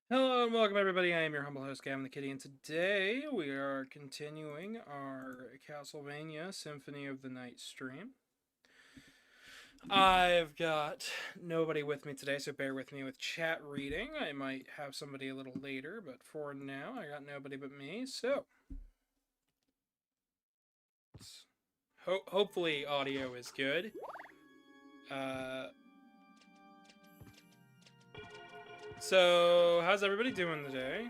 Hello and welcome everybody, I am your humble host Gavin the Kitty, and today we are continuing our Castlevania Symphony of the Night stream. I've got nobody with me today, so bear with me with chat reading. I might have somebody a little later, but for now I got nobody but me, so hopefully audio is good. So how's everybody doing today?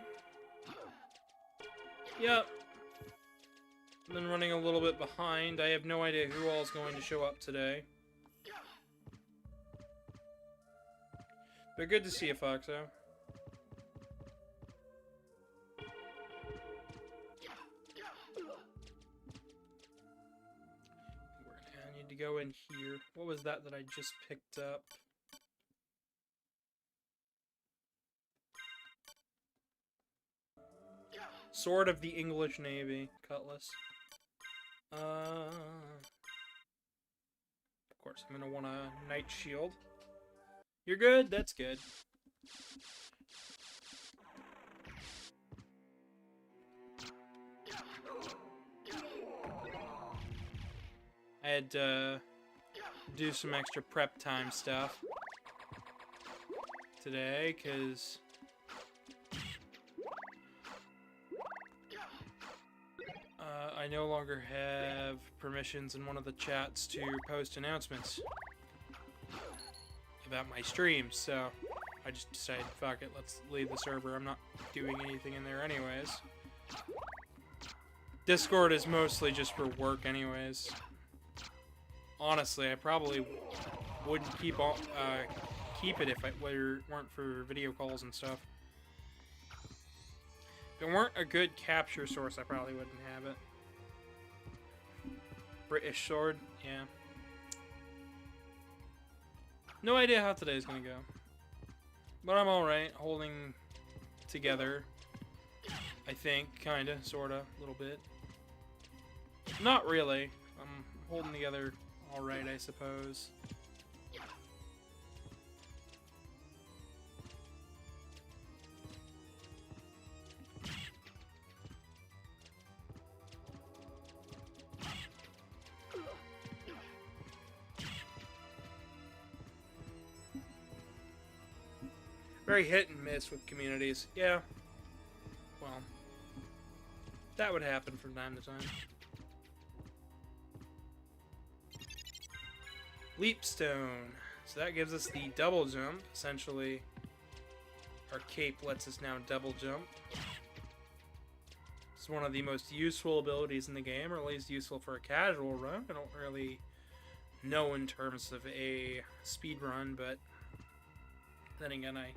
Yep. I've been running a little bit behind. I have no idea who all is going to show up today. But good to see you, Foxo. I need to go in here. What was that I just picked up? Sword of the English Navy. Cutlass. Of course, I'm gonna want a knight shield. You're good? That's good. I had to do some extra prep time stuff today, because I no longer have permissions in one of the chats to post announcements about my streams, so I just decided, fuck it, let's leave the server. I'm not doing anything in there anyways. Discord is mostly just for work anyways. Honestly, I probably wouldn't keep it if it weren't for video calls and stuff. If it weren't a good capture source, I probably wouldn't have it. British sword, yeah. No idea how today's gonna go. But I'm alright, holding together. I think, kinda, sorta, a little bit. Not really. I'm holding together alright, I suppose. Very hit and miss with communities. Yeah. Well, that would happen from time to time. Leapstone. So that gives us the double jump. Essentially, our cape lets us now double jump. It's one of the most useful abilities in the game, or at least useful for a casual run. I don't really know in terms of a speed run, but then again, I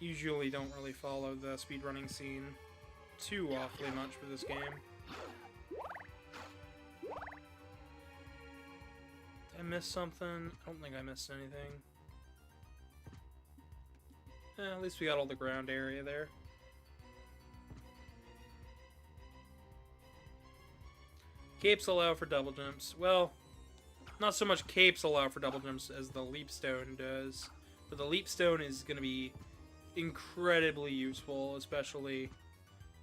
usually don't really follow the speedrunning scene too awfully much for this game. Did I miss something? I don't think I missed anything. At least we got all the ground area there. Capes allow for double jumps. Well, not so much capes allow for double jumps as the leapstone does. But the leapstone is going to be incredibly useful, especially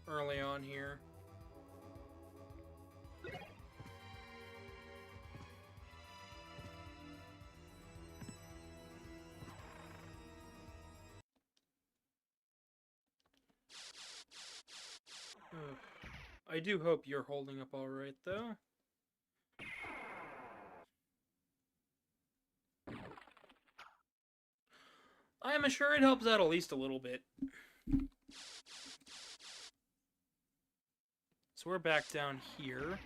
early on here. I do hope you're holding up alright, though. I am sure it helps out at least a little bit. So we're back down here.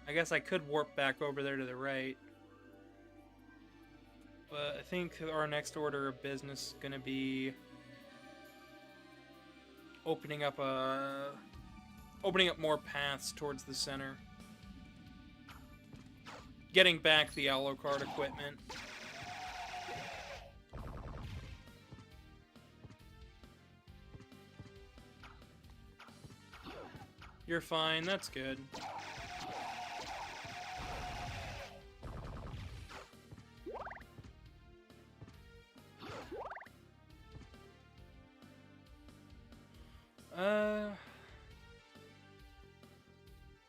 I guess I could warp back over there to the right. But I think our next order of business is going to be opening up more paths towards the center. Getting back the Alucard equipment. You're fine, that's good.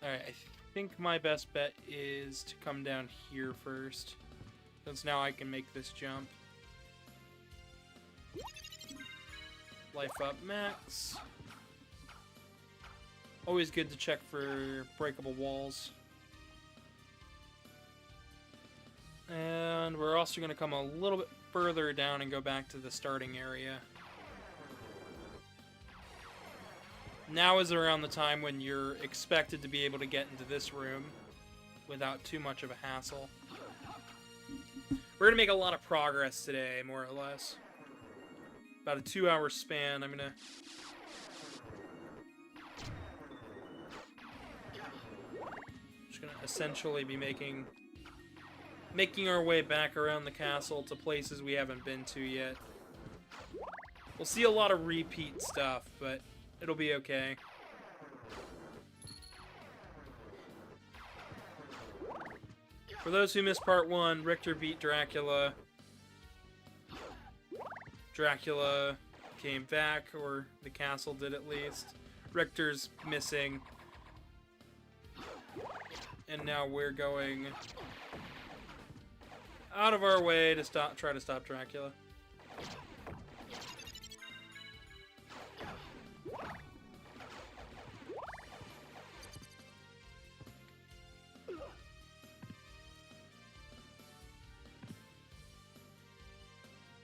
Alright, I think my best bet is to come down here first. Since now I can make this jump. Life up max. Always good to check for breakable walls. And we're also going to come a little bit further down and go back to the starting area. Now is around the time when you're expected to be able to get into this room without too much of a hassle. We're going to make a lot of progress today, more or less. About a 2-hour span. I'm going to essentially be making our way back around the castle to places we haven't been to yet. We'll see a lot of repeat stuff, but it'll be okay. For those who missed part 1, Richter beat Dracula. Dracula came back, or the castle did at least. Richter's missing. And now we're going out of our way to try to stop Dracula.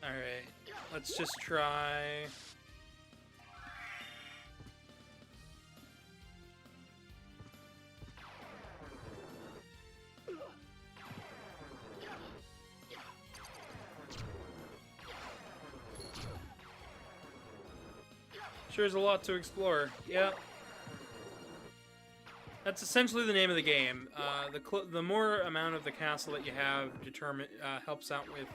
Alright, let's just try... Sure is a lot to explore. Yeah. That's essentially the name of the game. The more amount of the castle that you have helps out with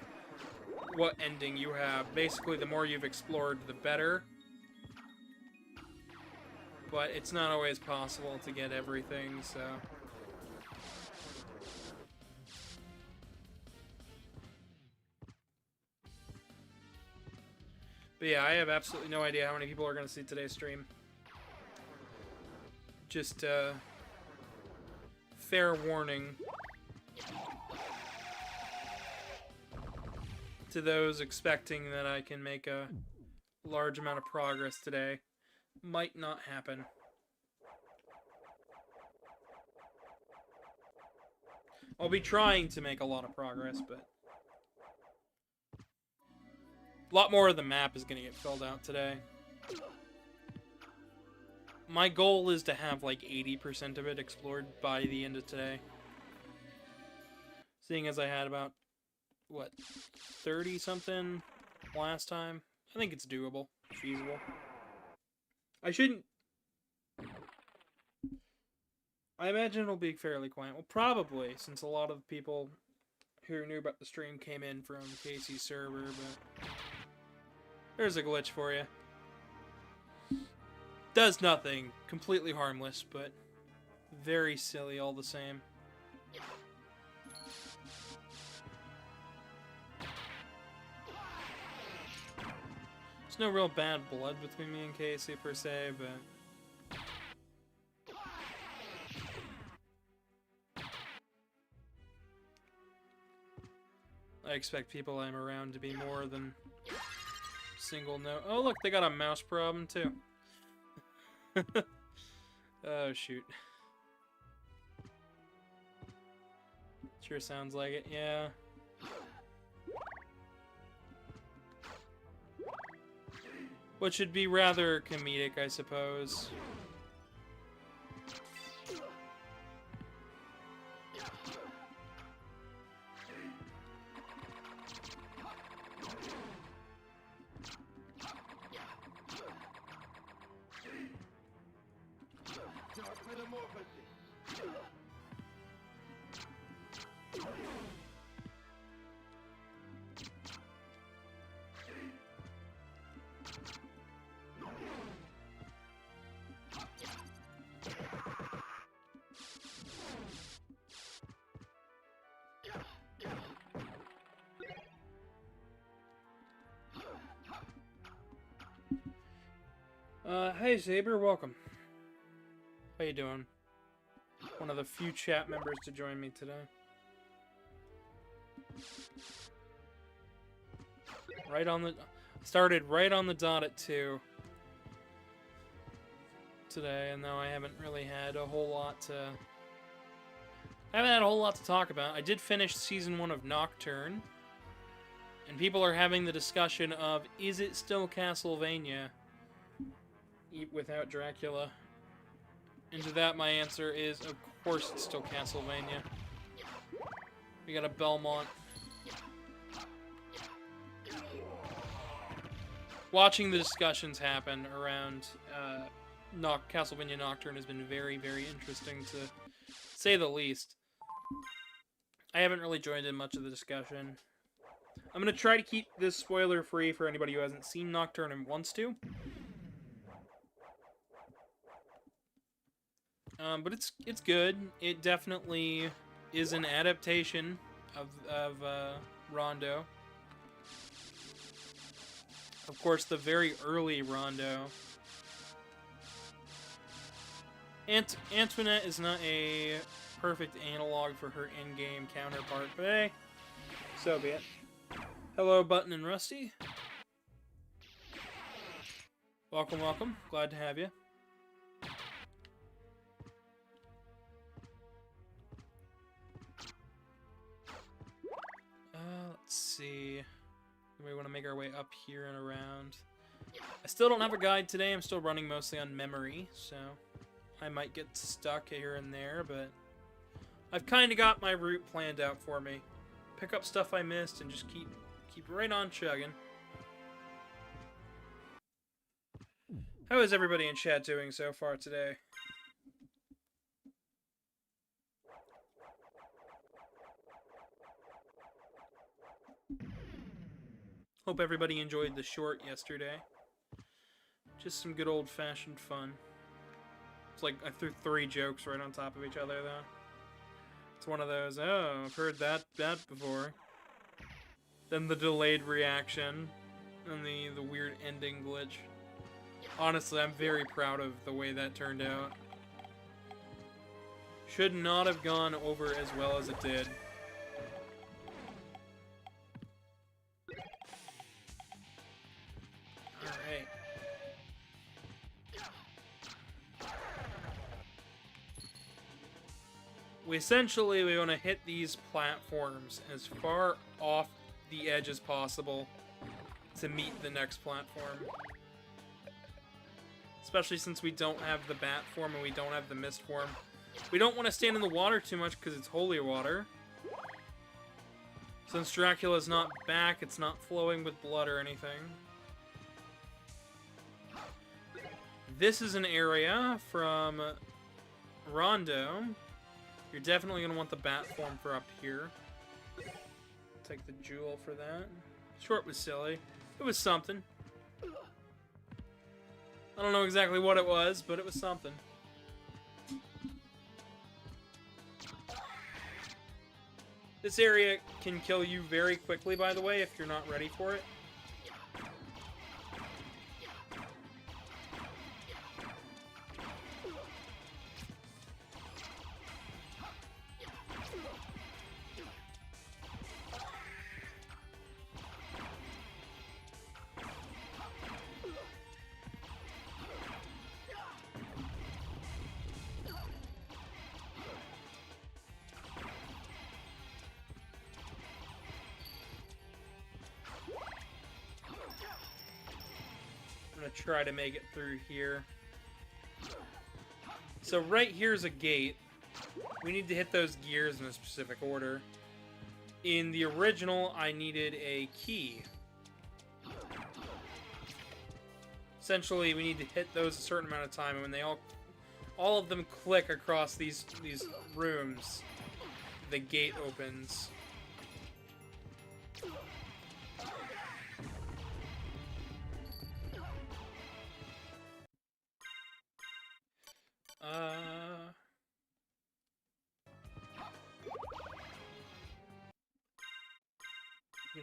what ending you have. Basically, the more you've explored, the better. But it's not always possible to get everything, so... But yeah, I have absolutely no idea how many people are going to see today's stream. Just, fair warning to those expecting that I can make a large amount of progress today. Might not happen. I'll be trying to make a lot of progress, but... a lot more of the map is going to get filled out today. My goal is to have like 80% of it explored by the end of today. Seeing as I had about, what, 30-something last time? I think it's doable. Feasible. I imagine it'll be fairly quiet. Well, probably, since a lot of people who knew about the stream came in from Casey's server, but... there's a glitch for you. Does nothing. Completely harmless, but very silly all the same. There's no real bad blood between me and Casey per se, but... I expect people I'm around to be more than... single note. Oh, look, they got a mouse problem, too. Oh, shoot. Sure sounds like it, yeah. What should be rather comedic, I suppose. Hey Saber, welcome. How you doing? One of the few chat members to join me today. Started right on the dot at 2 today, and though I haven't really had a whole lot to... I haven't had a whole lot to talk about. I did finish Season 1 of Nocturne, and people are having the discussion of, is it still Castlevania without Dracula? And to that, my answer is, of course it's still Castlevania. We got a Belmont. Watching the discussions happen around Castlevania Nocturne has been very, very interesting, to say the least. I haven't really joined in much of the discussion. I'm going to try to keep this spoiler-free for anybody who hasn't seen Nocturne and wants to. But it's good. It definitely is an adaptation of Rondo. Of course, the very early Rondo. Antoinette is not a perfect analog for her in-game counterpart, but hey, so be it. Hello, Button and Rusty. Welcome, welcome. Glad to have you. Let's see. We want to make our way up here and around. I still don't have a guide today. I'm still running mostly on memory, so I might get stuck here and there, but I've kind of got my route planned out for me. Pick up stuff I missed and just keep right on chugging. How is everybody in chat doing so far today? Hope everybody enjoyed the short yesterday. Just some good old-fashioned fun. It's like I threw 3 jokes right on top of each other, though. It's one of those, oh, I've heard that before. Then the delayed reaction, and the weird ending glitch. Honestly, I'm very proud of the way that turned out. Should not have gone over as well as it did. Alright. We want to hit these platforms as far off the edge as possible to meet the next platform. Especially since we don't have the bat form and we don't have the mist form. We don't want to stand in the water too much because it's holy water. Since Dracula's not back, it's not flowing with blood or anything. This is an area from Rondo. You're definitely going to want the bat form for up here. Take the jewel for that. Short was silly. It was something. I don't know exactly what it was, but it was something. This area can kill you very quickly, by the way, if you're not ready for it. Try to make it through here. So right here's a gate. We need to hit those gears in a specific order. In the original, I needed a key. Essentially, we need to hit those a certain amount of time, and when they all of them click across these rooms, the gate opens. I'm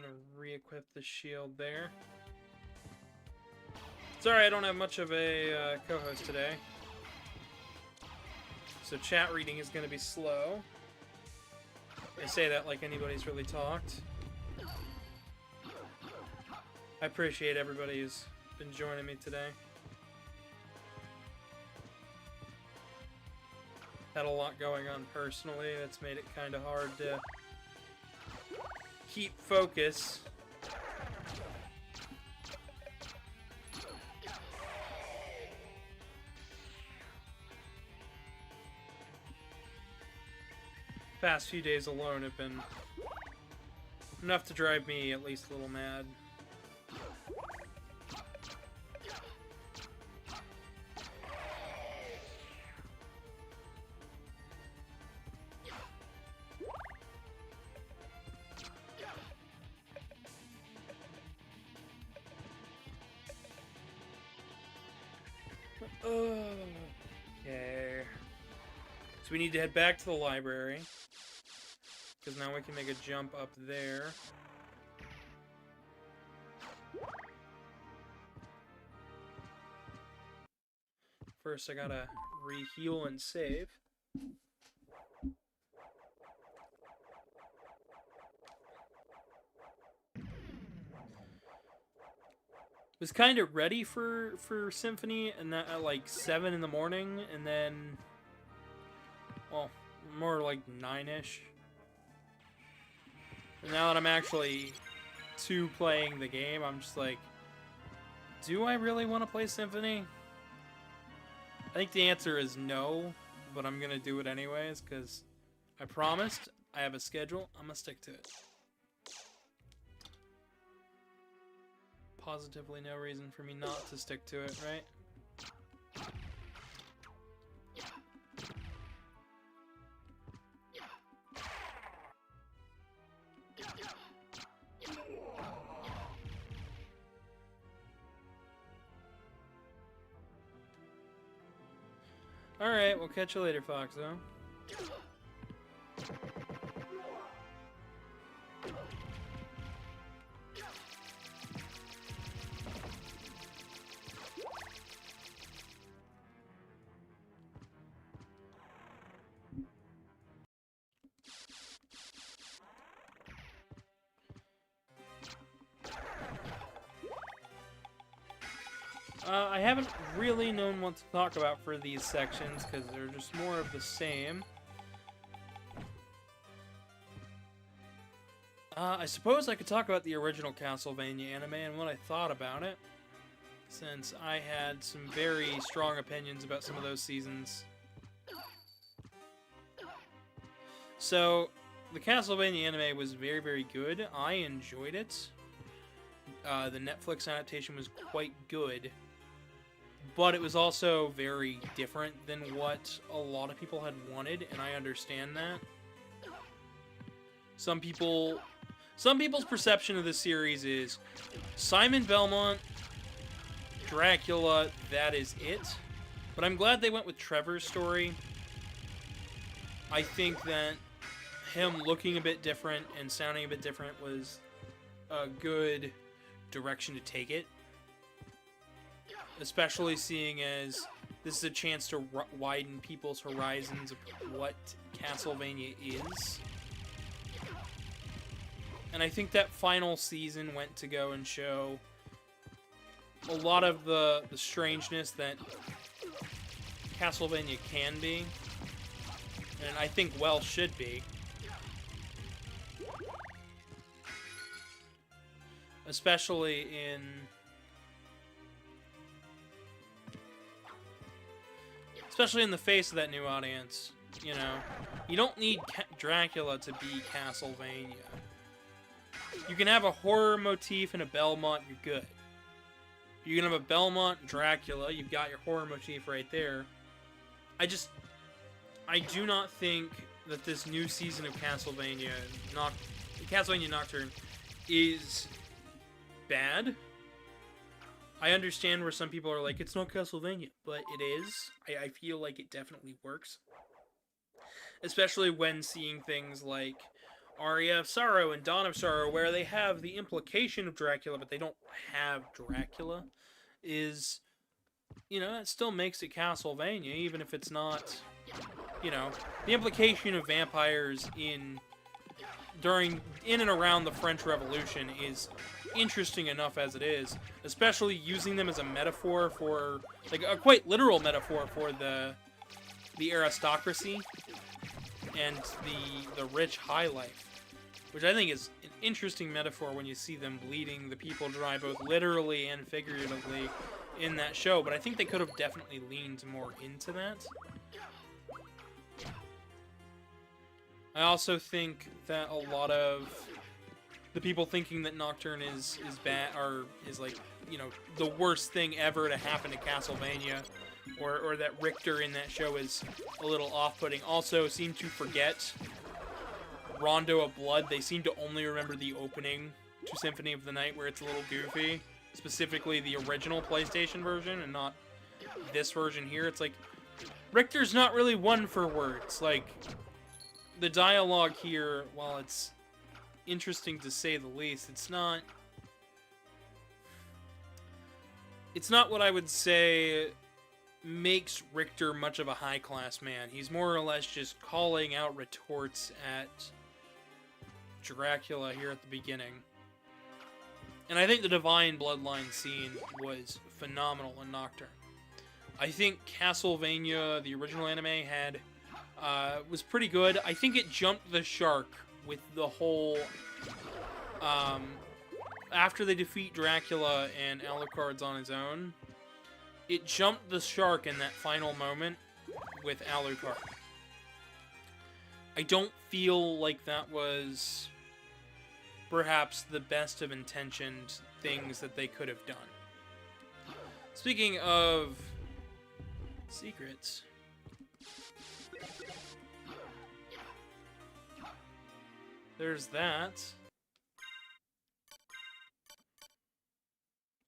gonna re-equip the shield there. Sorry, I don't have much of a co-host today. So chat reading is going to be slow. I say that like anybody's really talked. I appreciate everybody who's been joining me today. Had a lot going on personally. That's made it kind of hard to keep focus. Past few days alone have been enough to drive me at least a little mad. Okay. So we need to head back to the library. Because now we can make a jump up there. First, I gotta re-heal and save. Was kind of ready for Symphony, and that at like 7 in the morning, and then, well, more like 9-ish. Now that I'm actually playing the game, I'm just like, do I really want to play Symphony? I think the answer is no, but I'm gonna do it anyways, because I promised, I have a schedule, I'm gonna stick to it. Positively no reason for me not to stick to it, right? Alright, we'll catch you later, Foxo. I haven't really known what to talk about for these sections, because they're just more of the same. I suppose I could talk about the original Castlevania anime and what I thought about it, since I had some very strong opinions about some of those seasons. So, the Castlevania anime was very, very good. I enjoyed it. The Netflix adaptation was quite good. But it was also very different than what a lot of people had wanted, and I understand that. Some people's perception of this series is Simon Belmont, Dracula, that is it. But I'm glad they went with Trevor's story. I think that him looking a bit different and sounding a bit different was a good direction to take it. Especially seeing as this is a chance to widen people's horizons of what Castlevania is. And I think that final season went to go and show a lot of the strangeness that Castlevania can be. And I think well should be. Especially in the face of that new audience, you know. You don't need Dracula to be Castlevania. You can have a horror motif and a Belmont, you're good. You can have a Belmont Dracula, you've got your horror motif right there. I do not think that this new season of Castlevania Nocturne is bad. I understand where some people are like, it's not Castlevania, but it is. I feel like it definitely works. Especially when seeing things like Aria of Sorrow and Dawn of Sorrow, where they have the implication of Dracula, but they don't have Dracula, is, you know, that still makes it Castlevania, even if it's not you know, the implication of vampires in and around the French Revolution is interesting enough as it is, especially using them as a metaphor for, like, a quite literal metaphor for the aristocracy and the rich high life, which I think is an interesting metaphor when you see them bleeding the people dry, both literally and figuratively, in that show. But I think they could have definitely leaned more into that. I also think that a lot of the people thinking that Nocturne is bad, or is, like, you know, the worst thing ever to happen to Castlevania, or that Richter in that show is a little off-putting, also seem to forget Rondo of Blood. They seem to only remember the opening to Symphony of the Night, where it's a little goofy, specifically the original PlayStation version, and not this version here. It's like, Richter's not really one for words. Like, the dialogue here, while it's interesting to say the least, it's not what I would say makes Richter much of a high-class man. He's more or less just calling out retorts at Dracula here at the beginning. And I think the Divine Bloodline scene was phenomenal in Nocturne. I think Castlevania, the original anime, was pretty good. I think it jumped the shark with the whole, after they defeat Dracula and Alucard's on his own, it jumped the shark in that final moment with Alucard. I don't feel like that was perhaps the best of intentioned things that they could have done. Speaking of secrets, there's that.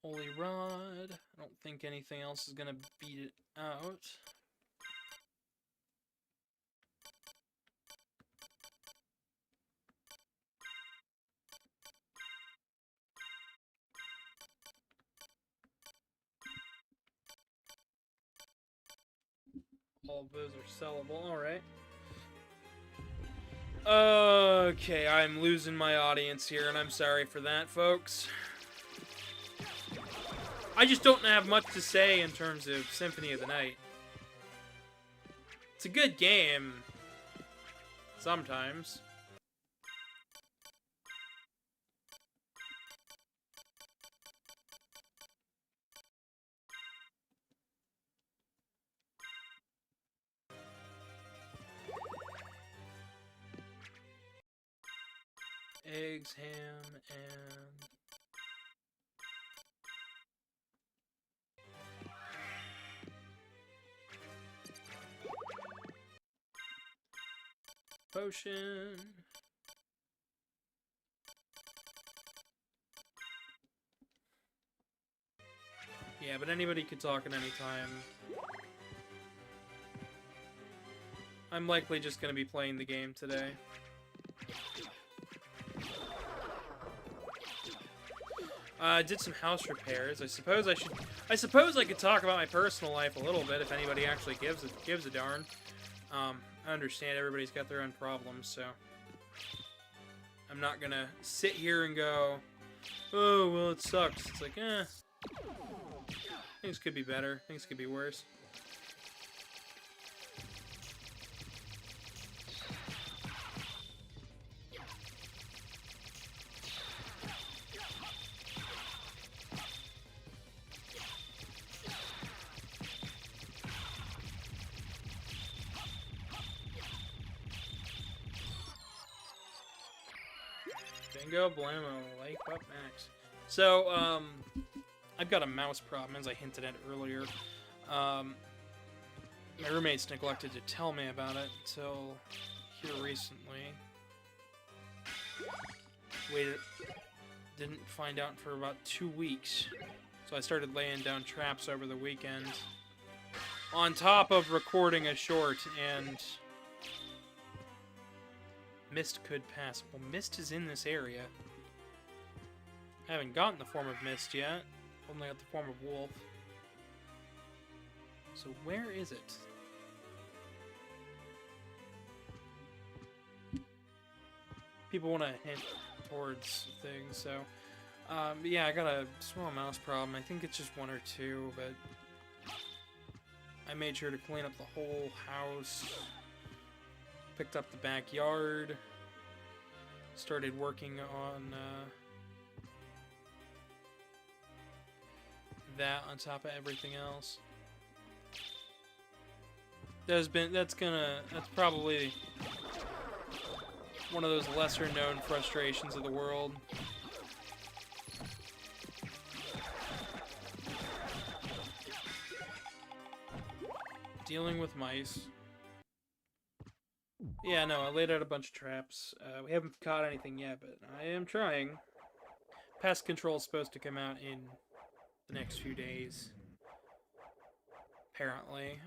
Holy Rod. I don't think anything else is gonna beat it out. All of those are sellable. Alright. Okay, I'm losing my audience here, and I'm sorry for that, folks. I just don't have much to say in terms of Symphony of the Night. It's a good game. Sometimes. Eggs, ham, and potion. Yeah, but anybody could talk at any time. I'm likely just gonna be playing the game today. Did some house repairs. I suppose I could talk about my personal life a little bit if anybody actually gives a darn. I understand everybody's got their own problems, so I'm not gonna sit here and go, oh, well, it sucks. It's like, things could be better. Things could be worse. Bingo, blammo, life up max. So, I've got a mouse problem, as I hinted at earlier. My roommates neglected to tell me about it until here recently. Didn't find out for about 2 weeks. So I started laying down traps over the weekend. On top of recording a short, and Mist could pass. Well, Mist is in this area. I haven't gotten the form of Mist yet. Only got the form of Wolf. So where is it? people want to hint towards things. So, but yeah, I got a small mouse problem. I think it's just one or two, but I made sure to clean up the whole house. Picked up the backyard. Started working on that on top of everything else. That's probably one of those lesser known frustrations of the world. Dealing with mice. Yeah, no, I laid out a bunch of traps. We haven't caught anything yet, but I am trying. Pest control is supposed to come out in the next few days. Apparently.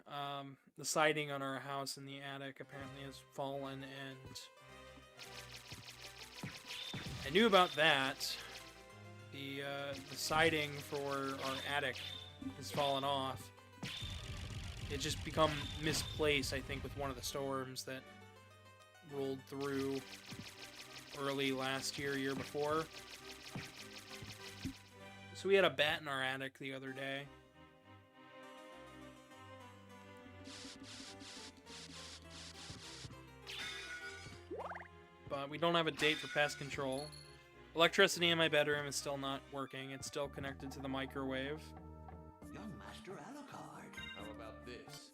The siding on our house in the attic apparently has fallen, and I knew about that. The siding for our attic has fallen off. It just become misplaced, I think, with one of the storms that rolled through early last year before. So we had a bat in our attic the other day. But we don't have a date for pest control. Electricity in my bedroom is still not working. It's still connected to the microwave. Young Master Alucard. How about this?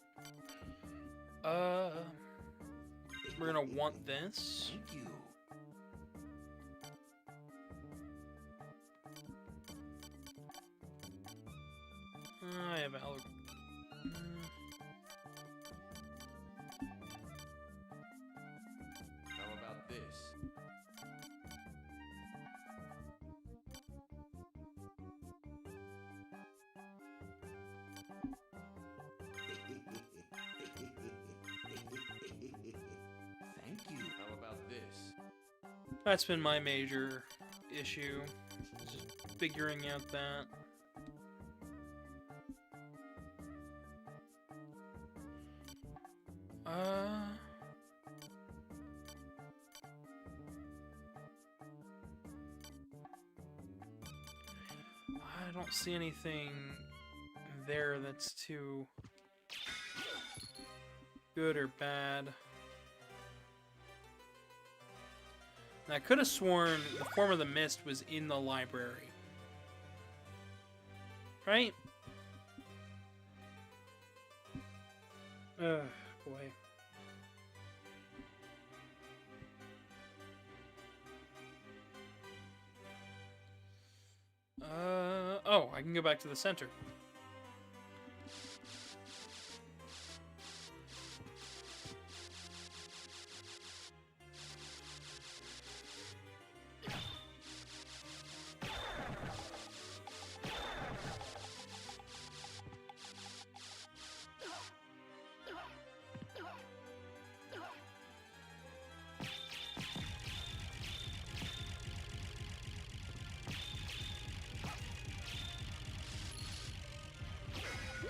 We're gonna want this. Thank you. I have Alucard. How about this? Thank you. How about this? That's been my major issue. Just figuring out that. I don't see anything there that's too good or bad. And I could have sworn the Form of the Mist was in the library. Right? Ugh, boy. Oh, I can go back to the center.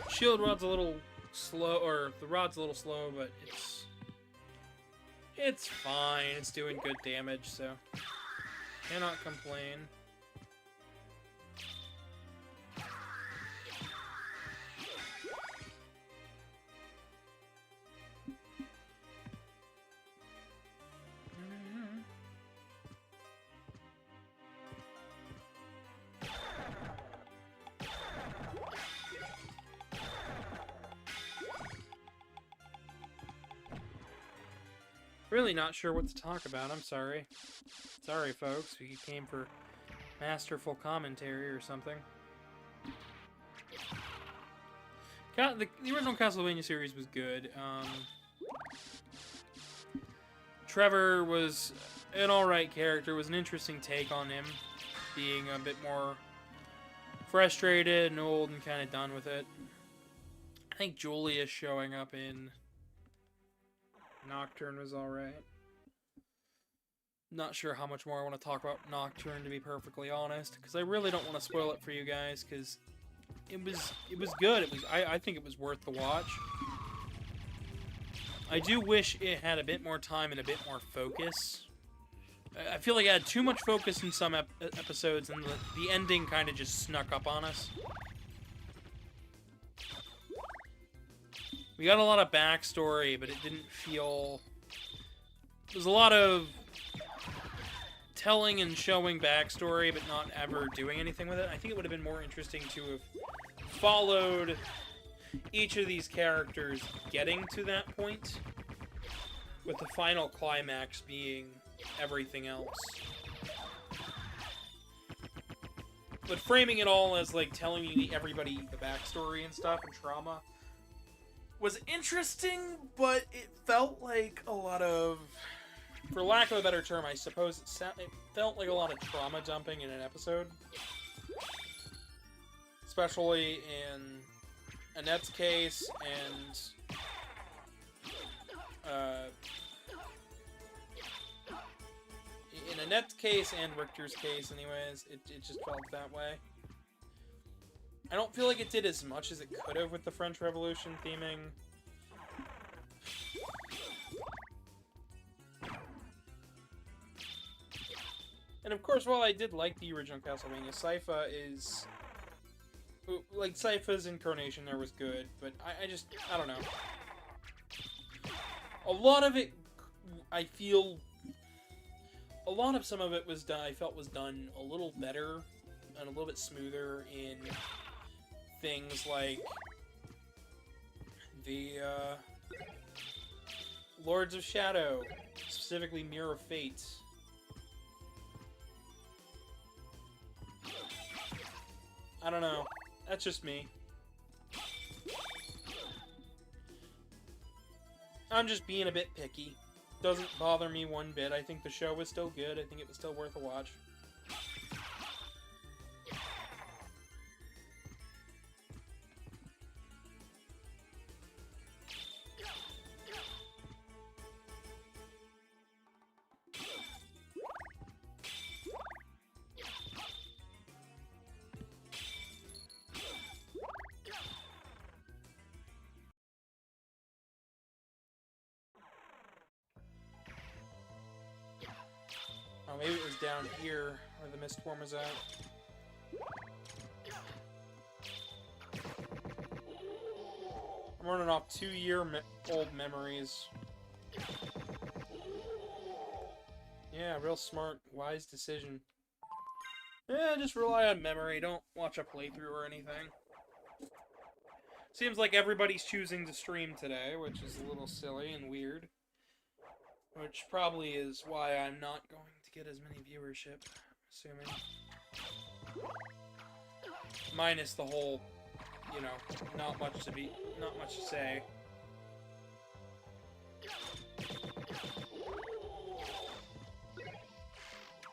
Shield rod's a little slow, or the rod's a little slow, but it's fine. It's doing good damage, so cannot complain. Really not sure what to talk about. I'm sorry. Sorry, folks. We came for masterful commentary or something. The original Castlevania series was good. Trevor was an alright character. Was an interesting take on him. Being a bit more frustrated and old and kind of done with it. I think Julius showing up in Nocturne was alright. Not sure how much more I want to talk about Nocturne, to be perfectly honest, because I really don't want to spoil it for you guys, because it was good. I think it was worth the watch. I do wish it had a bit more time and a bit more focus. I feel like I had too much focus in some episodes, and the ending kind of just snuck up on us. We got a lot of backstory, but it didn't feel... There's a lot of telling and showing backstory, but not ever doing anything with it. I think it would have been more interesting to have followed each of these characters getting to that point, with the final climax being everything else. But framing it all as, like, telling you everybody the backstory and stuff and trauma was interesting, but it felt like a lot of, for lack of a better term, I suppose, it felt like a lot of trauma dumping in an episode. Especially in Annette's case and in Annette's case and Richter's case, anyways, it just felt that way. I don't feel like it did as much as it could have with the French Revolution theming. And of course, while I did like the original Castlevania, Sypha is... Like, Sypha's incarnation there was good, but I don't know. A lot of it, I feel... A lot of some of it was done, I felt was done a little better and a little bit smoother in things like the Lords of Shadow, specifically Mirror of Fate. I don't know. That's just me. I'm just being a bit picky. Doesn't bother me one bit. I think the show was still good. I think it was still worth a watch. Oh, maybe it was down here where the mist form was at. I'm running off 2-year-old memories. Yeah, real smart, wise decision. Yeah, just rely on memory. Don't watch a playthrough or anything. Seems like everybody's choosing to stream today, which is a little silly and weird. Which probably is why I'm not going to get as many viewership, assuming. Minus the whole, you know, not much to say.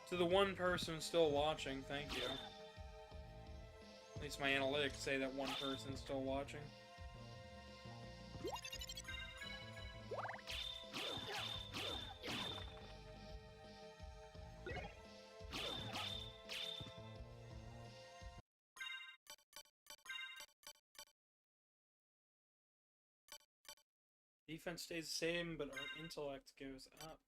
To the one person still watching, thank you. At least my analytics say that one person's still watching. Defense stays the same, but our intellect goes up.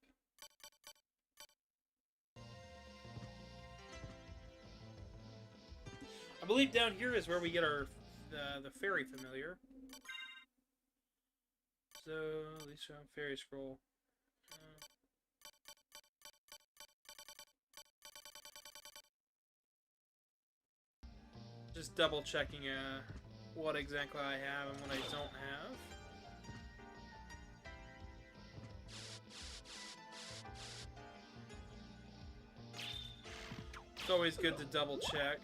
I believe down here is where we get our the fairy familiar. So at least fairy scroll. Just double checking what exactly I have and what I don't have. It's always good to double check.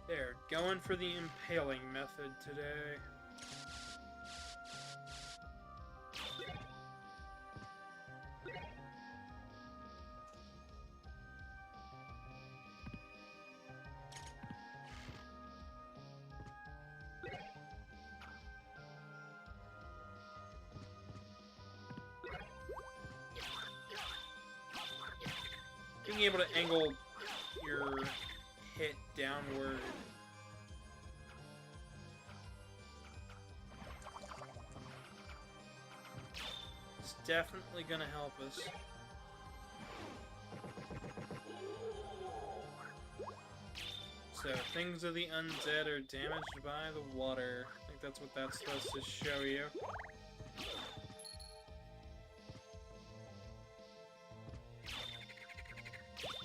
There, going for the impaling method today. Being able to angle your hit downward. It's definitely gonna help us. So, things of the undead are damaged by the water. I think that's what that's supposed to show you.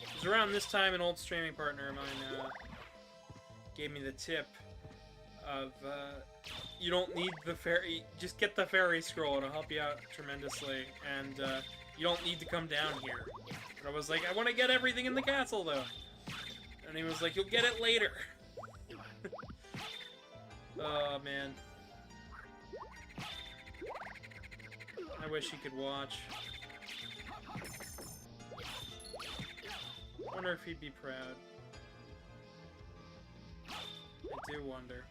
It was around this time an old streaming partner of mine gave me the tip of, you don't need the fairy, just get the fairy scroll, it'll help you out tremendously, and you don't need to come down here. But I was like, I want to get everything in the castle, though. And he was like, you'll get it later. Oh, man. I wish he could watch. I wonder if he'd be proud. I do wonder.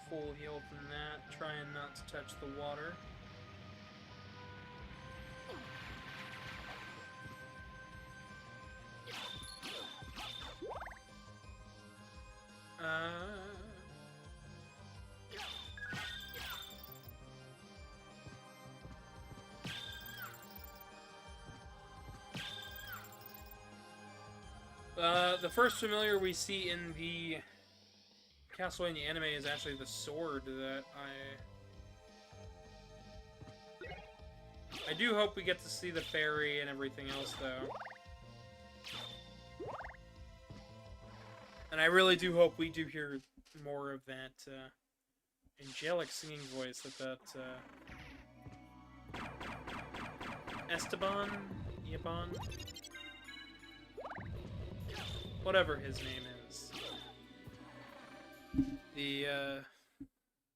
Full heal from that, trying not to touch the water. The first familiar we see in the Castlevania anime is actually the sword that I do hope we get to see the fairy and everything else, though. And I really do hope we do hear more of that angelic singing voice that Esteban? Eban? Whatever his name is.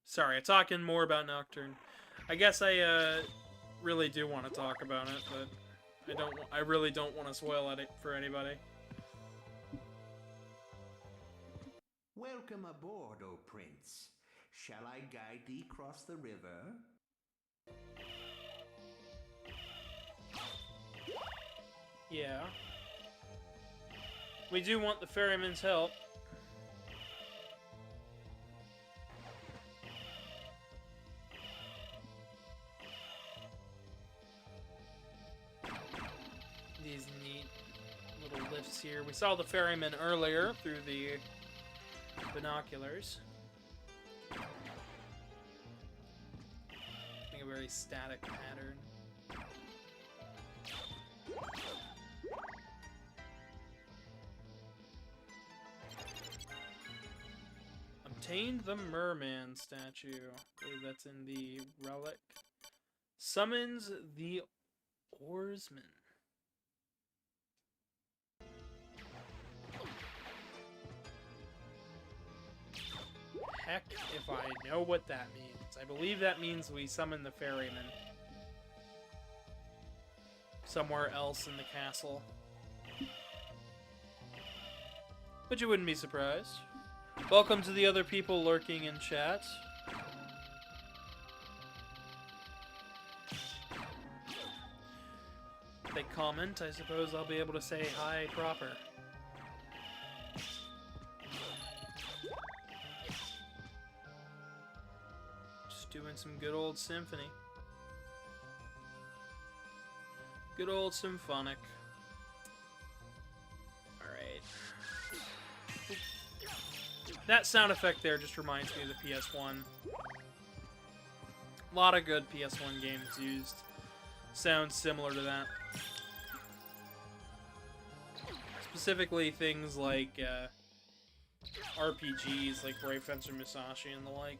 Sorry, I'm talking more about Nocturne. I guess I, really do want to talk about it, but I really don't want to spoil it for anybody. Welcome aboard, O Prince. Shall I guide thee across the river? Yeah. We do want the ferryman's help. These neat little lifts here. We saw the ferryman earlier through the binoculars. I think a very static pattern. Obtained the merman statue. I believe that's in the relic. Summons the oarsman. Heck if I know what that means. I believe that means we summon the ferryman somewhere else in the castle. But you wouldn't be surprised. Welcome to the other people lurking in chat. If they comment, I suppose I'll be able to say hi proper. Just doing some good old symphony. Good old symphonic. Alright. That sound effect there just reminds me of the PS1. A lot of good PS1 games used sounds similar to that. Specifically things like RPGs like Brave Fencer Musashi and the like.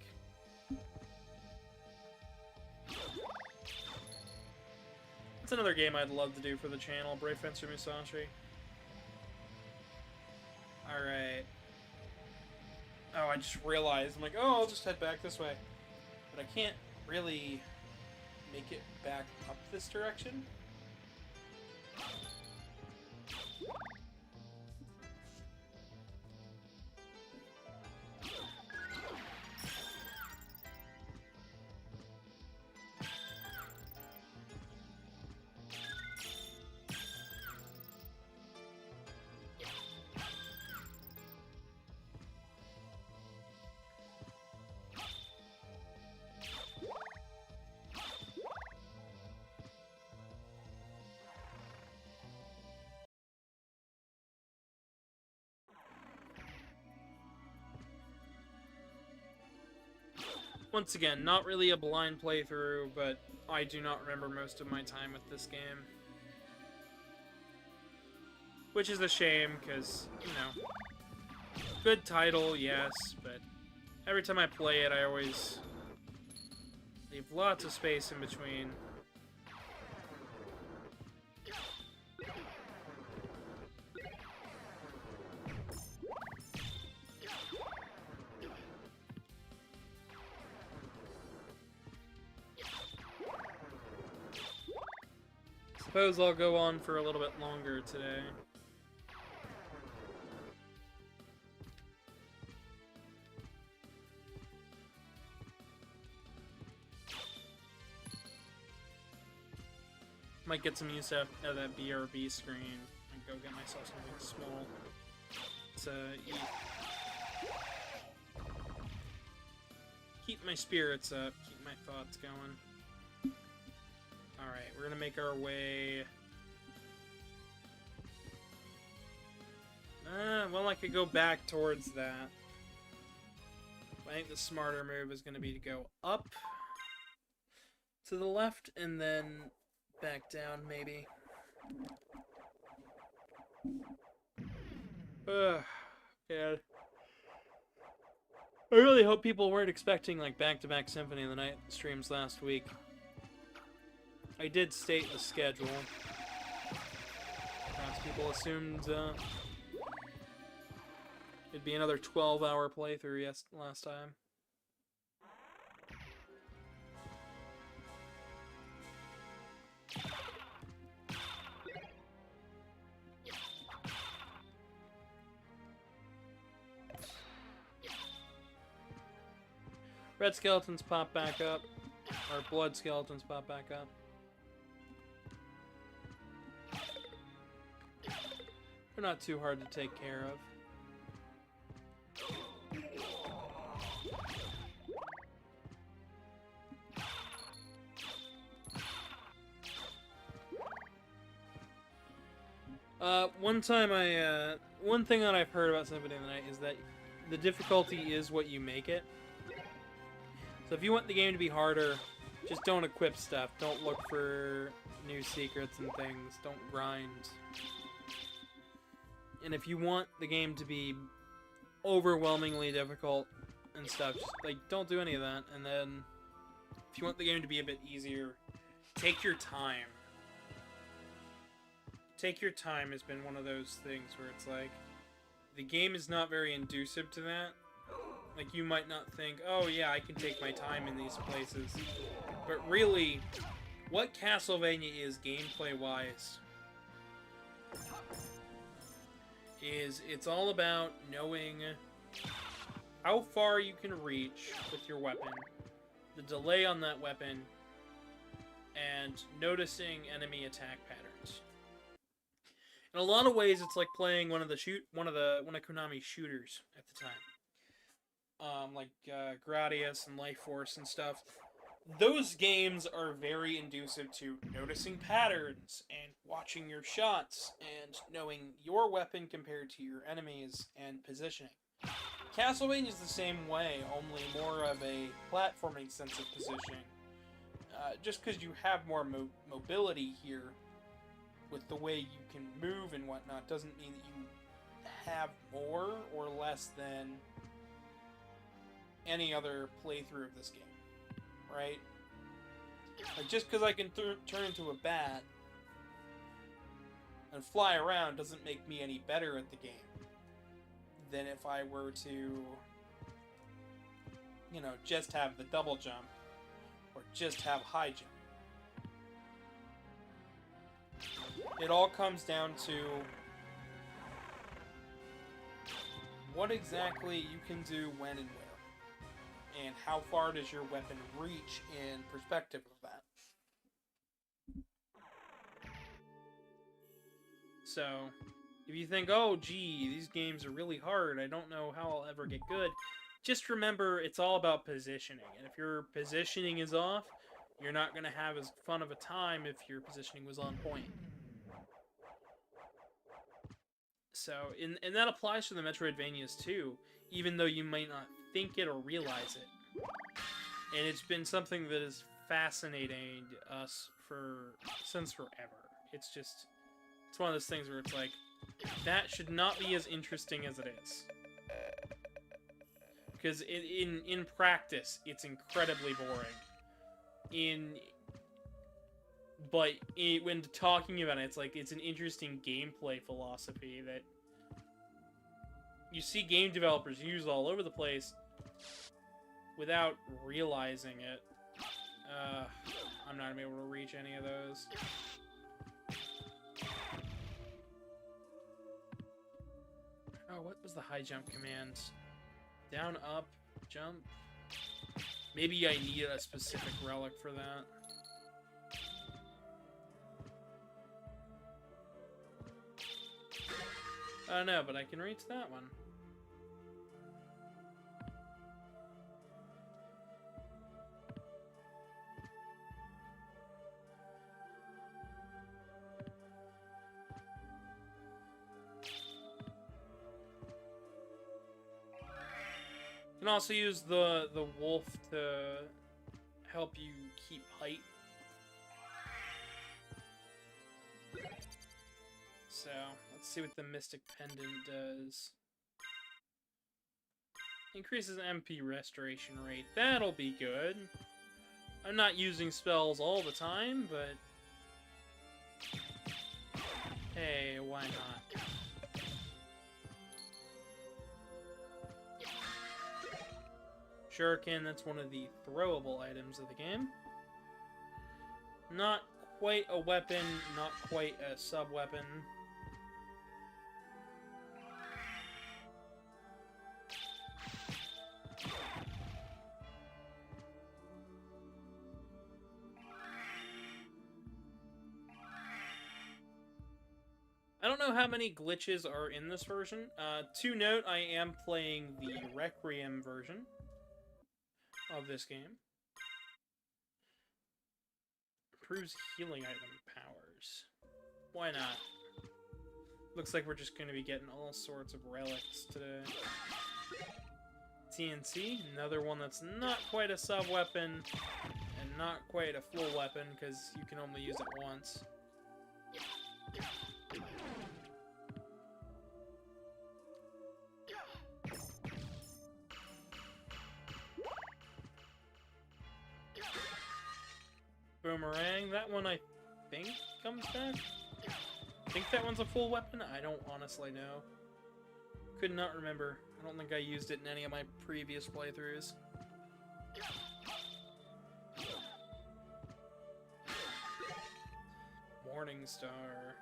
That's another game I'd love to do for the channel, Brave Fencer Musashi. I Alright. Oh, I just realized. I'm like, oh, I'll just head back this way. But I can't really make it back up this direction. Once again, not really a blind playthrough, but I do not remember most of my time with this game. Which is a shame, because, you know, good title, yes, but every time I play it, I always leave lots of space in between. Suppose I'll go on for a little bit longer today. Might get some use out of that BRB screen and go get myself something small to eat. Keep my spirits up, keep my thoughts going. Alright, we're gonna make our way... well, I could go back towards that. I think the smarter move is gonna be to go up to the left and then back down, maybe. Yeah. I really hope people weren't expecting, like, back-to-back Symphony of the Night streams last week. I did state the schedule. Perhaps people assumed it'd be another 12-hour playthrough last time. Red skeletons pop back up, or blood skeletons pop back up. They're not too hard to take care of. One thing that I've heard about Symphony of the Night is that the difficulty is what you make it. So if you want the game to be harder, just don't equip stuff. Don't look for new secrets and things. Don't grind. And if you want the game to be overwhelmingly difficult and stuff, just, like, don't do any of that. And then, if you want the game to be a bit easier, take your time. Take your time has been one of those things where it's like, the game is not very inducive to that. Like, you might not think, oh yeah, I can take my time in these places. But really, what Castlevania is gameplay-wise is it's all about knowing how far you can reach with your weapon, the delay on that weapon, and noticing enemy attack patterns. In a lot of ways, it's like playing one of Konami's shooters at the time, like Gradius and Life Force and stuff. Those games are very inducive to noticing patterns and watching your shots and knowing your weapon compared to your enemies and positioning. Castlevania is the same way, only more of a platforming sense of positioning. Just because you have more mobility here with the way you can move and whatnot doesn't mean that you have more or less than any other playthrough of this game. Right? Like, just because I can turn into a bat and fly around doesn't make me any better at the game. than if I were to, you know, just have the double jump or just have high jump. It all comes down to what exactly you can do when and where, and how far does your weapon reach in perspective of that. So, if you think, oh gee, these games are really hard, I don't know how I'll ever get good, just remember it's all about positioning, and if your positioning is off, you're not going to have as fun of a time if your positioning was on point. So, and that applies to the Metroidvanias too, even though you might not think it or realize it. And it's been something that is fascinating us since forever. It's one of those things where it's like, that should not be as interesting as it is. Because in practice, it's incredibly boring. But when talking about it, it's like it's an interesting gameplay philosophy that you see game developers use all over the place without realizing it. I'm not able to reach any of those. Oh, what was the high jump command? Down, up, jump? Maybe I need a specific relic for that. I don't know, but I can reach that one. You can also use the wolf to help you keep height. So, let's see what the Mystic Pendant does. Increases MP restoration rate. That'll be good. I'm not using spells all the time, but... hey, why not? Shuriken, that's one of the throwable items of the game. Not quite a weapon, not quite a sub-weapon. I don't know how many glitches are in this version. To note, I am playing the Requiem version of this game. Improves healing item powers. Why not? Looks like we're just going to be getting all sorts of relics today. TNC, another one that's not quite a sub-weapon, and not quite a full weapon, because you can only use it once. Boomerang, that one I think comes back? I think that one's a full weapon? I don't honestly know. Could not remember. I don't think I used it in any of my previous playthroughs. Morningstar.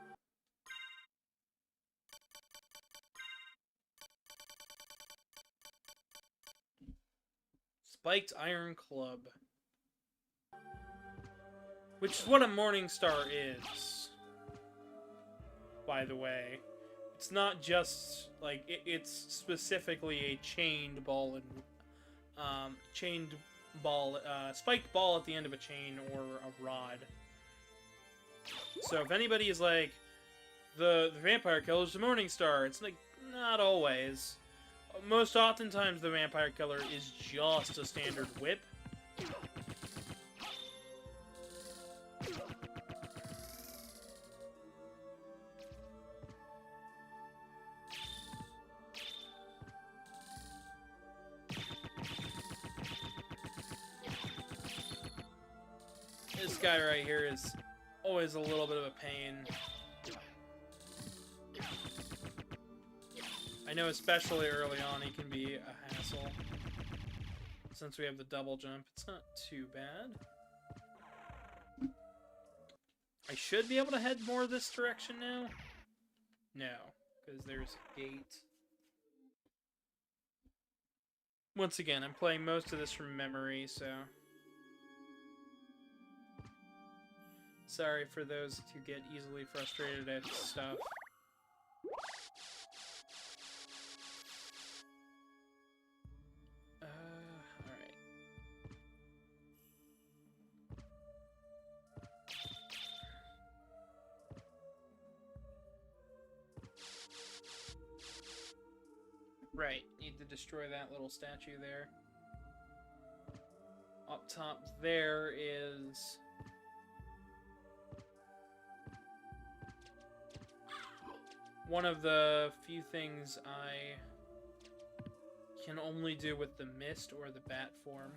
Spiked Iron Club. Which is what a Morningstar is, by the way. It's not just, like, it's specifically a chained ball and, spiked ball at the end of a chain or a rod. So if anybody is like, the vampire killer's a Morningstar, it's like, not always. Most oftentimes the vampire killer is just a standard whip. This guy right here is always a little bit of a pain. I know especially early on he can be a hassle. Since we have the double jump, it's not too bad. I should be able to head more this direction now. No, because there's a gate. Once again, I'm playing most of this from memory, so... Sorry for those who get easily frustrated at stuff. Alright. Right, need to destroy that little statue there. Up top there is... one of the few things I can only do with the mist or the bat form.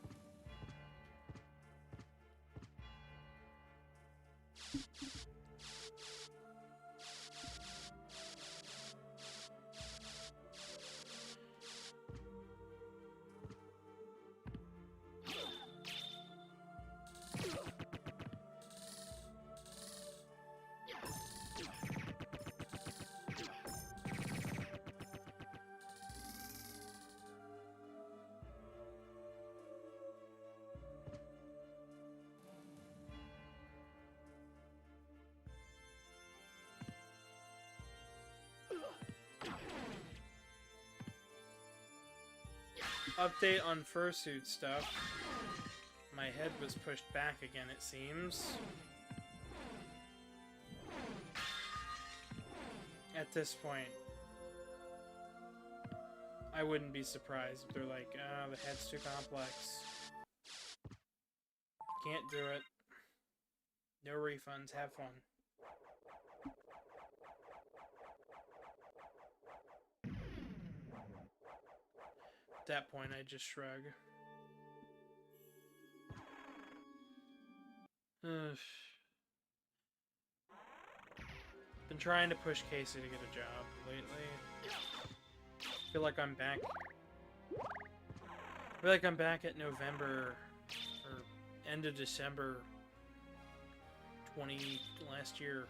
Update on Fursuit stuff. My head was pushed back again, it seems. At this point, I wouldn't be surprised if they're like, ah, the head's too complex. Can't do it. No refunds, have fun. At that point, I just shrug. Been trying to push Casey to get a job lately. Feel like I'm back. I feel like I'm back at November or end of December 20 last year.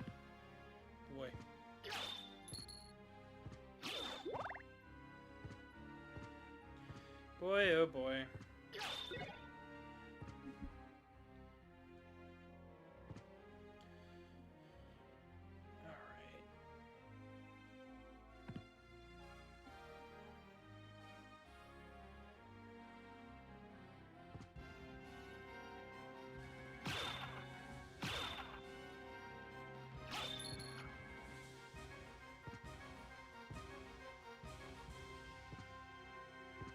Boy. Boy, oh boy. Alright.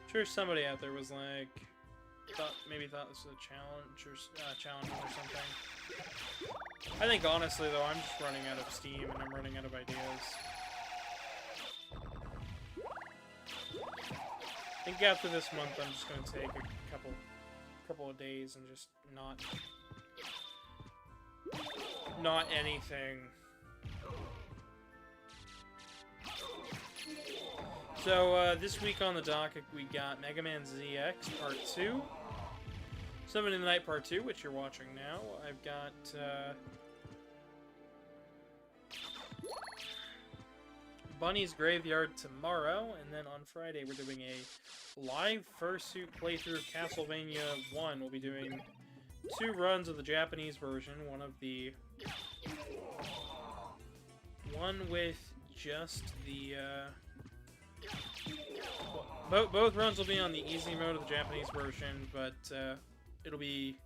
Sure, somebody out there was like, maybe thought this was a challenge or challenge or something. I think honestly though, I'm just running out of steam and I'm running out of ideas. I think after this month, I'm just going to take a couple of days and just not anything. So, this week on the docket, we got Mega Man ZX Part 2. Summon in the Night Part 2, which you're watching now. I've got, Bunny's Graveyard tomorrow, and then on Friday we're doing a live Fursuit playthrough of Castlevania 1. We'll be doing 2 runs of the Japanese version, one with just the, both runs will be on the easy mode of the Japanese version, but it'll be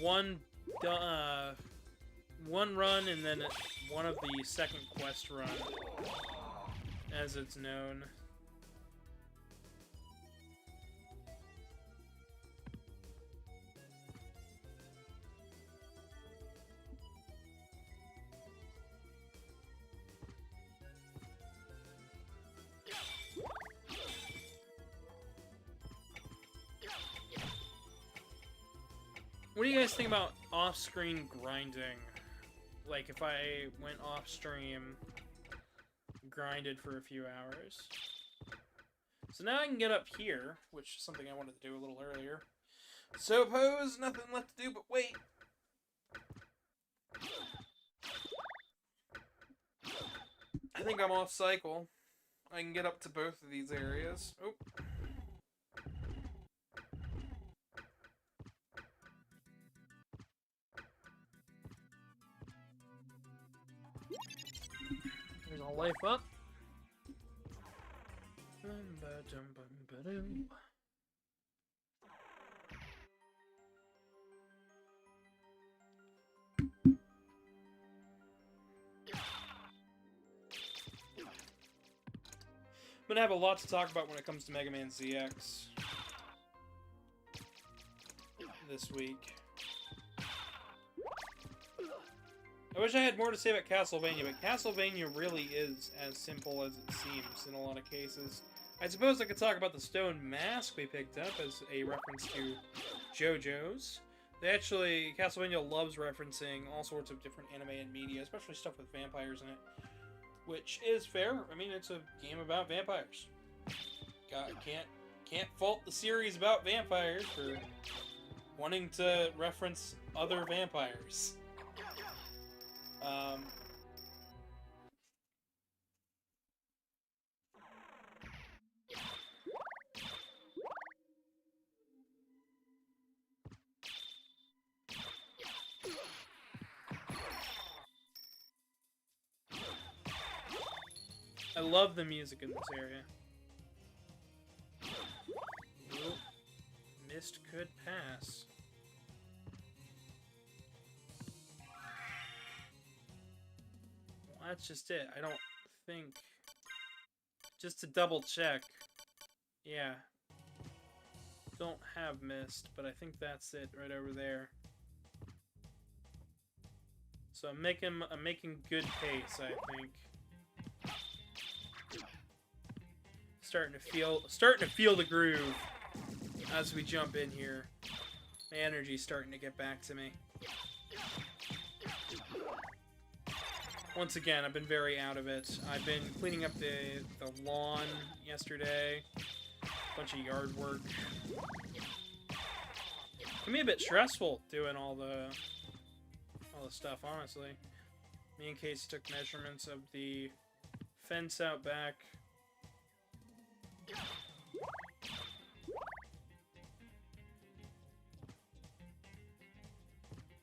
one run and then one of the second quest run, as it's known. What do you guys think about off-screen grinding? Like, if I went off-stream, grinded for a few hours. So now I can get up here, which is something I wanted to do a little earlier. Suppose nothing left to do but wait. I think I'm off cycle. I can get up to both of these areas. Oh. There's a life up. I'm gonna have a lot to talk about when it comes to Mega Man ZX this week. I wish I had more to say about Castlevania, but Castlevania really is as simple as it seems in a lot of cases. I suppose I could talk about the stone mask we picked up as a reference to JoJo's. Castlevania loves referencing all sorts of different anime and media, especially stuff with vampires in it. Which is fair. I mean, it's a game about vampires. Can't fault the series about vampires for wanting to reference other vampires. I love the music in this area. Ooh, mist could pass. Well, that's just it. I don't think... Just to double check. Yeah. Don't have mist, but I think that's it right over there. So I'm making good pace, I think. Starting to feel the groove as we jump in here. My energy's starting to get back to me. Once again, I've been very out of it. I've been cleaning up the lawn yesterday. Bunch of yard work. It can be a bit stressful doing all the stuff, honestly. Me and Casey took measurements of the fence out back.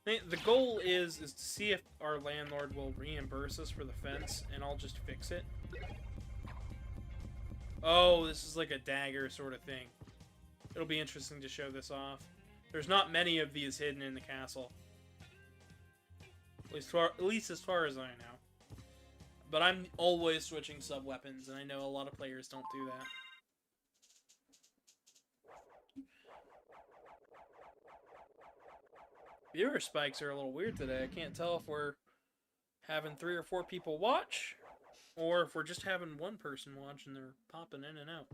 The goal is to see if our landlord will reimburse us for the fence, and I'll just fix it. Oh, this is like a dagger sort of thing. It'll be interesting to show this off. There's not many of these hidden in the castle. At least as far as I know. But I'm always switching sub-weapons, and I know a lot of players don't do that. Viewer spikes are a little weird today. I can't tell if we're having 3 or 4 people watch, or if we're just having one person watch and they're popping in and out.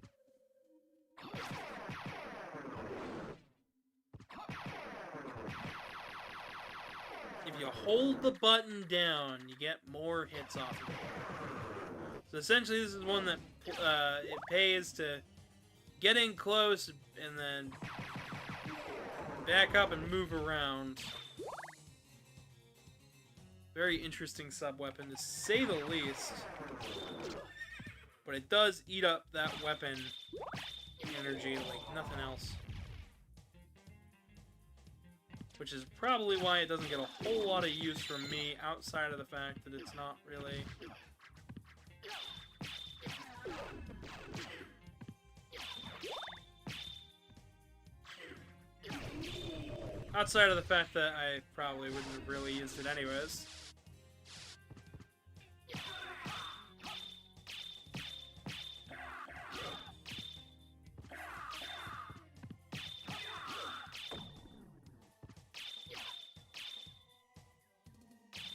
If you hold the button down, you get more hits off of it. So essentially this is one that it pays to get in close and then back up and move around. Very interesting sub-weapon, to say the least. But it does eat up that weapon energy like nothing else. Which is probably why it doesn't get a whole lot of use from me, outside of the fact that it's not really... Outside of the fact that I probably wouldn't have really used it anyways.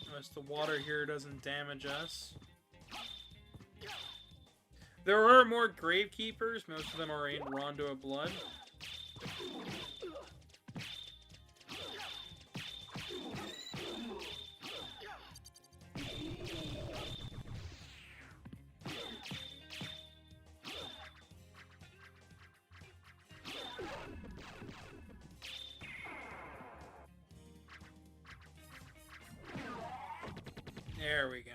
Unless the water here doesn't damage us. There are more Gravekeepers, most of them are in Rondo of Blood. There we go.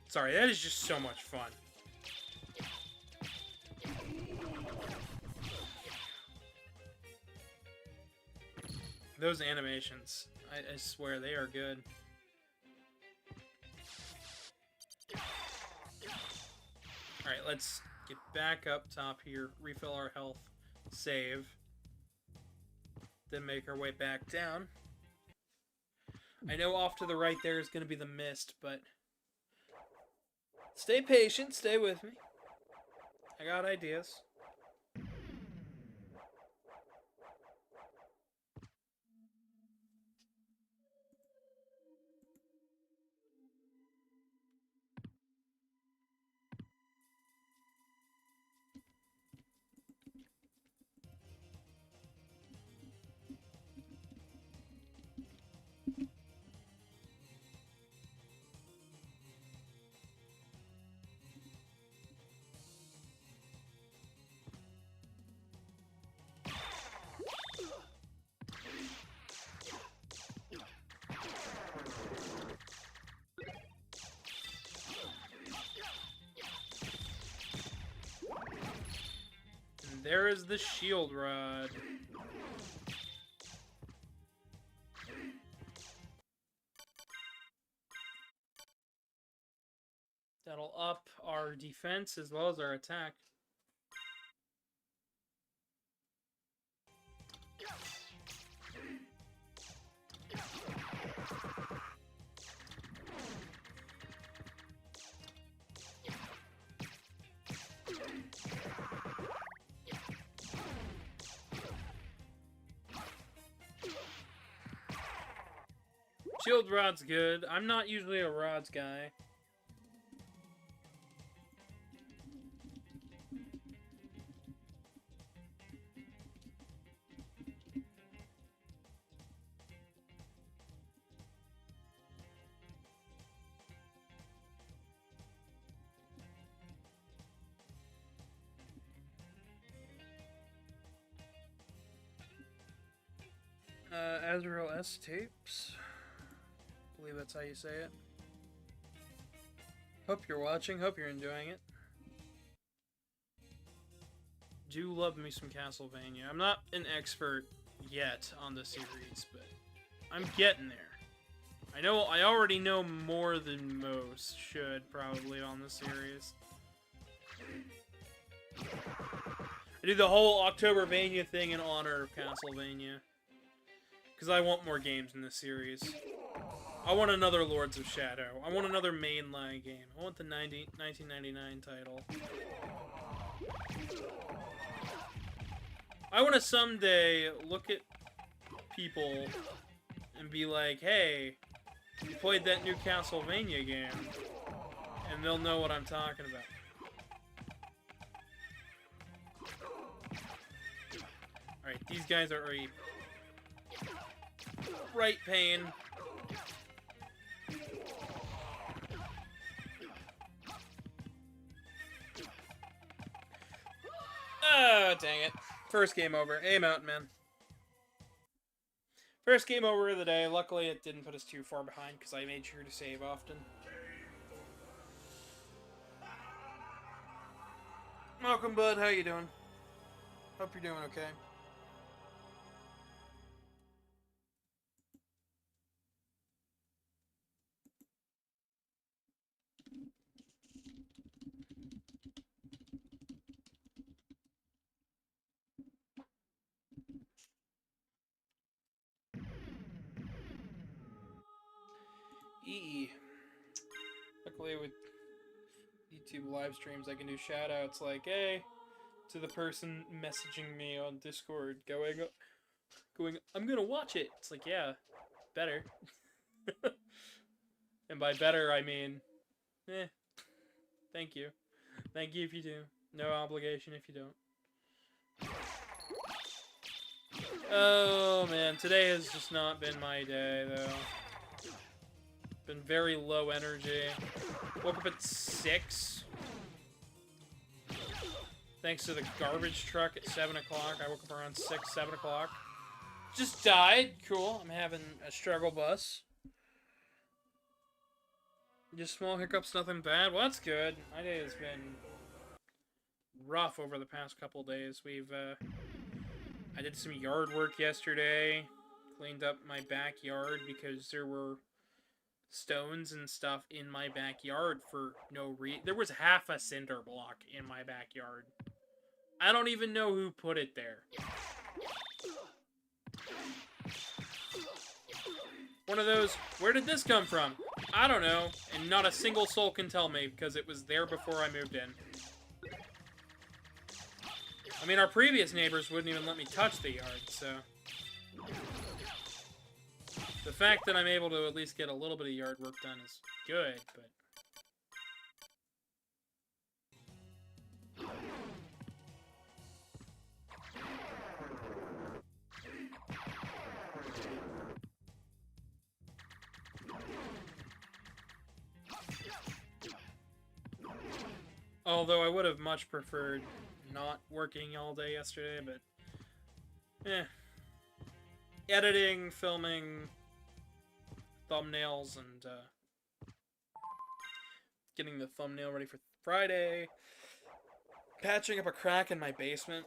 Sorry, that is just so much fun. Those animations, I swear, they are good. Alright, let's get back up top here, refill our health, save, then make our way back down. I know off to the right there is going to be the mist, but stay patient, stay with me. I got ideas. There is the shield rod. That'll up our defense as well as our attack. Shield rod's good. I'm not usually a rods guy. Azrael S tapes. I believe that's how you say it. Hope you're watching, hope you're enjoying it. Do love me some Castlevania. I'm not an expert yet on the series, but I'm getting there. I already know more than most should probably on the series. I do the whole Octobervania thing in honor of Castlevania. Because I want more games in this series. I want another Lords of Shadow. I want another mainline game. I want the 1999 title. I want to someday look at people and be like, hey, you played that new Castlevania game. And they'll know what I'm talking about. Alright, these guys are a right pain. Oh, dang it. First game over. Hey, Mountain Man. First game over of the day. Luckily, it didn't put us too far behind because I made sure to save often. Welcome, bud. How you doing? Hope you're doing okay. Luckily with YouTube live streams I can do shout outs like, hey, to the person messaging me on Discord going, I'm gonna watch it. It's like, yeah, better. And by better I mean, thank you. Thank you if you do. No obligation if you don't. Oh man, today has just not been my day though. Been very low energy. Woke up at 6. Thanks to the garbage truck at 7 o'clock. I woke up around 6, 7 o'clock. Just died. Cool. I'm having a struggle bus. Just small hiccups, nothing bad. Well, that's good. My day has been rough over the past couple days. I did some yard work yesterday. Cleaned up my backyard because there were stones and stuff in my backyard for no reason. There was half a cinder block in my backyard. I don't even know who put it there. One of those, where did this come from? I don't know, and not a single soul can tell me because it was there before I moved in. I mean, our previous neighbors wouldn't even let me touch the yard, so... The fact that I'm able to at least get a little bit of yard work done is good, but... Although I would have much preferred not working all day yesterday, but... Editing, filming, thumbnails, and getting the thumbnail ready for Friday. Patching up a crack in my basement.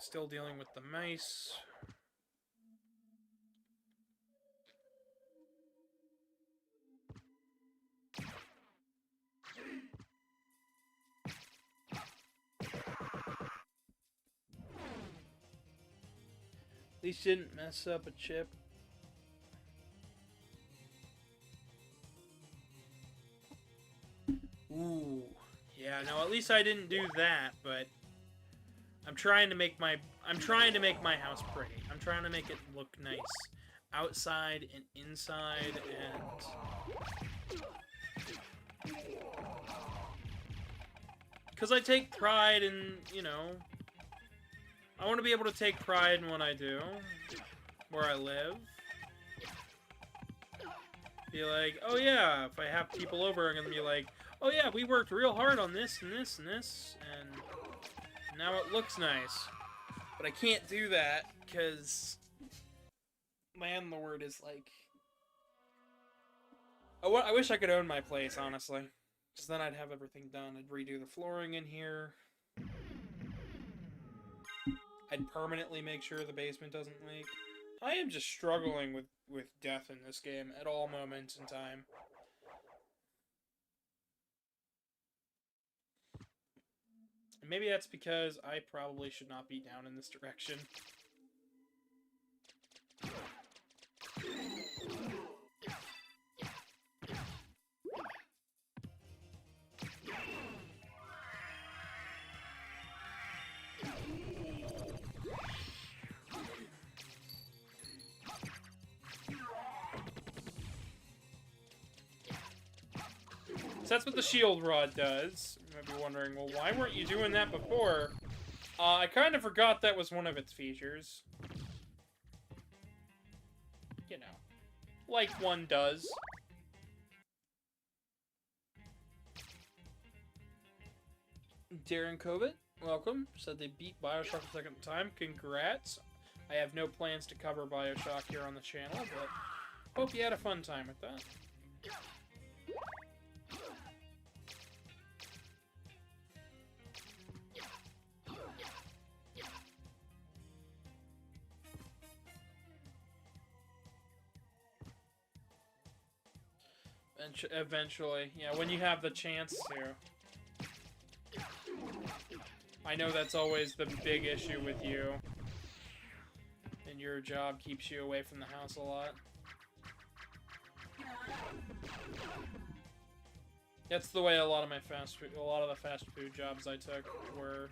Still dealing with the mice. At least you didn't mess up a chip. Ooh. Yeah, no, at least I didn't do that, but I'm trying to make my house pretty. I'm trying to make it look nice. Outside and inside and... Because I take pride in, you know... I want to be able to take pride in what I do, where I live. Be like, oh yeah, if I have people over, I'm going to be like, oh yeah, we worked real hard on this and this and this, and now it looks nice. But I can't do that, because landlord is like... I wish I could own my place, honestly. Because then I'd have everything done. I'd redo the flooring in here. I'd permanently make sure the basement doesn't leak. I am just struggling with death in this game at all moments in time. And maybe that's because I probably should not be down in this direction. So that's what the shield rod does. You might be wondering, well, why weren't you doing that before? I kind of forgot that was one of its features. You know, like one does. Darren Covet, welcome. Said they beat Bioshock the second time. Congrats. I have no plans to cover Bioshock here on the channel, but hope you had a fun time with that. Eventually, yeah, when you have the chance to. I know that's always the big issue with you. And your job keeps you away from the house a lot. That's the way a lot of the fast food jobs I took were.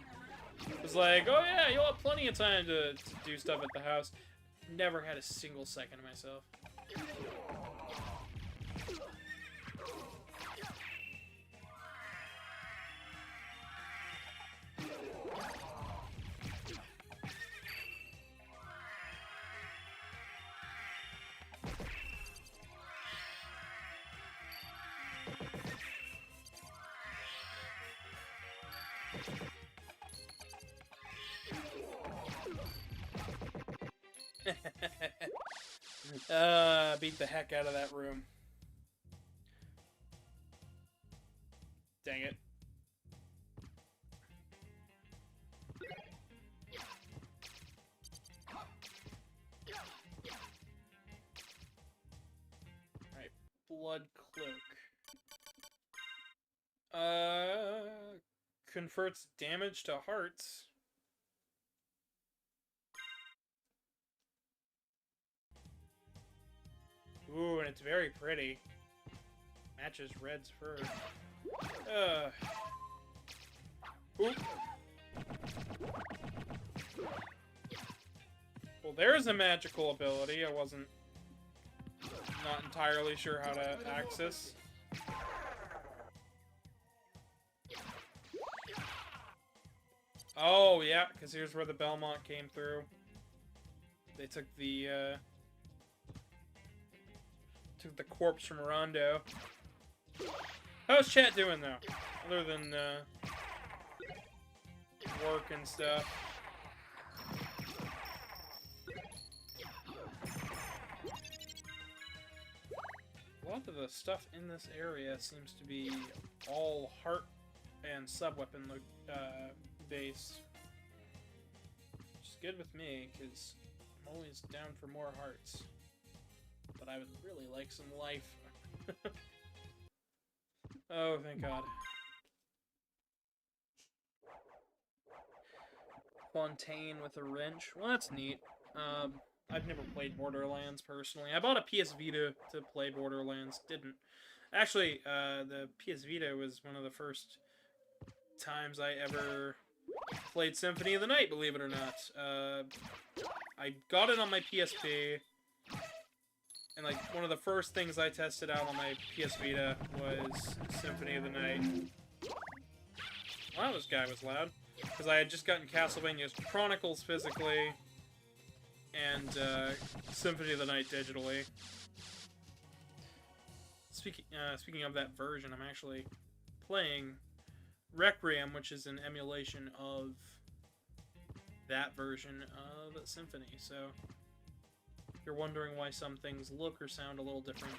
It was like, oh yeah, you'll have plenty of time to do stuff at the house. Never had a single second of myself. Beat the heck out of that room. Dang it. Alright, Blood Cloak. Converts damage to hearts. Ooh, and it's very pretty. Matches Red's fur. Ooh. Well, there's a magical ability I wasn't not entirely sure how to access. Oh, yeah, because here's where the Belmont came through. They took the corpse from Rondo. How's chat doing, though? Other than, work and stuff. A lot of the stuff in this area seems to be all heart and sub-weapon base. Which is good with me, because I'm always down for more hearts. But I would really like some life. Oh, thank God. Fontaine with a wrench. Well, that's neat. I've never played Borderlands, personally. I bought a PS Vita to play Borderlands. Didn't. Actually, the PS Vita was one of the first times I ever played Symphony of the Night, believe it or not. I got it on my PSP, and like one of the first things I tested out on my PS Vita was Symphony of the Night. Wow, this guy was loud. Because I had just gotten Castlevania Chronicles physically, and Symphony of the Night digitally. Speaking of that version, I'm actually playing Requiem, which is an emulation of that version of Symphony. So, if you're wondering why some things look or sound a little different,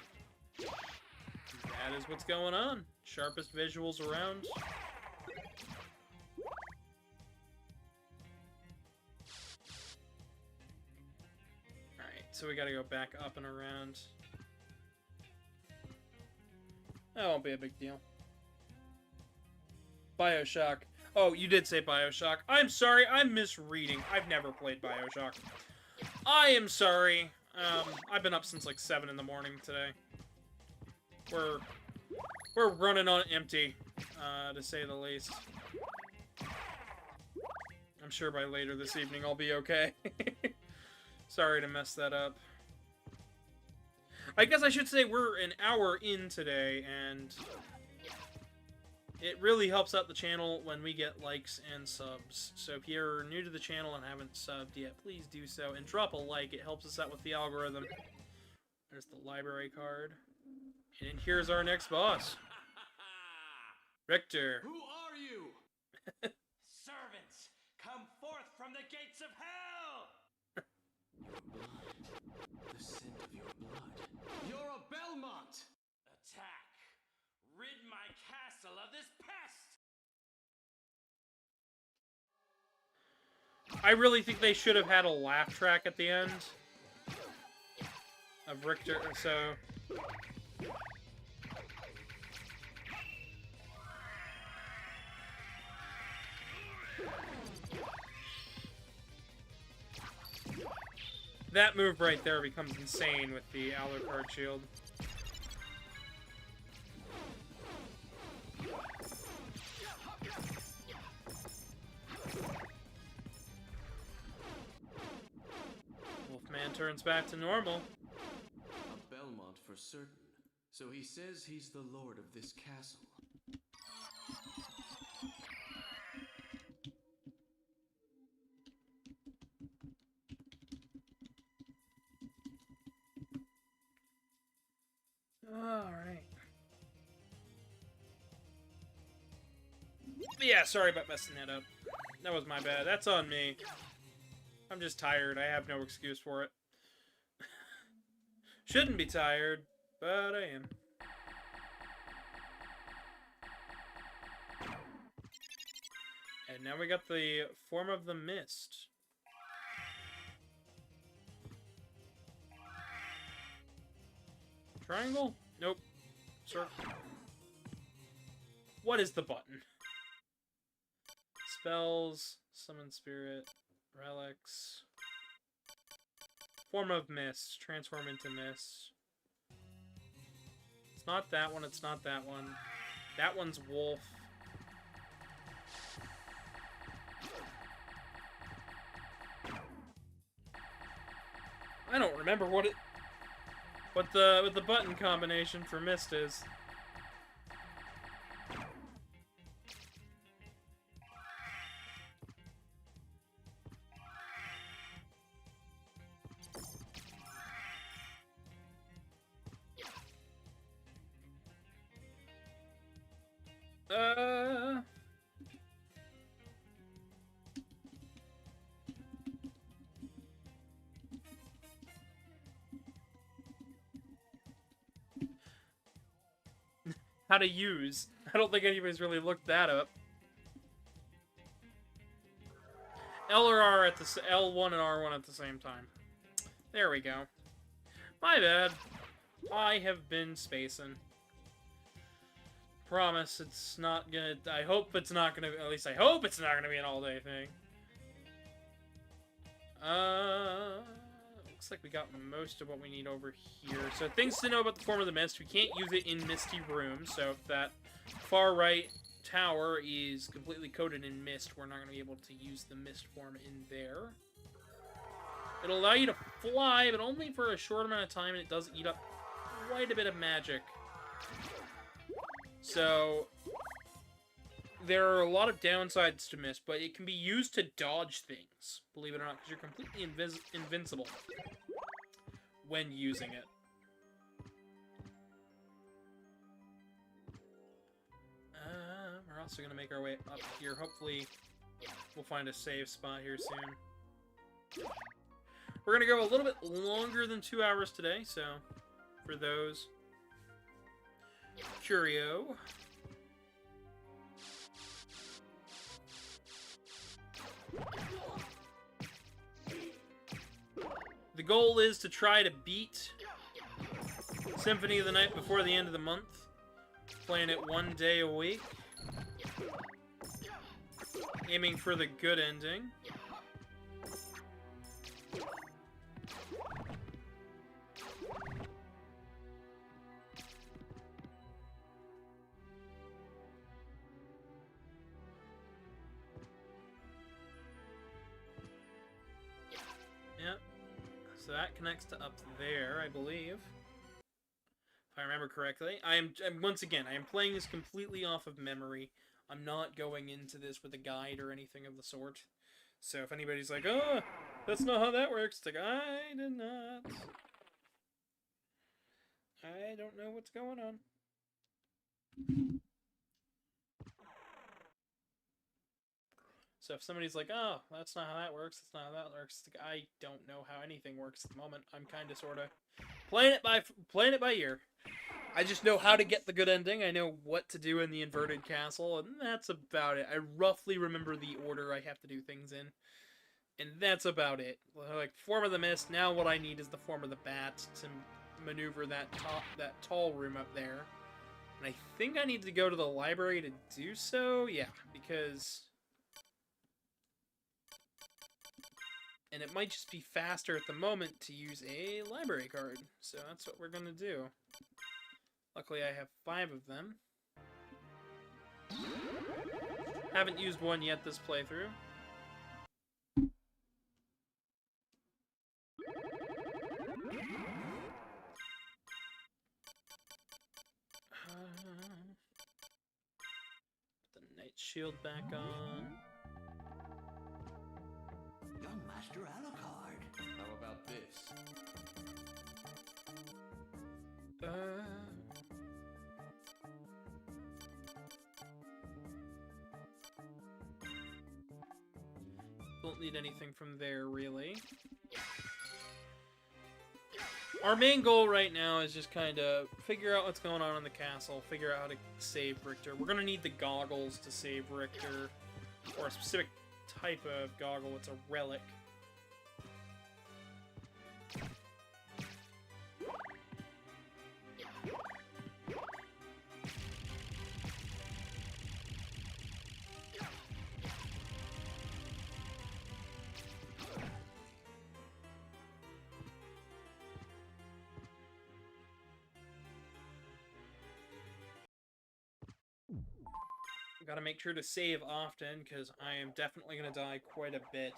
that is what's going on. Sharpest visuals around. Alright, so we gotta go back up and around. That won't be a big deal. BioShock. Oh, you did say BioShock. I'm sorry, I'm misreading. I've never played BioShock. I am sorry. I've been up since like 7 in the morning today. We're running on empty, to say the least. I'm sure by later this evening I'll be okay. Sorry to mess that up. I guess I should say we're an hour in today, and it really helps out the channel when we get likes and subs. So if you're new to the channel and haven't subbed yet, please do so, and drop a like. It helps us out with the algorithm. There's the library card. And here's our next boss. Richter. Who are you? Servants, come forth from the gates of hell! The scent of your blood. You're a Belmont! Attack! Rid my castle of this pest! I really think they should have had a laugh track at the end of Richter, so... That move right there becomes insane with the Alucard shield. Wolfman turns back to normal. A Belmont for certain. So he says he's the lord of this castle. Alright. Yeah, sorry about messing that up. That was my bad. That's on me. I'm just tired. I have no excuse for it. Shouldn't be tired, but I am. And now we got the form of the mist. Triangle? Nope. Circle. What is the button? Spells, summon spirit, relics. Form of mist. Transform into mist. It's not that one, it's not that one. That one's wolf. I don't remember what the button combination for mist is. How to use. I don't think anybody's really looked that up. L or R at the L1 and R1 at the same time. There we go. My bad. I have been spacing. Promise it's not gonna. I hope it's not gonna. At least I hope it's not gonna be an all-day thing. Looks like we got most of what we need over here. So things to know about the form of the mist. We can't use it in misty rooms. So if that far right tower is completely coated in mist, we're not going to be able to use the mist form in there. It'll allow you to fly, but only for a short amount of time, and it does eat up quite a bit of magic. So there are a lot of downsides to mist, but it can be used to dodge things, believe it or not, because you're completely invincible when using it. We're also going to make our way up here. Hopefully, we'll find a save spot here soon. We're going to go a little bit longer than 2 hours today, so for those curio. The goal is to try to beat Symphony of the Night before the end of the month. Playing it 1 day a week. Aiming for the good ending. Yep. So that connects to up there, I believe. If I remember correctly. Once again, I am playing this completely off of memory. I'm not going into this with a guide or anything of the sort. So if anybody's like, oh, that's not how that works, it's like, I did not. I don't know what's going on. So if somebody's like, oh, that's not how that works, that's not how that works, it's like, I don't know how anything works at the moment. I'm kind of, sort of playing it by ear. I just know how to get the good ending. I know what to do in the inverted castle, and that's about it. I roughly remember the order I have to do things in, and that's about it. Like, form of the mist, now what I need is the form of the bat to maneuver that tall room up there. And I think I need to go to the library to do so, yeah, because... And it might just be faster at the moment to use a library card, so that's what we're gonna do. Luckily, I have 5 of them. Haven't used one yet this playthrough. Put the Knight Shield back on. Young Master Alucard. How about this? Don't need anything from there, really. Our main goal right now is just kind of figure out what's going on in the castle, figure out how to save Richter. We're going to need the goggles to save Richter, or a specific type of goggle. It's a relic. Gotta make sure to save often, because I am definitely going to die quite a bit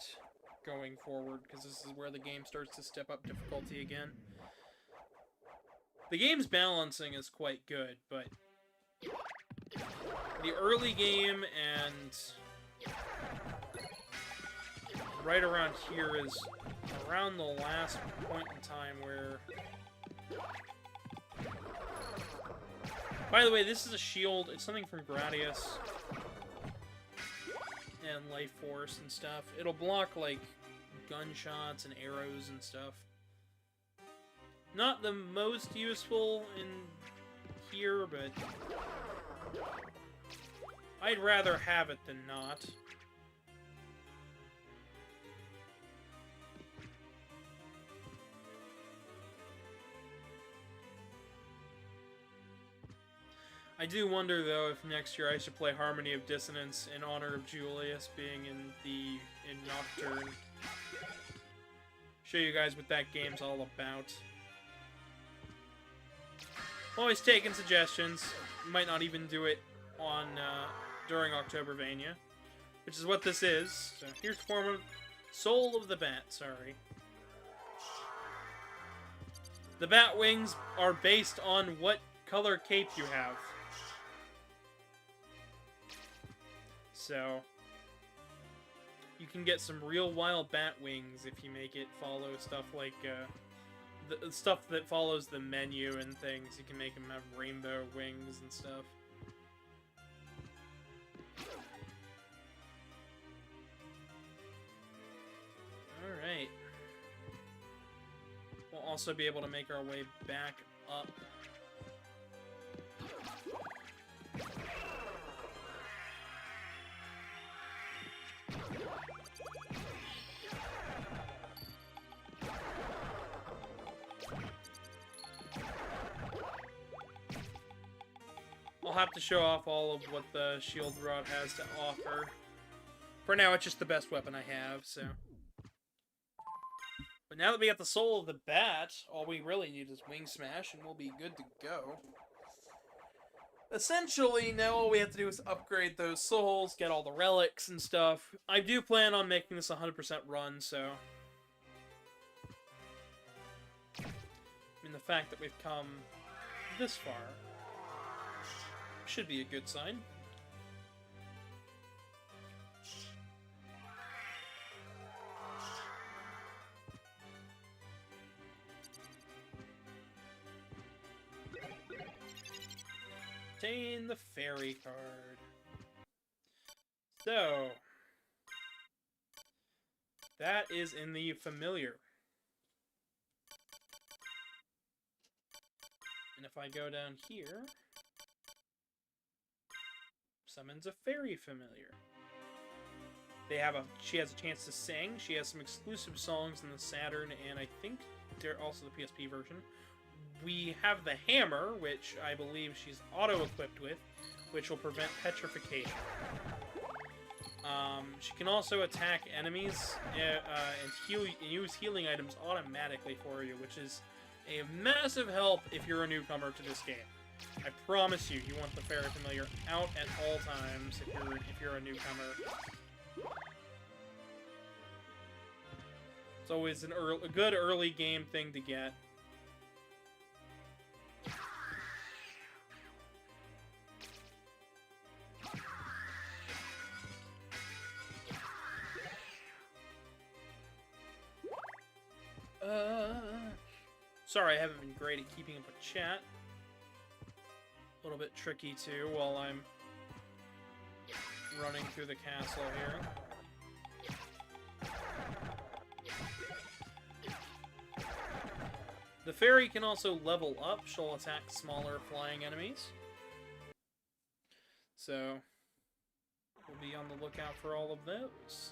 going forward, because this is where the game starts to step up difficulty again. The game's balancing is quite good, but the early game and right around here is around the last point in time where... By the way, this is a shield. It's something from Gradius and Life Force and stuff. It'll block, like, gunshots and arrows and stuff. Not the most useful in here, but I'd rather have it than not. I do wonder, though, if next year I should play Harmony of Dissonance in honor of Julius being in Nocturne. Show you guys what that game's all about. Always taking suggestions. Might not even do it on during Octobervania, which is what this is. So here's form of Soul of the Bat. Sorry. The bat wings are based on what color cape you have. So, you can get some real wild bat wings if you make it follow stuff like, the stuff that follows the menu and things. You can make them have rainbow wings and stuff. Alright. We'll also be able to make our way back up. I'll have to show off all of what the shield rod has to offer. For now, it's just the best weapon I have, so... But now that we got the soul of the bat, all we really need is Wing Smash, and we'll be good to go. Essentially, now all we have to do is upgrade those souls, get all the relics and stuff. I do plan on making this a 100% run, so... I mean, the fact that we've come this far should be a good sign. Obtain the fairy card. So, that is in the familiar. And if I go down here, summons a fairy familiar. She has a chance to sing. She has some exclusive songs in the Saturn, and I think they're also the PSP version. We have the hammer, which I believe she's auto-equipped with, which will prevent petrification. She can also attack enemies and use healing items automatically for you, which is a massive help if you're a newcomer to this game. I promise you, you want the Fairy Familiar out at all times if you're a newcomer. It's always a good early game thing to get. Sorry, I haven't been great at keeping up with chat. A little bit tricky too while I'm running through the castle here. The Fairy can also level up. She'll attack smaller flying enemies. So, we'll be on the lookout for all of those.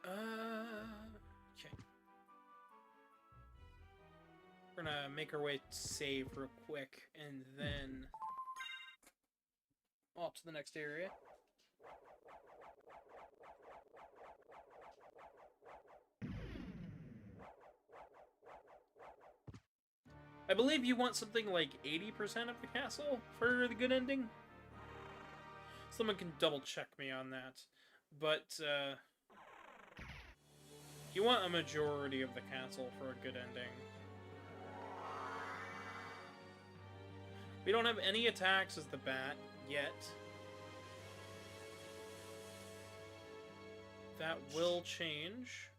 Okay. We're gonna make our way to save real quick, and then off to the next area. I believe you want something like 80% of the castle for the good ending? Someone can double check me on that. But, you want a majority of the castle for a good ending. We don't have any attacks as the bat yet. That will change.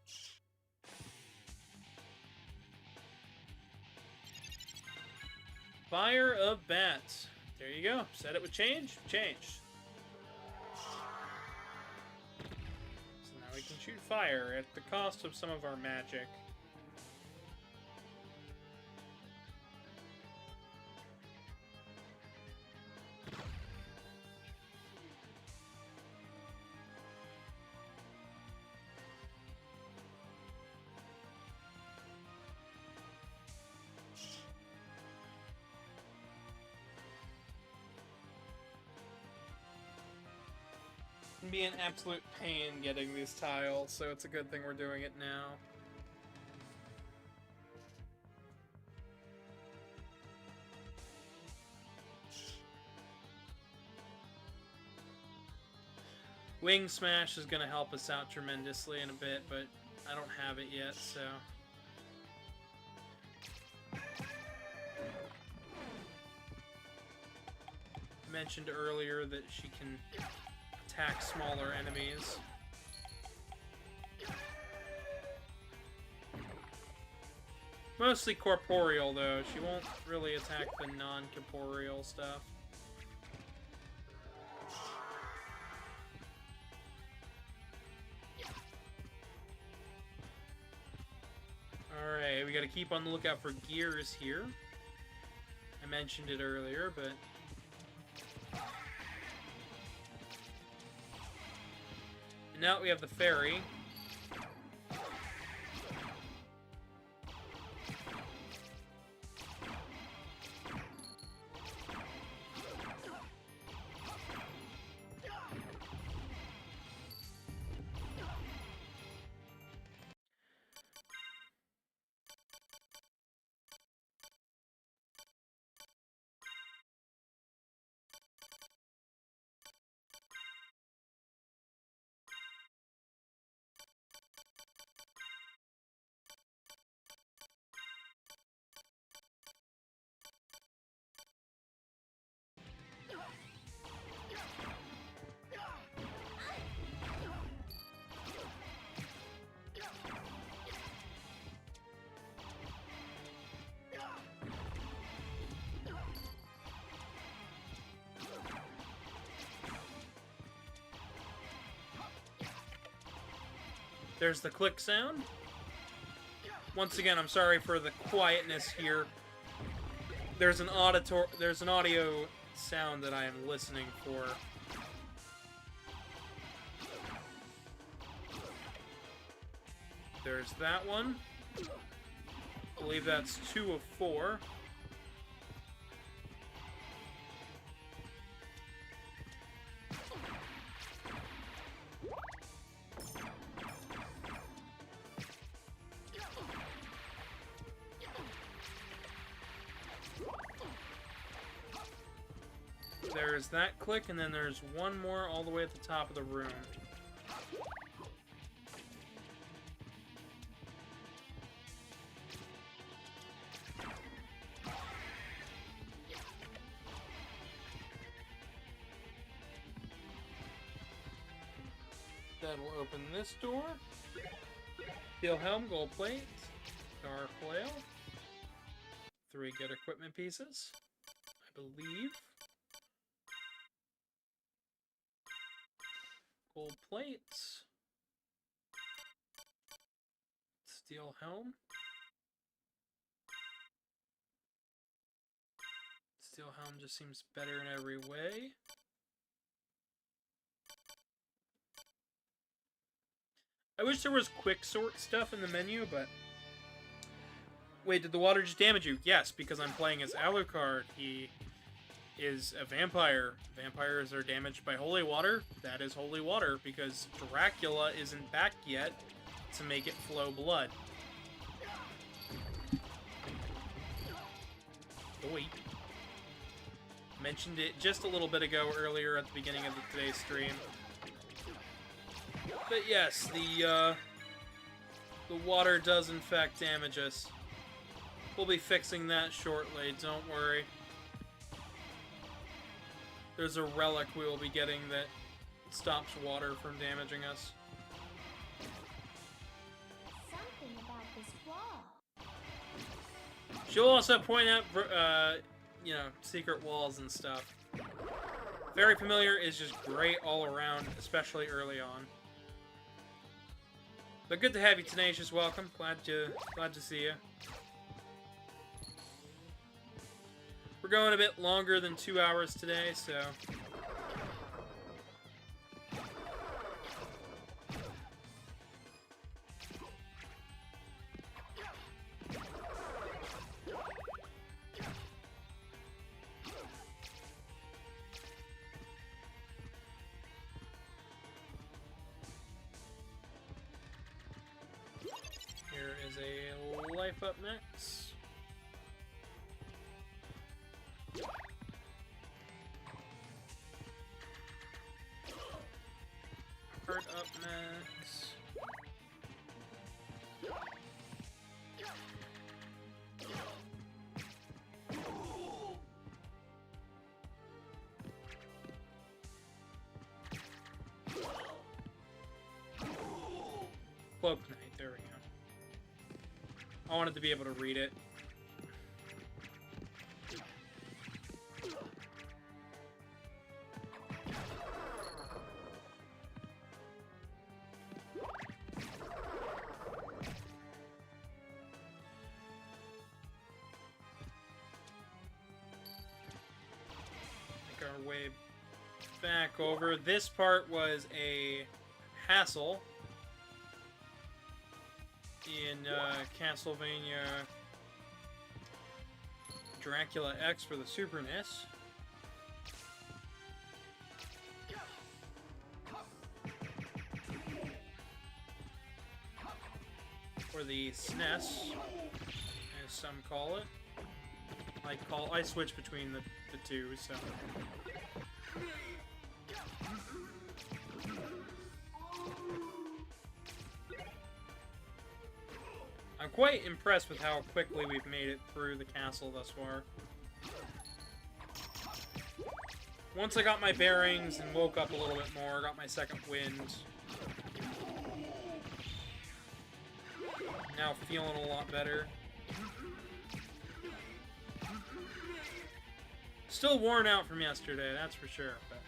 Fire of bats. There you go. Said it would change. Changed. So now we can shoot fire at the cost of some of our magic. Be an absolute pain getting these tiles, so it's a good thing we're doing it now. Wing Smash is going to help us out tremendously in a bit, but I don't have it yet, so... I mentioned earlier that she can attack smaller enemies. Mostly corporeal, though. She won't really attack the non-corporeal stuff. Alright, we gotta keep on the lookout for gears here. I mentioned it earlier, but... And now we have the Fairy. There's the click sound. Once again, I'm sorry for the quietness here. There's an audio sound that I am listening for. There's that one. I believe that's 2 of 4. There's that click, and then there's one more all the way at the top of the room. That'll open this door. Steel helm, gold plate, star flail. 3 good equipment pieces, I believe. Gold plates. Steel helm. Steel helm just seems better in every way. I wish there was quick sort stuff in the menu, but... Wait, did the water just damage you? Yes, because I'm playing as Alucard. He is a vampire. Vampires are damaged by holy water. That is holy water, because Dracula isn't back yet to make it flow blood. Boy. Mentioned it just a little bit ago earlier at the beginning of today's stream. But yes, the water does in fact damage us. We'll be fixing that shortly, don't worry. There's a relic we will be getting that stops water from damaging us. Something about this wall. She'll also point out, you know, secret walls and stuff. Very familiar is just great all around, especially early on. But good to have you, Tenacious. Welcome. Glad to see you. We're going a bit longer than 2 hours today, so... Here is a life up next. Heart up next. Cloak Knight, there we go. I wanted to be able to read it. Make our way back over. This part was a hassle in Castlevania Dracula X for the Super NES. Or the SNES, as some call it. I switch between the two, so... I'm quite impressed with how quickly we've made it through the castle thus far. Once I got my bearings and woke up a little bit more, got my second wind. Now feeling a lot better. Still worn out from yesterday, that's for sure. But...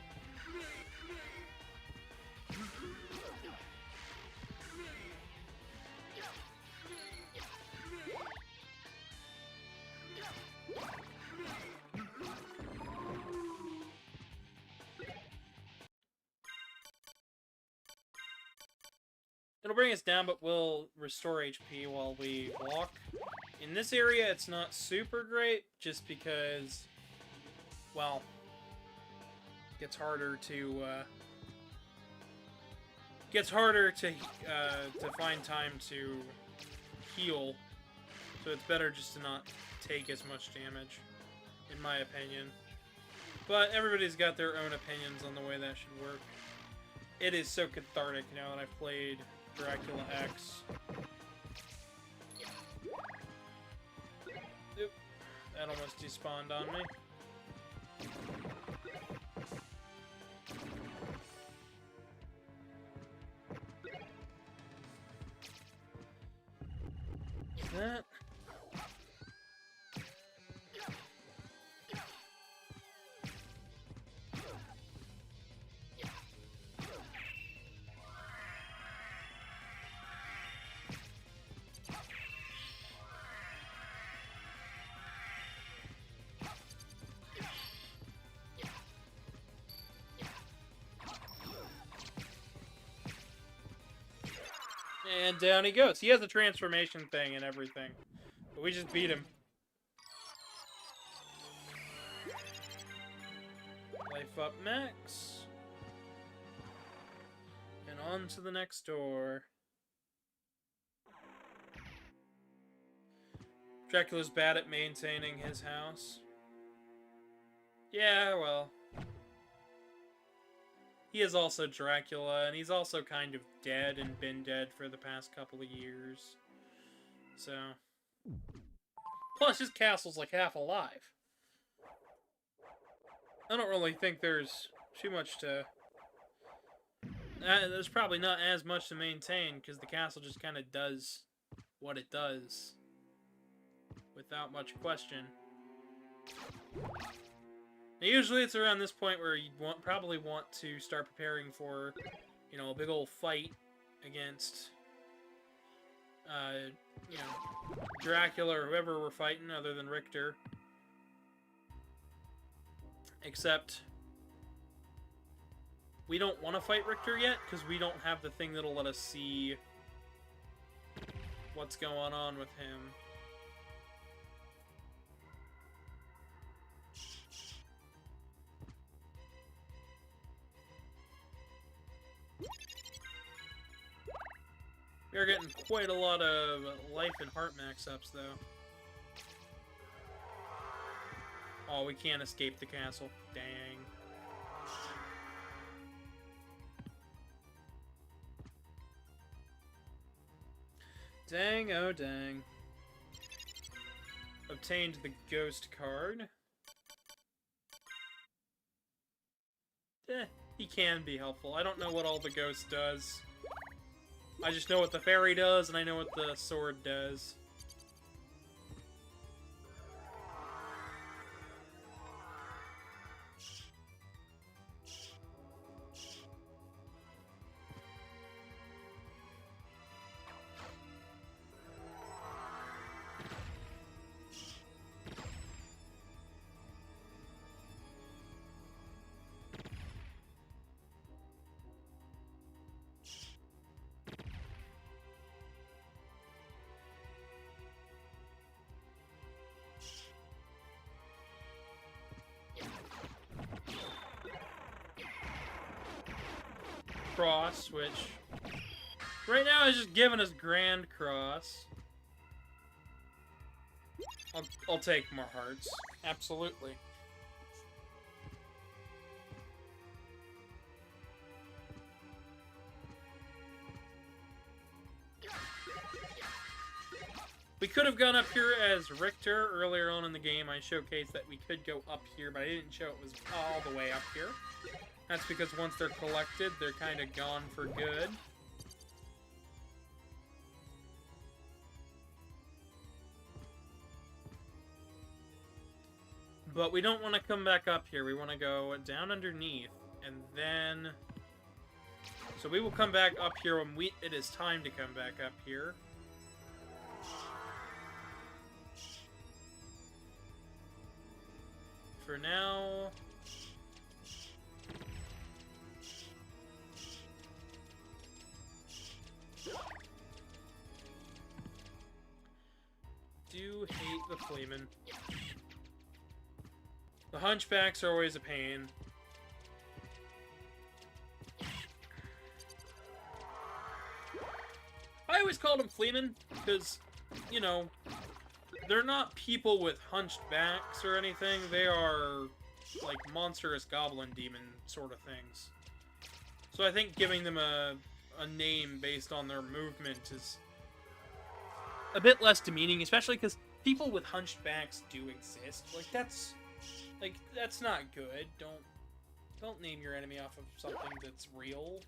it'll bring us down, but we'll restore HP while we walk. In this area, it's not super great, just because, well, it gets harder to find time to heal. So it's better just to not take as much damage, in my opinion. But everybody's got their own opinions on the way that should work. It is so cathartic now that I've played Dracula X. Oop, that almost despawned on me. that. And down he goes. He has a transformation thing and everything. But we just beat him. Life up max. And on to the next door. Dracula's bad at maintaining his house. Yeah, well. He is also Dracula, and he's also kind of dead and been dead for the past couple of years. So. Plus, his castle's like half alive. I don't really think there's too much to... there's probably not as much to maintain, because the castle just kind of does what it does. Without much question. Now, usually it's around this point where you probably want to start preparing for, you know, a big old fight against, you know, Dracula or whoever we're fighting other than Richter. Except, we don't want to fight Richter yet, because we don't have the thing that'll let us see what's going on with him. We're getting quite a lot of life and heart max-ups, though. Oh, we can't escape the castle. Dang. Dang, oh dang. Obtained the ghost card. He can be helpful. I don't know what all the ghost does. I just know what the fairy does, and I know what the sword does. Cross, which right now is just giving us Grand Cross. I'll take more hearts. Absolutely. We could have gone up here as Richter earlier on in the game. I showcased that we could go up here, but I didn't show it was all the way up here. That's because once they're collected, they're kind of gone for good. But we don't want to come back up here. We want to go down underneath, and then... So we will come back up here when it is time to come back up here. For now... do hate the Fleeman. The Hunchbacks are always a pain. I always called them Fleeman because, you know, they're not people with hunched backs or anything. They are, like, monstrous goblin demon sort of things. So I think giving them a name based on their movement is a bit less demeaning, especially because people with hunched backs do exist. That's not good. Don't name your enemy off of something that's real,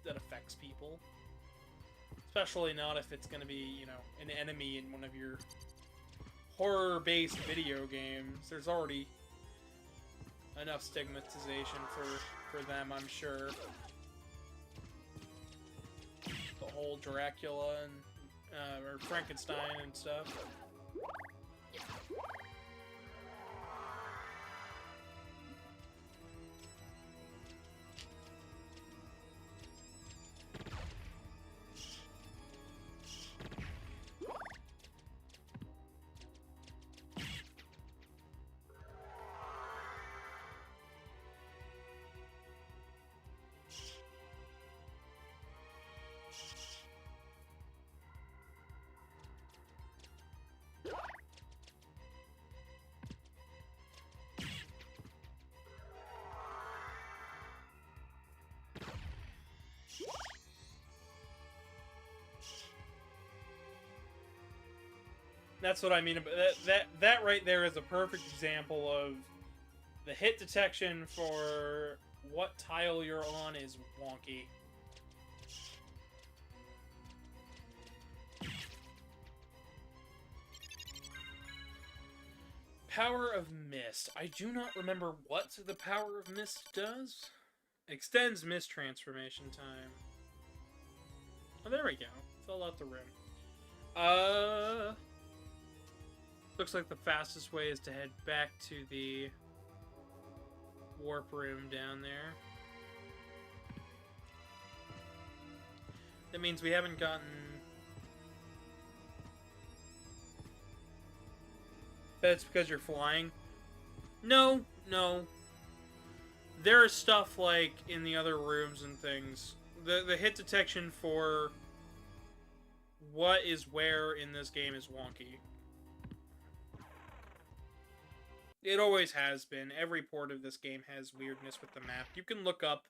that affects people. Especially not if it's gonna be, you know, an enemy in one of your horror-based video games. There's already enough stigmatization for them, I'm sure. The whole Dracula and or Frankenstein and stuff. That's what I mean. That right there is a perfect example of the hit detection for what tile you're on is wonky. Power of Mist. I do not remember what the Power of Mist does. Extends mist transformation time. Oh, there we go. Fill out the room. Looks like the fastest way is to head back to the warp room down there. That means we haven't gotten... Bet it's because you're flying? No, no. There is stuff like in the other rooms and things. The hit detection for what is where in this game is wonky. It always has been. Every port of this game has weirdness with the map. You can look up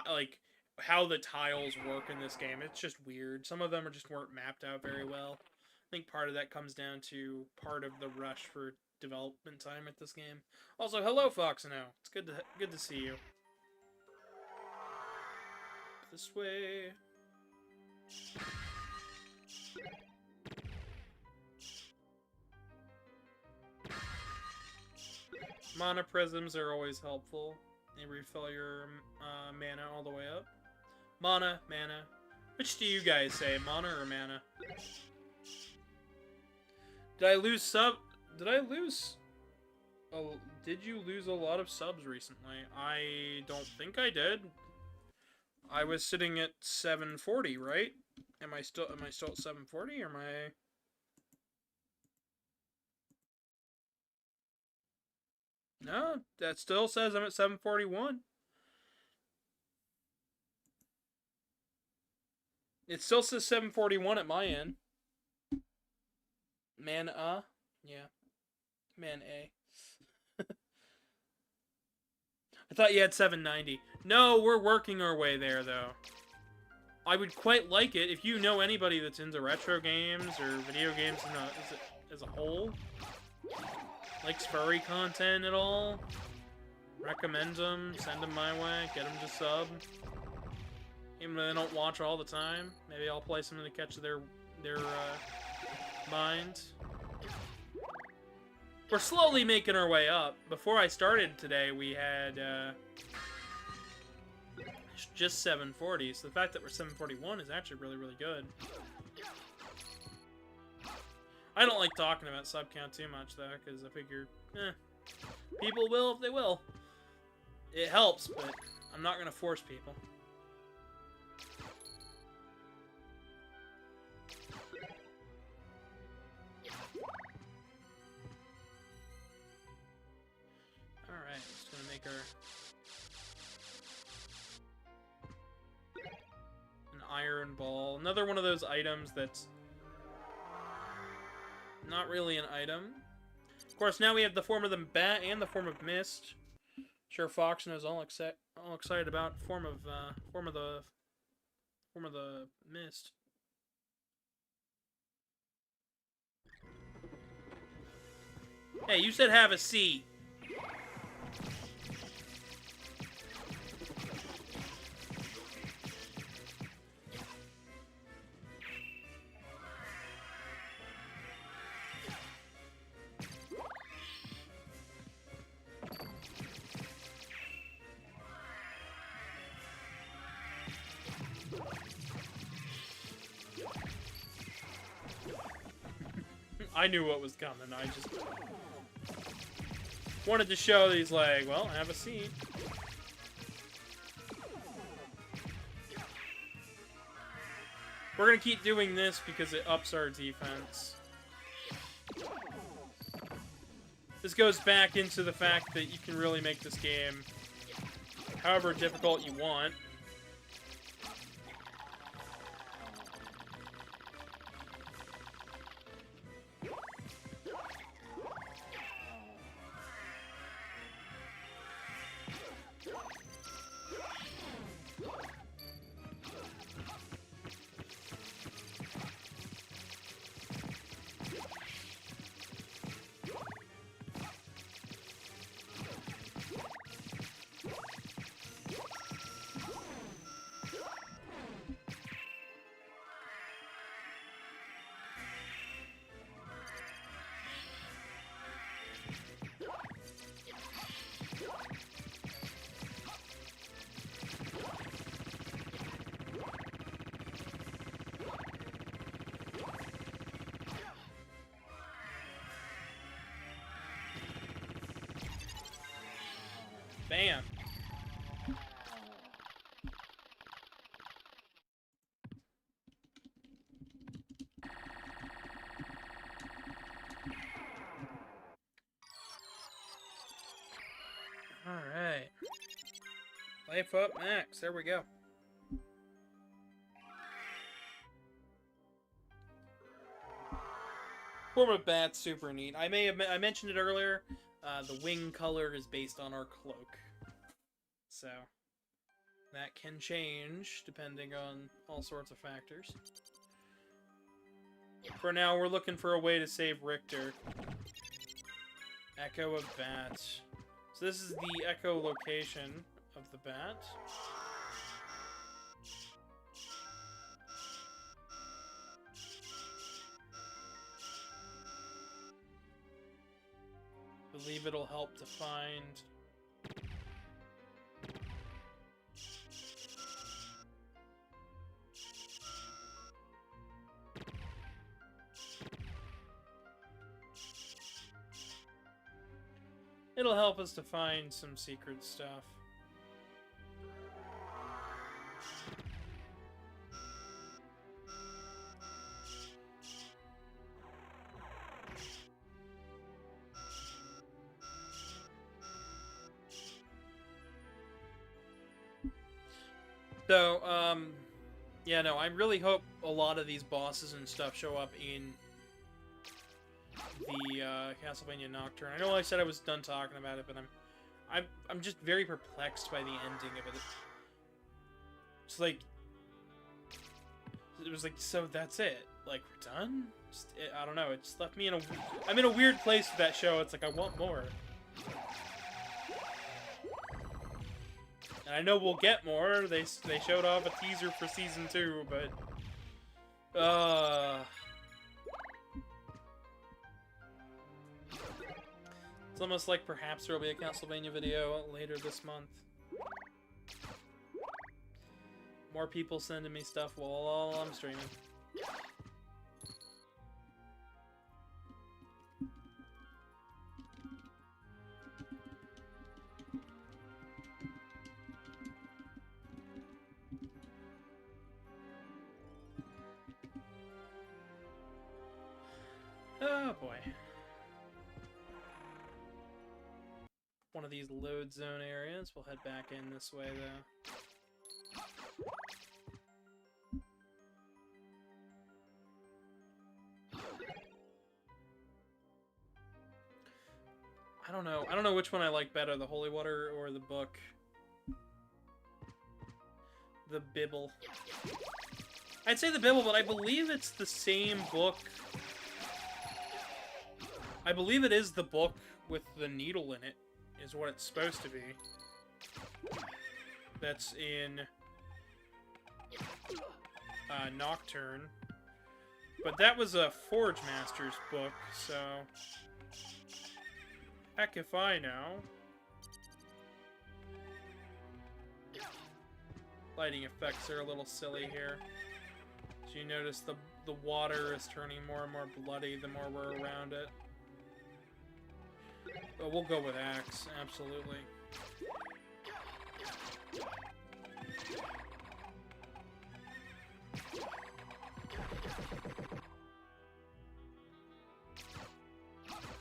like how the tiles work in this game. It's just weird. Some of them just weren't mapped out very well. I think part of that comes down to part of the rush for development time at this game. Also, hello Foxino. It's good to see you. This way. Mana prisms are always helpful. They refill your mana all the way up. Mana, mana. Which do you guys say, mana or mana? Did I lose sub? Did I lose? Oh, did you lose a lot of subs recently? I don't think I did. I was sitting at 740, right? Am I still at 740 or am I? No, that still says I'm at 741. It still says 741 at my end. Man, yeah. Man, A. I thought you had 790. No, we're working our way there, though. I would quite like it if you know anybody that's into retro games or video games as a whole. Likes furry content at all. Recommend them. Send them my way. Get them to sub. Even though they don't watch all the time. Maybe I'll play something to catch their mind. We're slowly making our way up. Before I started today, we had just 740. So the fact that we're 741 is actually really, really good. I don't like talking about sub count too much, though, because I figure, people will if they will. It helps, but I'm not going to force people. Alright, just going to make an iron ball. Another one of those items that's not really an item. Of course, now we have the form of the bat and the form of mist. Sure, Fox knows all excited about form of the mist. Hey, you said have a C. I knew what was coming. I just wanted to show that he's like, well, have a seat. We're gonna keep doing this because it ups our defense. This goes back into the fact that you can really make this game however difficult you want. Bam. Alright. Life up max. There we go. Form of bat's super neat. I mentioned it earlier. The wing color is based on our cloak. So, that can change depending on all sorts of factors. For now, we're looking for a way to save Richter. Echo of Bat. So this is the echo location of the bat. I believe it'll help to find... It'll help us to find some secret stuff. So, yeah, no, I really hope a lot of these bosses and stuff show up in the Castlevania Nocturne. I know I said I was done talking about it, but I'm just very perplexed by the ending of it. It's like, it was like, so that's it? Like, we're done? I don't know, it just left me in I'm in a weird place with that show. It's like, I want more. And I know we'll get more. They showed off a teaser for Season 2, but... It's almost like perhaps there'll be a Castlevania video later this month. More people sending me stuff while I'm streaming. Oh boy. One of these load zone areas. We'll head back in this way though. I don't know which one I like better, the Holy Water or the book. The Bible. I'd say the Bible, but I believe it's the same book. I believe it is the book with the needle in it, is what it's supposed to be. That's in Nocturne. But that was a Forge Master's book, so... Heck if I know. Lighting effects are a little silly here. So you notice the water is turning more and more bloody the more we're around it. But we'll go with axe, absolutely.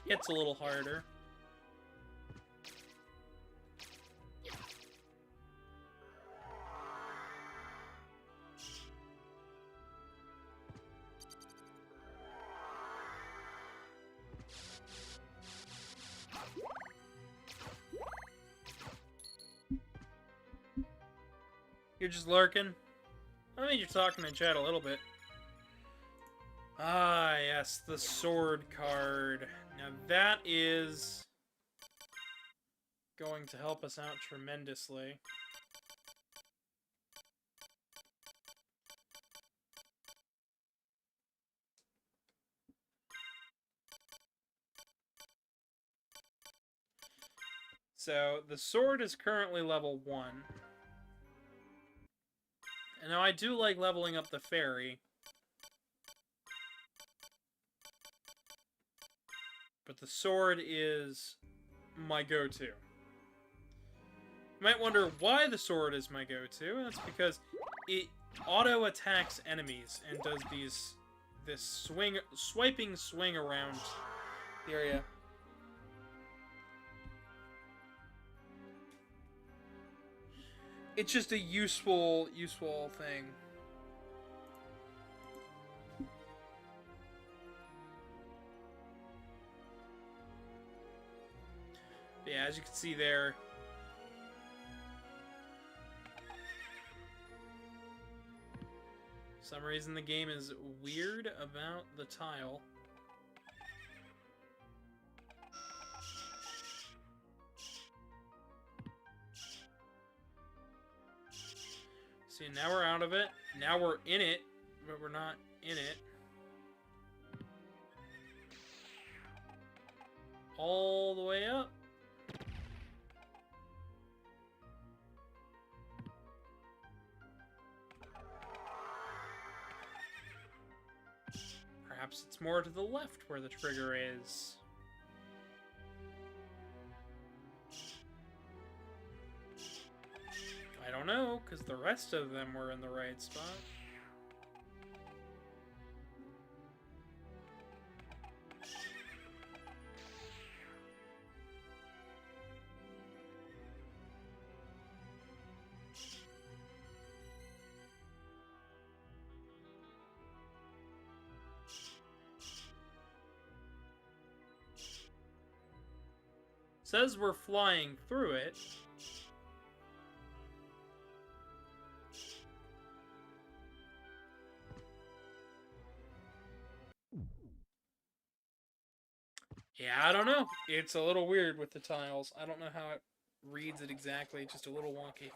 Gets a little harder. You're just lurking? I mean, you're talking in chat a little bit. Ah, yes, the sword card. Now that is going to help us out tremendously. So, the sword is currently level 1. And now I do like leveling up the fairy. But the sword is my go-to. You might wonder why the sword is my go-to. That's because it auto-attacks enemies and does this swiping swing around the area. It's just a useful thing. But yeah, as you can see there, for some reason the game is weird about the tile. See, now we're out of it. Now we're in it, but we're not in it. All the way up. Perhaps it's more to the left where the trigger is. I don't know, because the rest of them were in the right spot. Says we're flying through it. Yeah, I don't know. It's a little weird with the tiles. I don't know how it reads it exactly. Just a little wonky.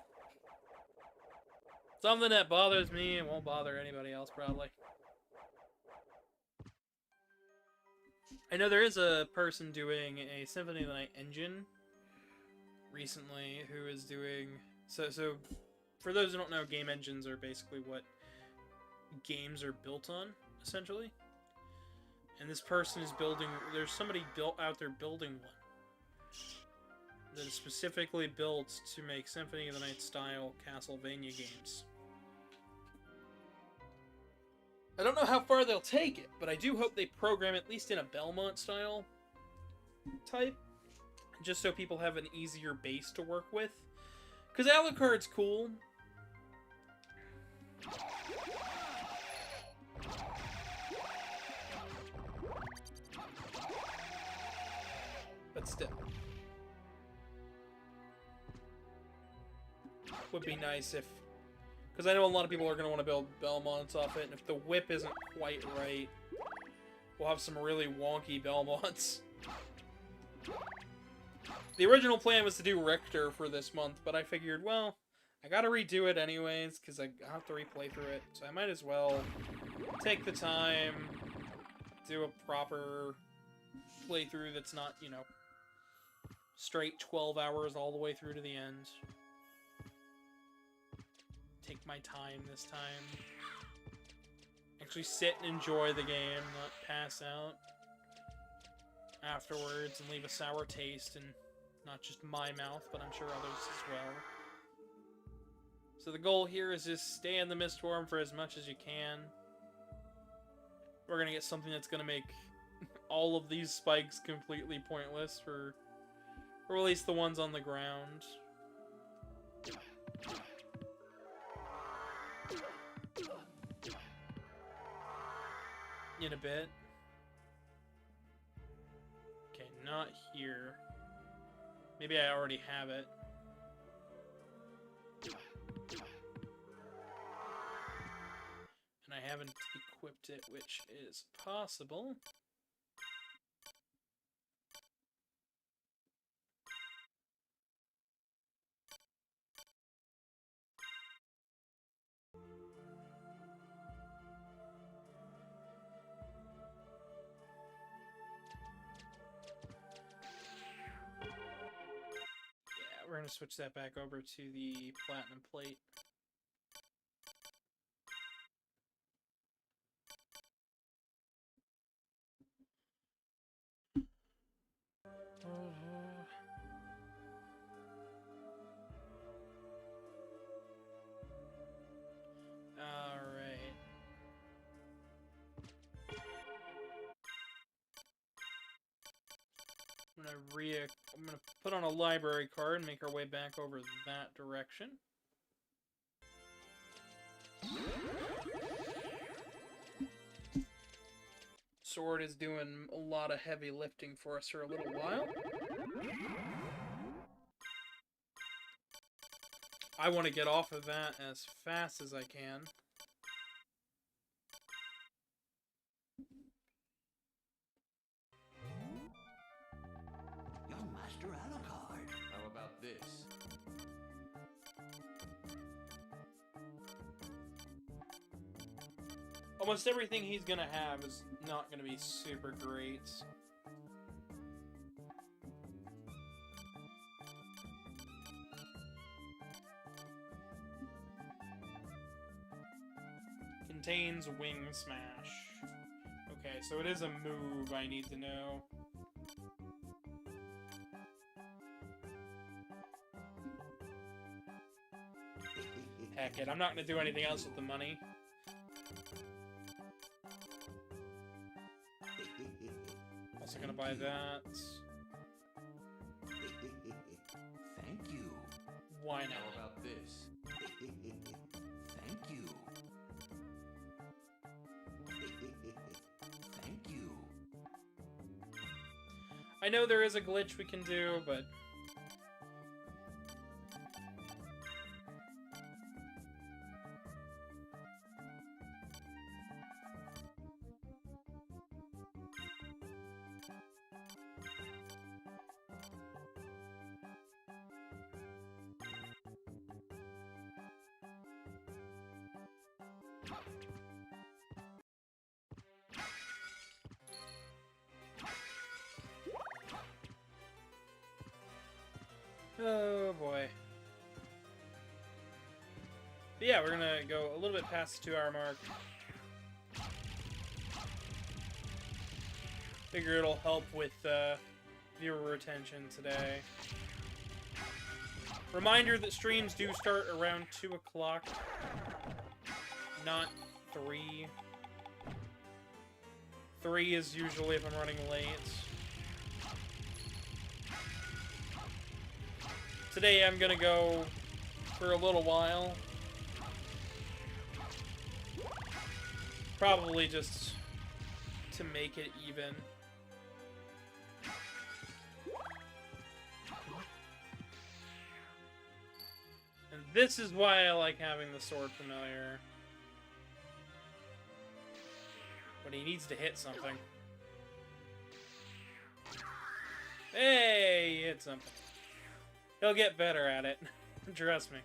Something that bothers me and won't bother anybody else, probably. I know there is a person doing a Symphony of the Night engine recently who is doing... So for those who don't know, game engines are basically what games are built on, essentially. And this person is building... There's somebody out there building one that is specifically built to make Symphony of the Night style Castlevania games. I don't know how far they'll take it, but I do hope they program at least in a Belmont style type, just so people have an easier base to work with. Because Alucard's cool. But still. Would be nice if... Because I know a lot of people are going to want to build Belmonts off it, and if the whip isn't quite right, we'll have some really wonky Belmonts. The original plan was to do Richter for this month, but I figured, well, I gotta redo it anyways, because I have to replay through it, so I might as well take the time, do a proper playthrough that's not, you know, straight 12 hours all the way through to the end. Take my time this time. actually sit and enjoy the game, not pass out afterwards and leave a sour taste in not just my mouth, but I'm sure others as well. So the goal here is just stay in the Mistworm for as much as you can. We're gonna get something that's gonna make all of these spikes completely pointless, or at least the ones on the ground. In a bit. Okay, not here. Maybe I already have it. And I haven't equipped it, which is possible. We're going to switch that back over to the platinum plate. Alright. I'm gonna put on a library card and make our way back over that direction. Sword is doing a lot of heavy lifting for us for a little while. I want to get off of that as fast as I can. Young Master Alucard. How about this? Almost everything he's gonna have is not gonna be super great. Contains Wing Smash. Okay, so it is a move I need to know. Heck it, I'm not gonna do anything else with the money. Also gonna buy that. Thank you. Why How not? about this? Thank you. Thank you. I know there is a glitch we can do, but... Oh boy. But yeah, we're gonna go a little bit past the 2-hour mark. Figure it'll help with viewer retention today. Reminder that streams do start around 2 o'clock, not 3. 3 is usually if I'm running late. Today I'm gonna go for a little while. Probably just to make it even. And this is why I like having the sword familiar. But he needs to hit something. Hey, he hit something. He'll get better at it. Trust me.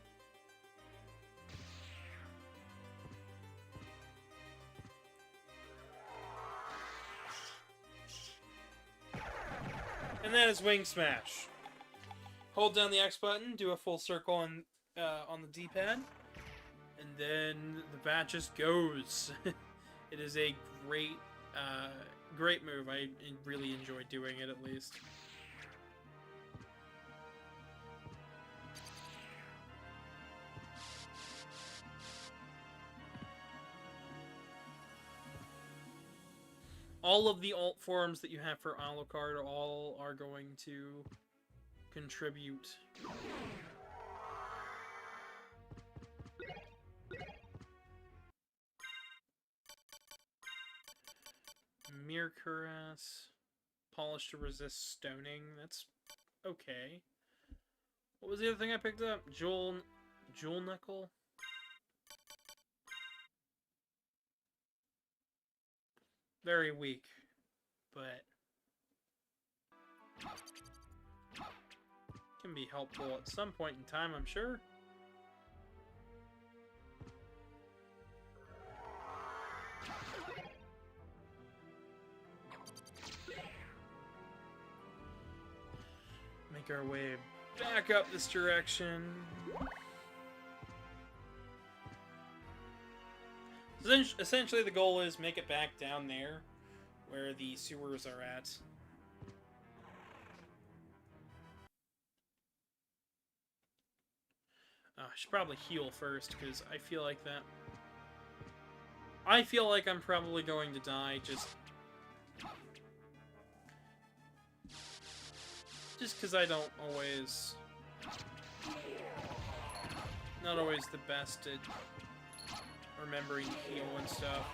And that is Wing Smash. Hold down the X button, do a full circle on the D-pad, and then the bat just goes. It is a great, great move. I really enjoy doing it, at least. All of the alt forms that you have for Alucard all are going to contribute. Mirror Caress. Polish to resist stoning. That's okay. What was the other thing I picked up? Jewel Knuckle? Very weak, but can be helpful at some point in time, I'm sure. Make our way back up this direction. Essentially, the goal is make it back down there, where the sewers are at. I should probably heal first, because I feel like that... I feel like I'm probably going to die, just because I don't always... Not always the best at remembering to heal and stuff.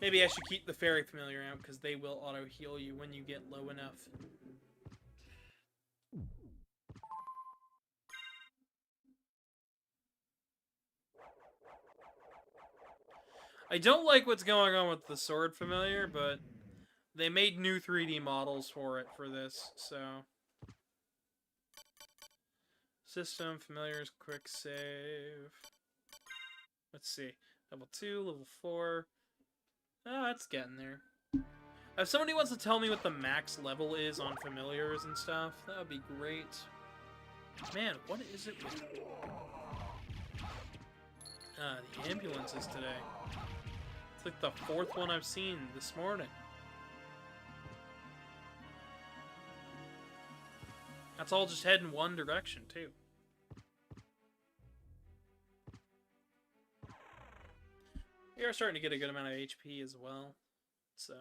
Maybe I should keep the Fairy Familiar out, because they will auto-heal you when you get low enough. I don't like what's going on with the Sword Familiar, but they made new 3D models for it for this, so... System, Familiars, Quick Save... Let's see. Level 2, level 4... Oh, it's getting there. If somebody wants to tell me what the max level is on Familiars and stuff, that would be great. Man, what is it with... the ambulances today. It's like the 4th one I've seen this morning. That's all just heading one direction, too. We are starting to get a good amount of HP as well, so...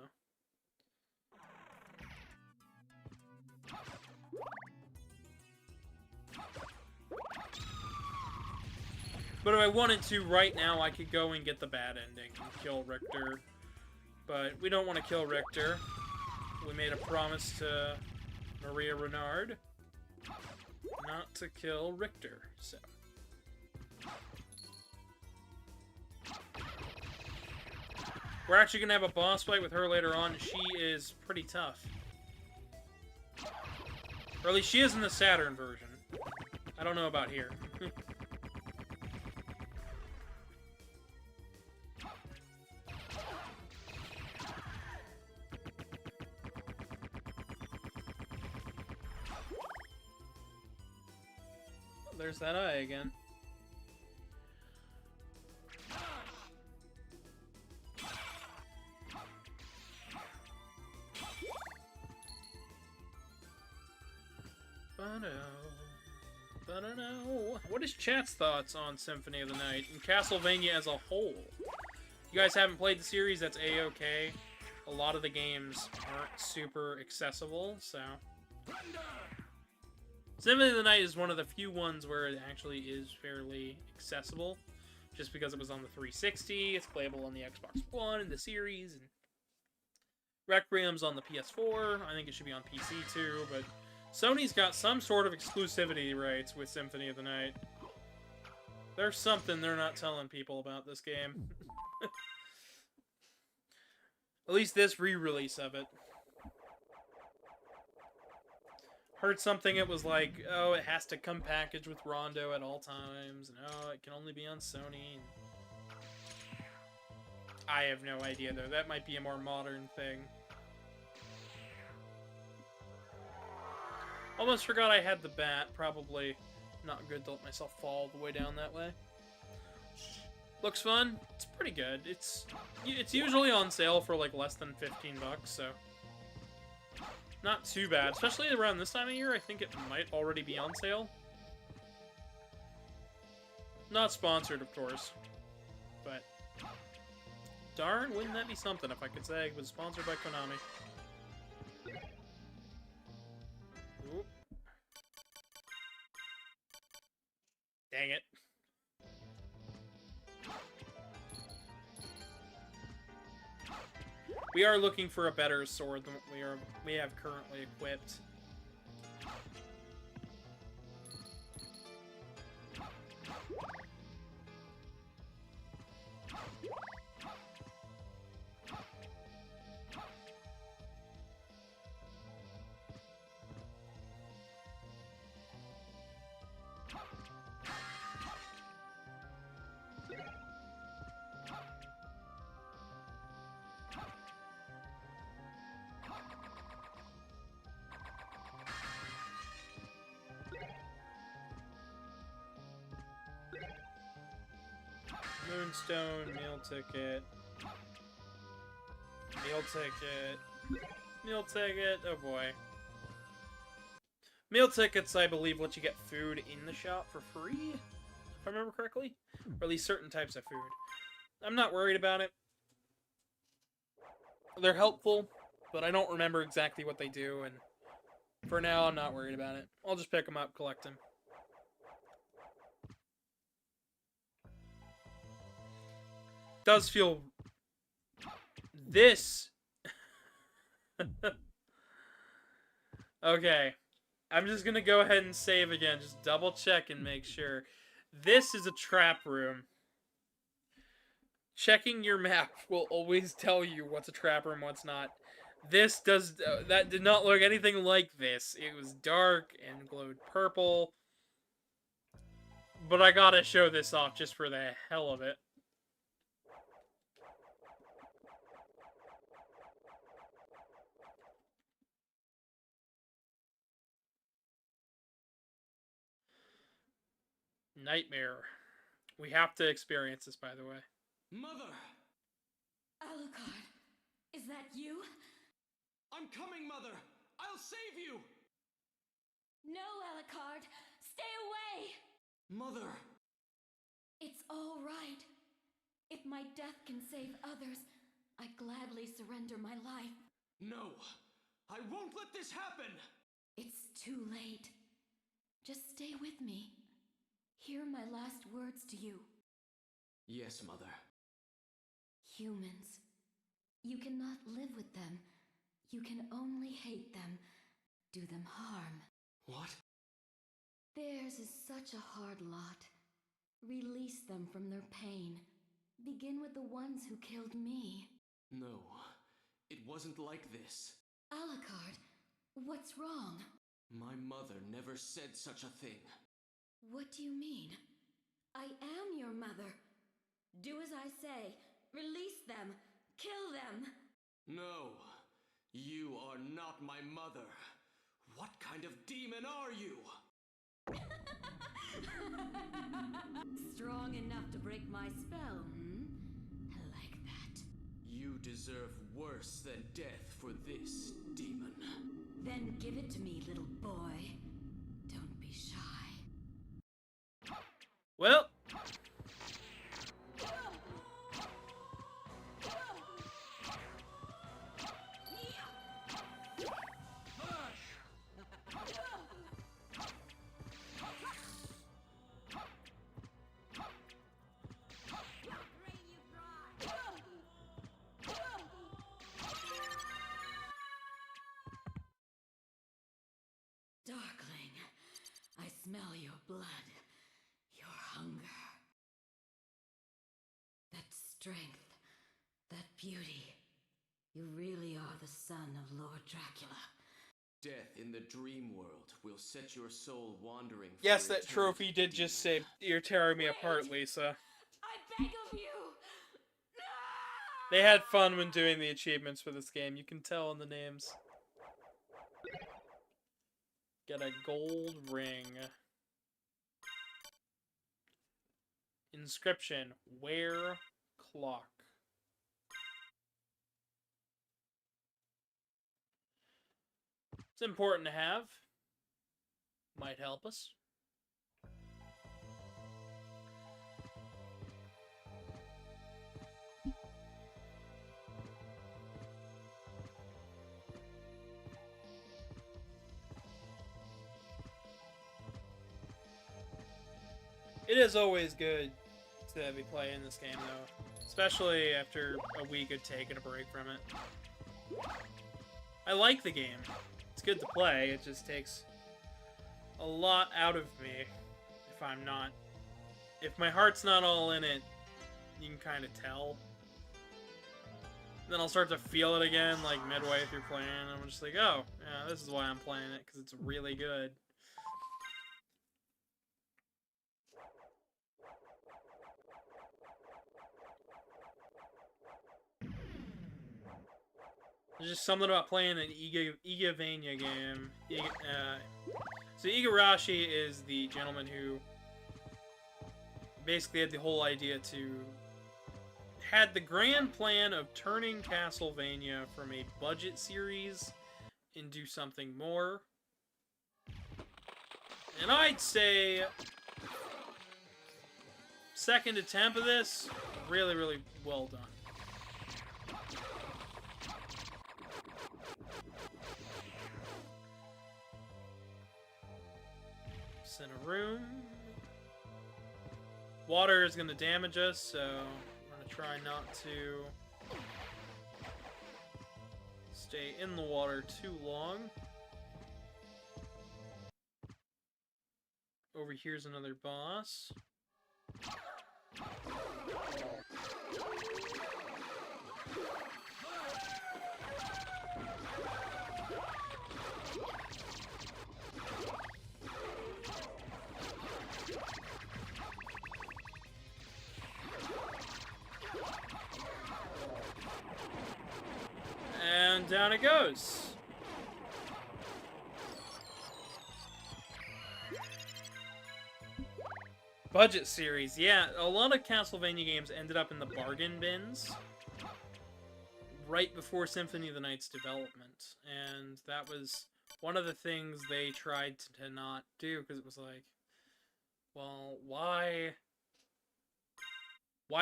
But if I wanted to, right now, I could go and get the bad ending and kill Richter. But we don't want to kill Richter. We made a promise to Maria Renard not to kill Richter, so... We're actually going to have a boss fight with her later on, and she is pretty tough. Or at least she is in the Saturn version. I don't know about here. There's that eye again. What is chat's thoughts on Symphony of the Night and Castlevania as a whole? You guys haven't played the series, that's A-okay. A lot of the games aren't super accessible, so... Symphony of the Night is one of the few ones where it actually is fairly accessible. Just because it was on the 360, it's playable on the Xbox One and the series, and... Requiem's on the PS4, I think it should be on PC too, but... Sony's got some sort of exclusivity rights with Symphony of the Night. There's something they're not telling people about this game. At least this re-release of it. Heard something, it was like, oh, it has to come packaged with Rondo at all times, and oh, it can only be on Sony. I have no idea, though. That might be a more modern thing. Almost forgot I had the bat. Probably not good to let myself fall the way down that way. Looks fun. It's pretty good. It's usually on sale for like less than $15, so not too bad. Especially around this time of year, I think it might already be on sale. Not sponsored, of course, but darn, wouldn't that be something if I could say it was sponsored by Konami. Ooh. Dang it. We are looking for a better sword than what we have currently equipped. Moonstone, meal ticket. Meal ticket. Meal ticket. Oh boy. Meal tickets, I believe, let you get food in the shop for free, if I remember correctly. Or at least certain types of food. I'm not worried about it. They're helpful, but I don't remember exactly what they do, and for now, I'm not worried about it. I'll just pick them up, collect them. Does feel this okay, I'm just gonna go ahead and save again, just double check and make sure. This is a trap room. Checking your map will always tell you what's a trap room, what's not. This does that did not look anything like this. It was dark and glowed purple, but I gotta show this off just for the hell of it. Nightmare. We have to experience this, by the way. Mother! Alucard, is that you? I'm coming, Mother! I'll save you! No, Alucard, stay away! Mother! It's all right. If my death can save others, I gladly surrender my life. No! I won't let this happen! It's too late. Just stay with me. Hear my last words to you. Yes, Mother. Humans. You cannot live with them. You can only hate them, do them harm. What? Theirs is such a hard lot. Release them from their pain. Begin with the ones who killed me. No, it wasn't like this. Alucard, what's wrong? My mother never said such a thing. What do you mean? I am your mother. Do as I say. Release them. Kill them. No, you are not my mother. What kind of demon are you? Strong enough to break my spell, I like that. You deserve worse than death for this, demon. Then give it to me, little boy. Don't be shy. Well, Darkling, I smell your blood, your hunger. That strength, that beauty. You really are the son of Lord Dracula. Death in the dream world will set your soul wandering. yes, for that trophy did eternity, just demon. say, "You're tearing me apart, Lisa." I beg of you! They had fun when doing the achievements for this game. You can tell in the names. Get a gold ring. Inscription. Wear clock. It's important to have. Might help us. It is always good to be playing this game, though. Especially after a week of taking a break from it. I like the game. It's good to play, it just takes a lot out of me if I'm not... If my heart's not all in it, you can kind of tell. Then I'll start to feel it again, like, midway through playing, and I'm just like, oh, yeah, this is why I'm playing it, because it's really good. There's just something about playing an Igavania game. So Igarashi is the gentleman who basically had the whole idea had the grand plan of turning Castlevania from a budget series into something more. And I'd say second attempt of this, really, really well done. In a room. Water is going to damage us, so I'm going to try not to stay in the water too long. Over here's another boss. And down it goes. Budget series, yeah. A lot of Castlevania games ended up in the bargain bins right before Symphony of the Night's development. And that was one of the things they tried to not do, because it was like, well, why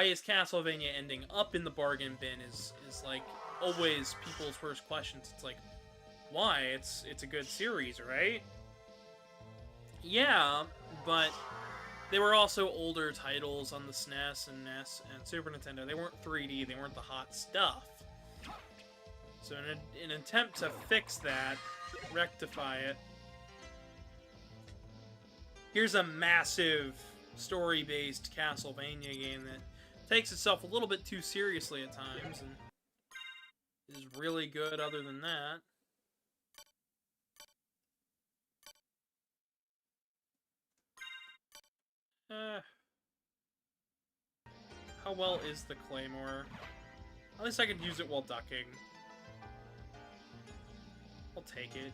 is Castlevania ending up in the bargain bin is like always people's first questions. It's like, why? It's a good series, right? Yeah, but they were also older titles on the SNES and NES and Super Nintendo. They weren't 3D, they weren't the hot stuff. So in an attempt to fix that, rectify it, here's a massive story-based Castlevania game that takes itself a little bit too seriously at times, and is really good other than that. How well is the Claymore? At least I could use it while ducking. I'll take it.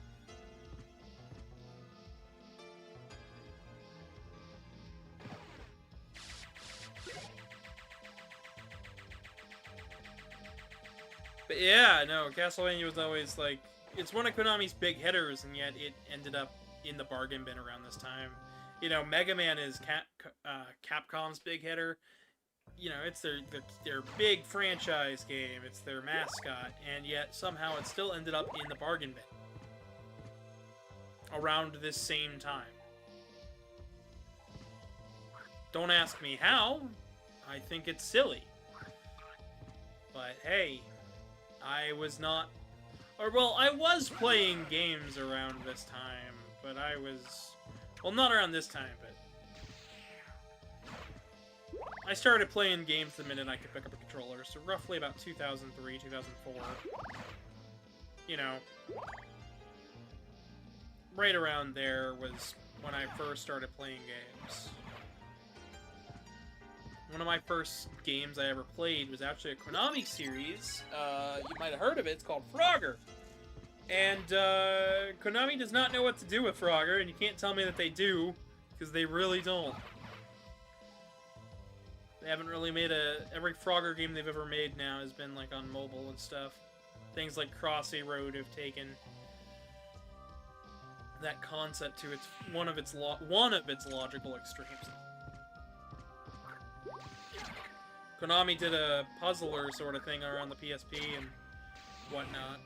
But yeah, no, Castlevania was always like, it's one of Konami's big hitters, and yet it ended up in the bargain bin around this time. You know, Mega Man is Capcom's big hitter. You know, it's their big franchise game, it's their mascot, and yet somehow it still ended up in the bargain bin around this same time. Don't ask me how. I think it's silly. But hey, I was not... Or, well, I was playing games around this time, but I was... Well, not around this time, but... I started playing games the minute I could pick up a controller, so roughly about 2003, 2004. You know... Right around there was when I first started playing games. One of my first games I ever played was actually a Konami series. You might have heard of it. It's called Frogger. And Konami does not know what to do with Frogger, and you can't tell me that they do, because they really don't. They haven't really made every Frogger game they've ever made now has been like on mobile and stuff. Things like Crossy Road have taken that concept to one of its logical extremes. Konami did a puzzler sort of thing around the PSP and whatnot.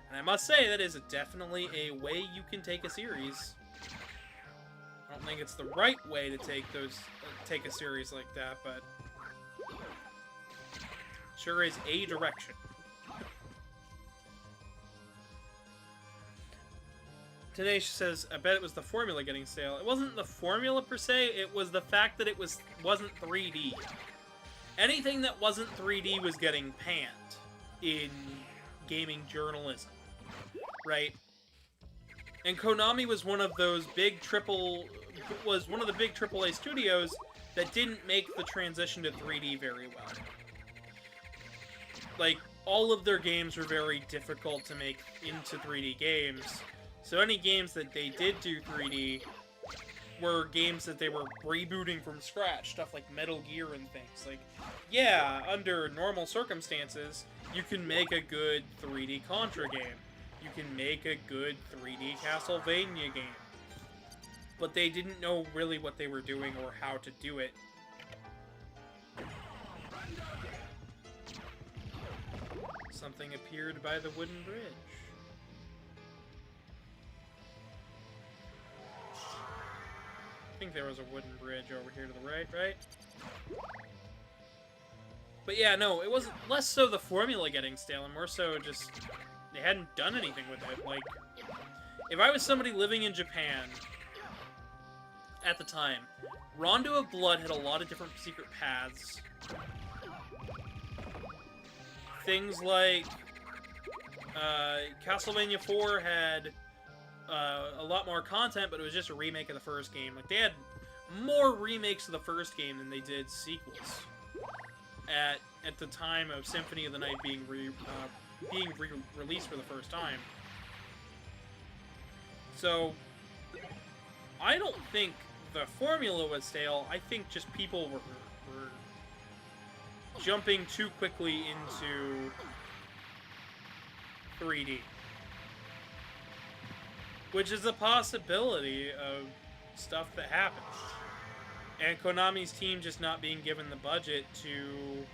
And I must say, that is definitely a way you can take a series. I don't think it's the right way to take a series like that, but sure is a direction. Tanesh says, I bet it was the formula getting stale. It wasn't the formula per se, it was the fact that it wasn't 3D. Anything that wasn't 3D was getting panned in gaming journalism, right? And Konami was one of those big the big AAA studios that didn't make the transition to 3D very well. Like, all of their games were very difficult to make into 3D games. So any games that they did do 3D were games that they were rebooting from scratch, stuff like Metal Gear and things. Like, yeah, under normal circumstances, you can make a good 3D Contra game. You can make a good 3D Castlevania game. But they didn't know really what they were doing or how to do it. Something appeared by the wooden bridge. I think there was a wooden bridge over here to the right? But yeah, no, it wasn't less so the formula getting stale, and more so just they hadn't done anything with it. Like, if I was somebody living in Japan at the time, Rondo of Blood had a lot of different secret paths. Things like Castlevania 4 had a lot more content, but it was just a remake of the first game. Like, they had more remakes of the first game than they did sequels at the time of Symphony of the Night being released for the first time. So I don't think the formula was stale. I think just people were jumping too quickly into 3D. Which is a possibility of stuff that happens. And Konami's team just not being given the budget to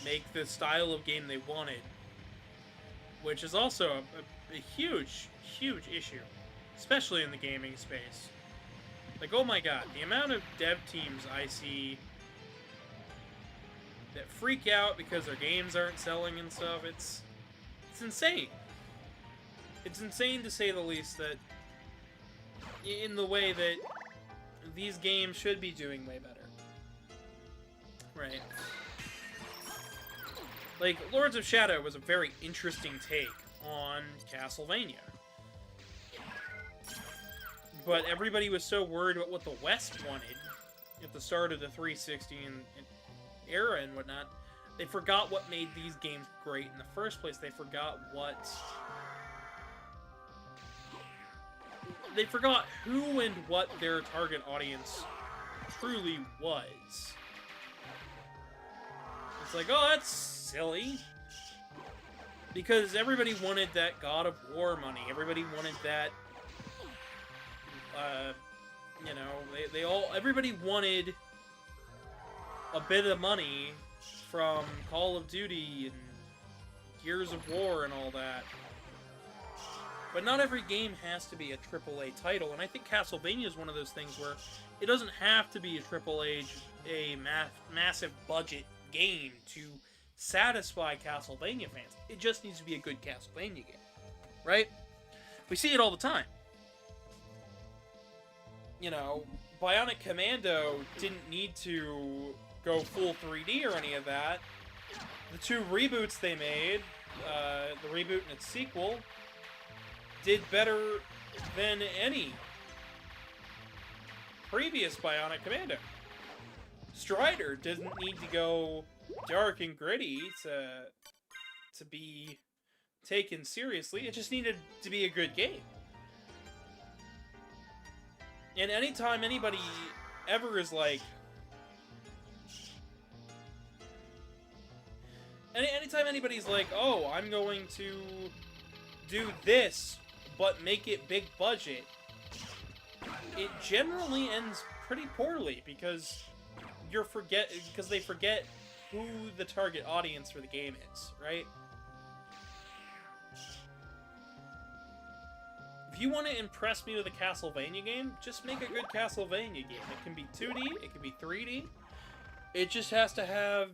make the style of game they wanted. Which is also a huge, huge issue. Especially in the gaming space. Like, oh my god, the amount of dev teams I see that freak out because their games aren't selling and stuff, it's insane. It's insane, to say the least, that in the way that these games should be doing way better. Right. Like, Lords of Shadow was a very interesting take on Castlevania. But everybody was so worried about what the West wanted at the start of the 360 and era and whatnot, they forgot what made these games great in the first place. They forgot who and what their target audience truly was. It's like, oh, that's silly. Because everybody wanted that God of War money. Everybody wanted that, everybody wanted a bit of money from Call of Duty and Gears of War and all that. But not every game has to be a AAA title, and I think Castlevania is one of those things where it doesn't have to be a massive budget game to satisfy Castlevania fans. It just needs to be a good Castlevania game, right? We see it all the time. You know, Bionic Commando didn't need to go full 3D or any of that. The two reboots they made, the reboot and its sequel, did better than any previous Bionic Commando. Strider didn't need to go dark and gritty to be taken seriously. It just needed to be a good game. And anytime anybody ever is like, Anytime anybody's like, oh, I'm going to do this, but make it big budget, it generally ends pretty poorly because they forget who the target audience for the game is, right? If you want to impress me with a Castlevania game, just make a good Castlevania game. It can be 2D, it can be 3D. It just has to have,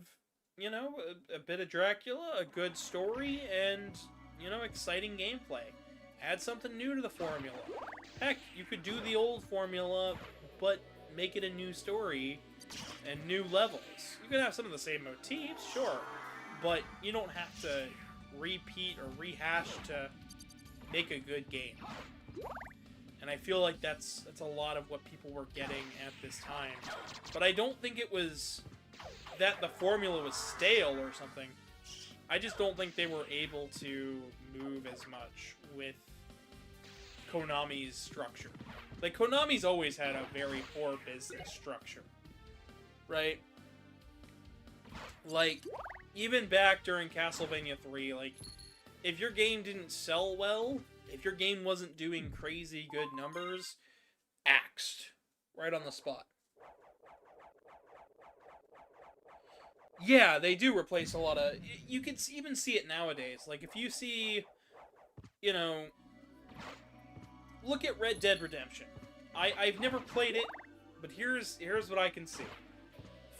you know, a bit of Dracula, a good story, and, you know, exciting gameplay. Add something new to the formula. Heck, you could do the old formula, but make it a new story and new levels. You can have some of the same motifs, sure, but you don't have to repeat or rehash to make a good game. And I feel like that's a lot of what people were getting at this time. But I don't think it was that the formula was stale or something. I just don't think they were able to move as much with Konami's structure. Like, Konami's always had a very poor business structure, right? Like, even back during Castlevania 3, like, if your game didn't sell well, if your game wasn't doing crazy good numbers, axed right on the spot. Yeah, they do replace a lot of... You can even see it nowadays. Like, if you see, you know... Look at Red Dead Redemption. I've never played it, but here's what I can see.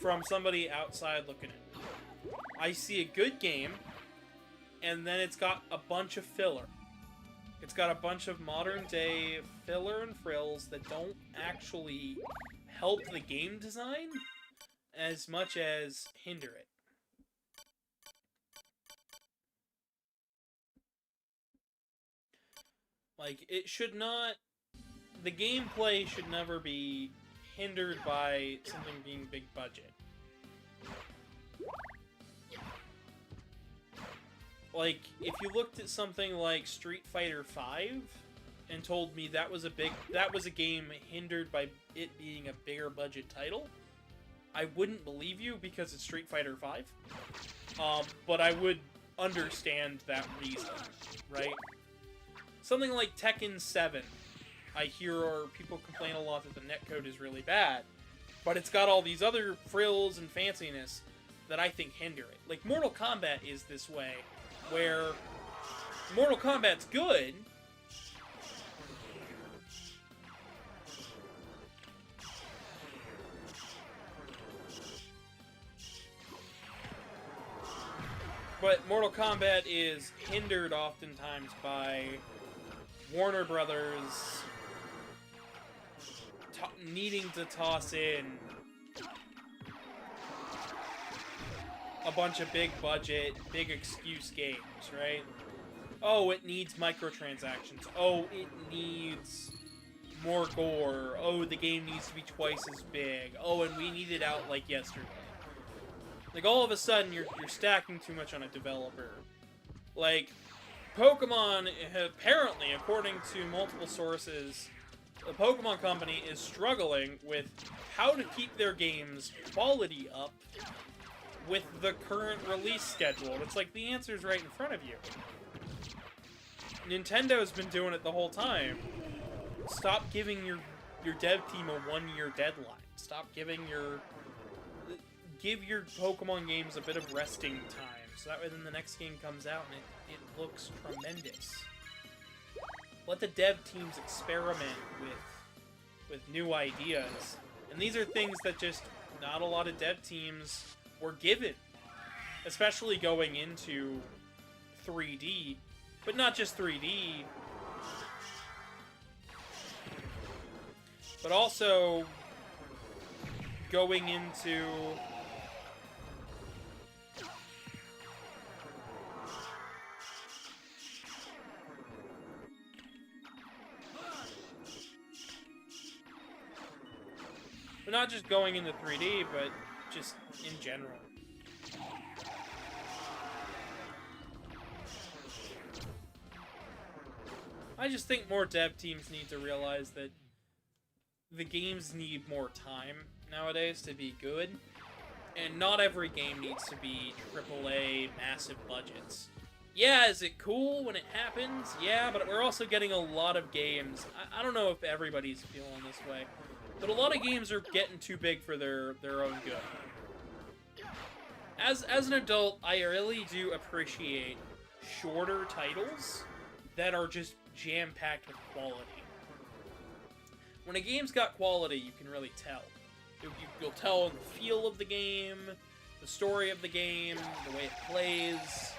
From somebody outside looking at it. I see a good game, and then it's got a bunch of filler. It's got a bunch of modern-day filler and frills that don't actually help the game design as much as hinder it. Like, it should not... The gameplay should never be hindered by something being big budget. Like, if you looked at something like Street Fighter V and told me that was a game hindered by it being a bigger budget title, I wouldn't believe you because it's Street Fighter V. But I would understand that reason, right? Something like Tekken 7. I hear people complain a lot that the netcode is really bad, but it's got all these other frills and fanciness that I think hinder it. Like, Mortal Kombat is this way, where Mortal Kombat's good, but Mortal Kombat is hindered oftentimes by Warner Brothers needing to toss in a bunch of big budget, big excuse games, right? Oh, it needs microtransactions. Oh, it needs more gore. Oh, the game needs to be twice as big. Oh, and we need it out like yesterday. Like, all of a sudden, you're stacking too much on a developer. Like, Pokemon, apparently, according to multiple sources, the Pokemon Company is struggling with how to keep their games' quality up with the current release schedule. It's like, the answer's right in front of you. Nintendo's been doing it the whole time. Stop giving your dev team a one-year deadline. Stop giving give your Pokemon games a bit of resting time, so that way then the next game comes out and it looks tremendous. Let the dev teams experiment with new ideas. And these are things that just not a lot of dev teams were given. Especially going into 3D. But not just 3D. But also going into... But not just going into 3D, but just in general. I just think more dev teams need to realize that the games need more time nowadays to be good. And not every game needs to be AAA massive budgets. Yeah, is it cool when it happens? Yeah, but we're also getting a lot of games. I don't know if everybody's feeling this way, but a lot of games are getting too big for their own good. As an adult, I really do appreciate shorter titles that are just jam-packed with quality. When a game's got quality, you can really tell. You'll tell the feel of the game, the story of the game, the way it plays.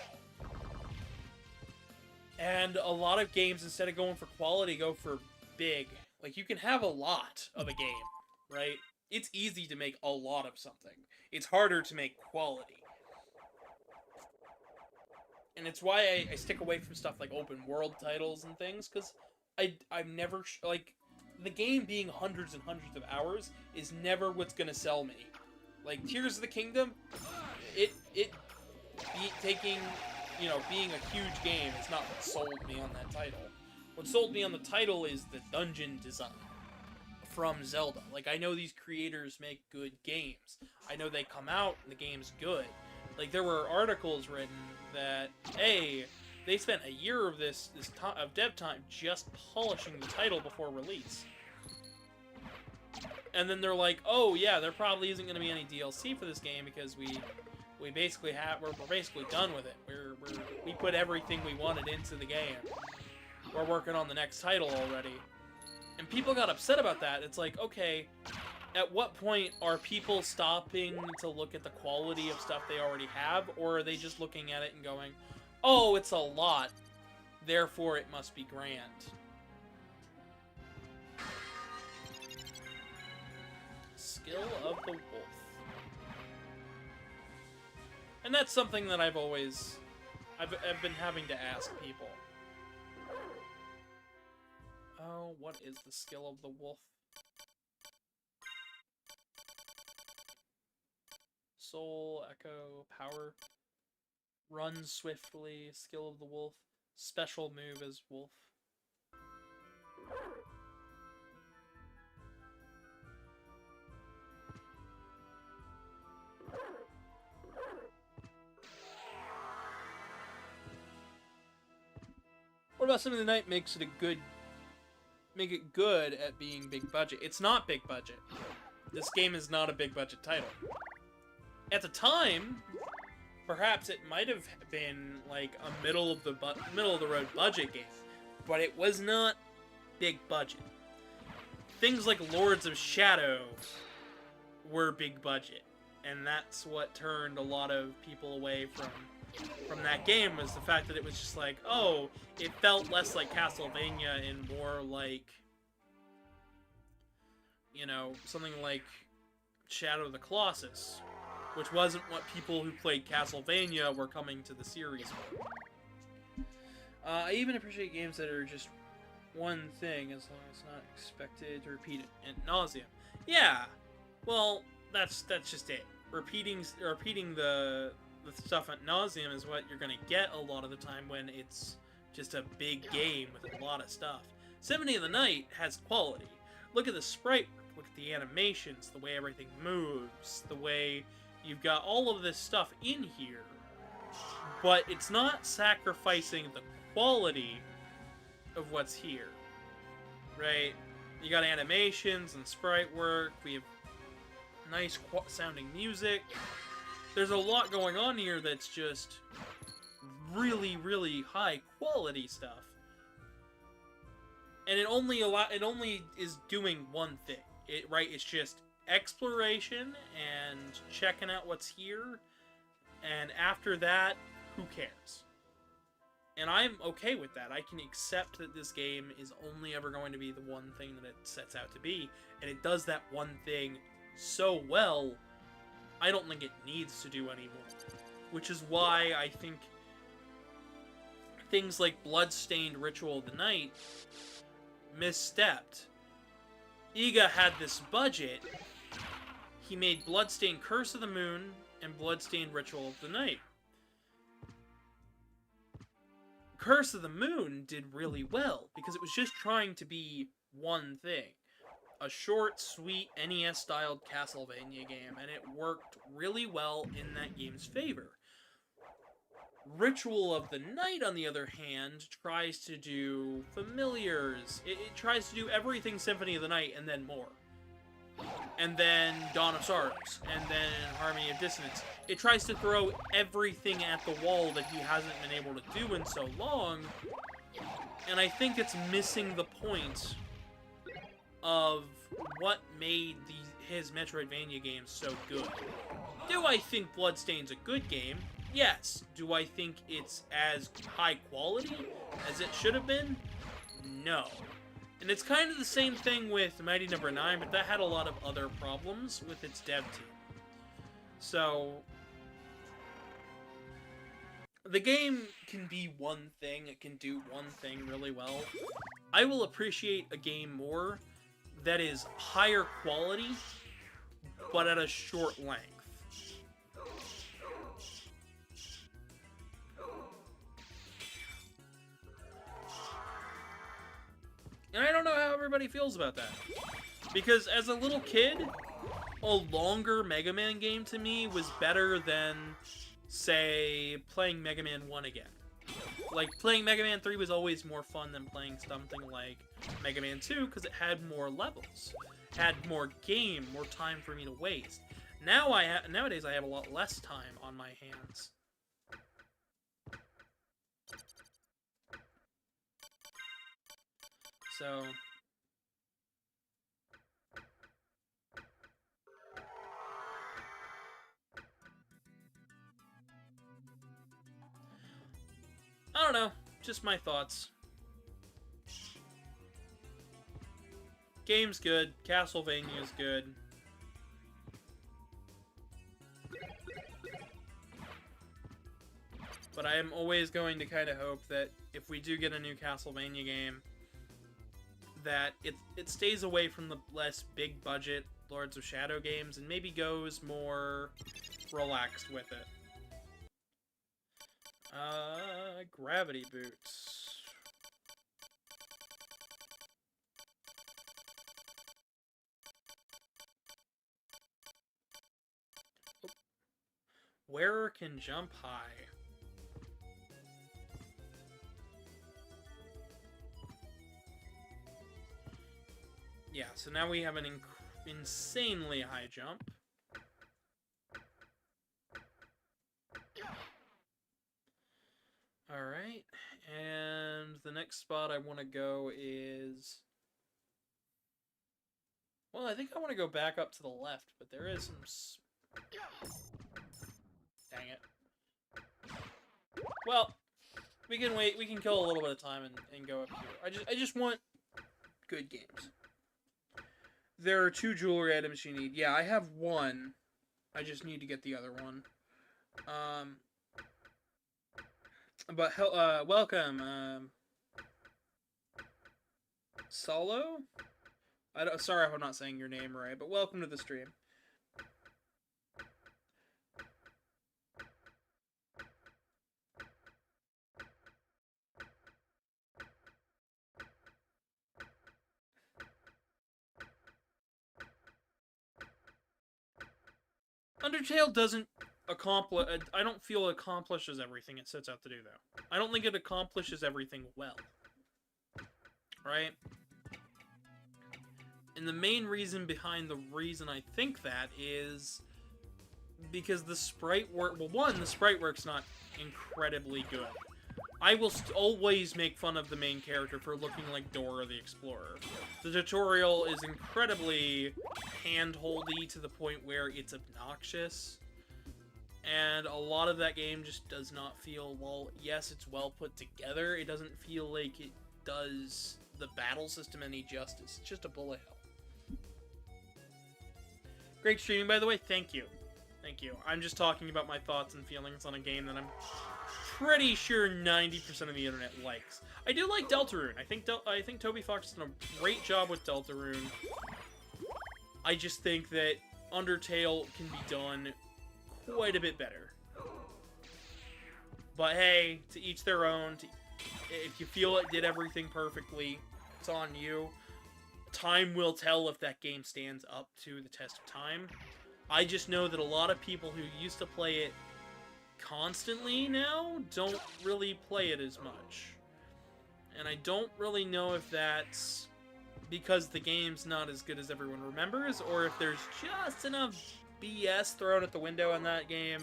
And a lot of games, instead of going for quality, go for big. Like, you can have a lot of a game, right? It's easy to make a lot of something. It's harder to make quality. And it's why I stick away from stuff like open world titles and things, because I'm never, like, the game being hundreds and hundreds of hours is never what's gonna sell me. Like, Tears of the Kingdom, taking, you know, being a huge game is not what sold me on that title. What sold me on the title is the dungeon design from Zelda. Like, I know these creators make good games. I know they come out and the game's good. Like, there were articles written that, hey, they spent a year of of dev time just polishing the title before release. And then they're like, oh yeah, there probably isn't going to be any DLC for this game because we're basically done with it. We put everything we wanted into the game. We're working on the next title already. And people got upset about that. It's like, okay, at what point are people stopping to look at the quality of stuff they already have, or are they just looking at it and going, oh, it's a lot, therefore it must be grand? Skill of the Wolf. And that's something that I've been having to ask people. Oh, what is the skill of the wolf? Soul, Echo, Power. Run swiftly, skill of the wolf. Special move as wolf. What about Symphony of the Night makes it make it good at being big budget? It's not big budget. This game is not a big budget title. At the time, perhaps it might have been like a middle of the road budget game, but it was not big budget. Things like Lords of Shadow were big budget, and that's what turned a lot of people away from that game, was the fact that it was just like, oh, it felt less like Castlevania and more like, you know, something like Shadow of the Colossus, which wasn't what people who played Castlevania were coming to the series for. I even appreciate games that are just one thing, as long as it's not expected to repeat it ad nauseum. Yeah, well, that's just it. Repeating the stuff ad nauseum is what you're gonna get a lot of the time when it's just a big game with a lot of stuff. Symphony of the Night has quality. Look at the sprite work, look at the animations, the way everything moves, the way you've got all of this stuff in here, but it's not sacrificing the quality of what's here, right? You got animations and sprite work, we have nice sounding music. There's a lot going on here that's just really, really high quality stuff. And it only is doing one thing. It's just exploration and checking out what's here. And after that, who cares? And I'm okay with that. I can accept that this game is only ever going to be the one thing that it sets out to be. And it does that one thing so well, I don't think it needs to do any more. Which is why I think things like Bloodstained Ritual of the Night misstepped. Iga had this budget. He made Bloodstained Curse of the Moon and Bloodstained Ritual of the Night. Curse of the Moon did really well because it was just trying to be one thing. a short, sweet, NES-styled Castlevania game, and it worked really well in that game's favor. Ritual of the Night, on the other hand, tries to do familiars. It tries to do everything Symphony of the Night and then more. And then Dawn of Sorrows, and then Harmony of Dissonance. It tries to throw everything at the wall that he hasn't been able to do in so long, and I think it's missing the point of what made his Metroidvania games so good. Do I think Bloodstain's a good game? Yes. Do I think it's as high quality as it should have been? No. And it's kind of the same thing with Mighty No. 9, but that had a lot of other problems with its dev team. So, the game can be one thing, it can do one thing really well. I will appreciate a game more that is higher quality, but at a short length. And I don't know how everybody feels about that. Because as a little kid, a longer Mega Man game to me was better than, say, playing Mega Man 1 again. Like, playing Mega Man 3 was always more fun than playing something like Mega Man 2 because it had more levels, had more game, more time for me to waste. Nowadays I have a lot less time on my hands. So, I don't know, just my thoughts. Game's good, Castlevania's good. But I am always going to kind of hope that if we do get a new Castlevania game, that it stays away from the less big budget Lords of Shadow games and maybe goes more relaxed with it. Gravity boots. Oh. Wearer can jump high. Yeah, so now we have an insanely high jump. Alright, and the next spot I want to go is... Well, I think I want to go back up to the left, but there is some... Dang it. Well, we can wait, we can kill a little bit of time and go up here. I just want good games. There are 2 jewelry items you need. Yeah, I have one. I just need to get the other one. But welcome, Solo? Sorry if I'm not saying your name right, but welcome to the stream. Undertale doesn't accomplish... I don't feel it accomplishes everything it sets out to do, though. I don't think it accomplishes everything well. Right? And the main reason behind the reason I think that is... because the sprite work... Well, one, the sprite work's not incredibly good. I will always make fun of the main character for looking like Dora the Explorer. The tutorial is incredibly hand-holdy to the point where it's obnoxious. And a lot of that game just does not feel, well, yes, it's well put together. It doesn't feel like it does the battle system any justice. It's just a bullet hell. Great streaming, by the way. Thank you. Thank you. I'm just talking about my thoughts and feelings on a game that I'm pretty sure 90% of the internet likes. I do like Deltarune. I think Toby Fox did a great job with Deltarune. I just think that Undertale can be done quite a bit better. But hey, to each their own. If you feel it did everything perfectly, it's on you. time will tell if that game stands up to the test of time. I just know that a lot of people who used to play it constantly now don't really play it as much. And I don't really know if that's because the game's not as good as everyone remembers, or if there's just enough BS thrown at the window in that game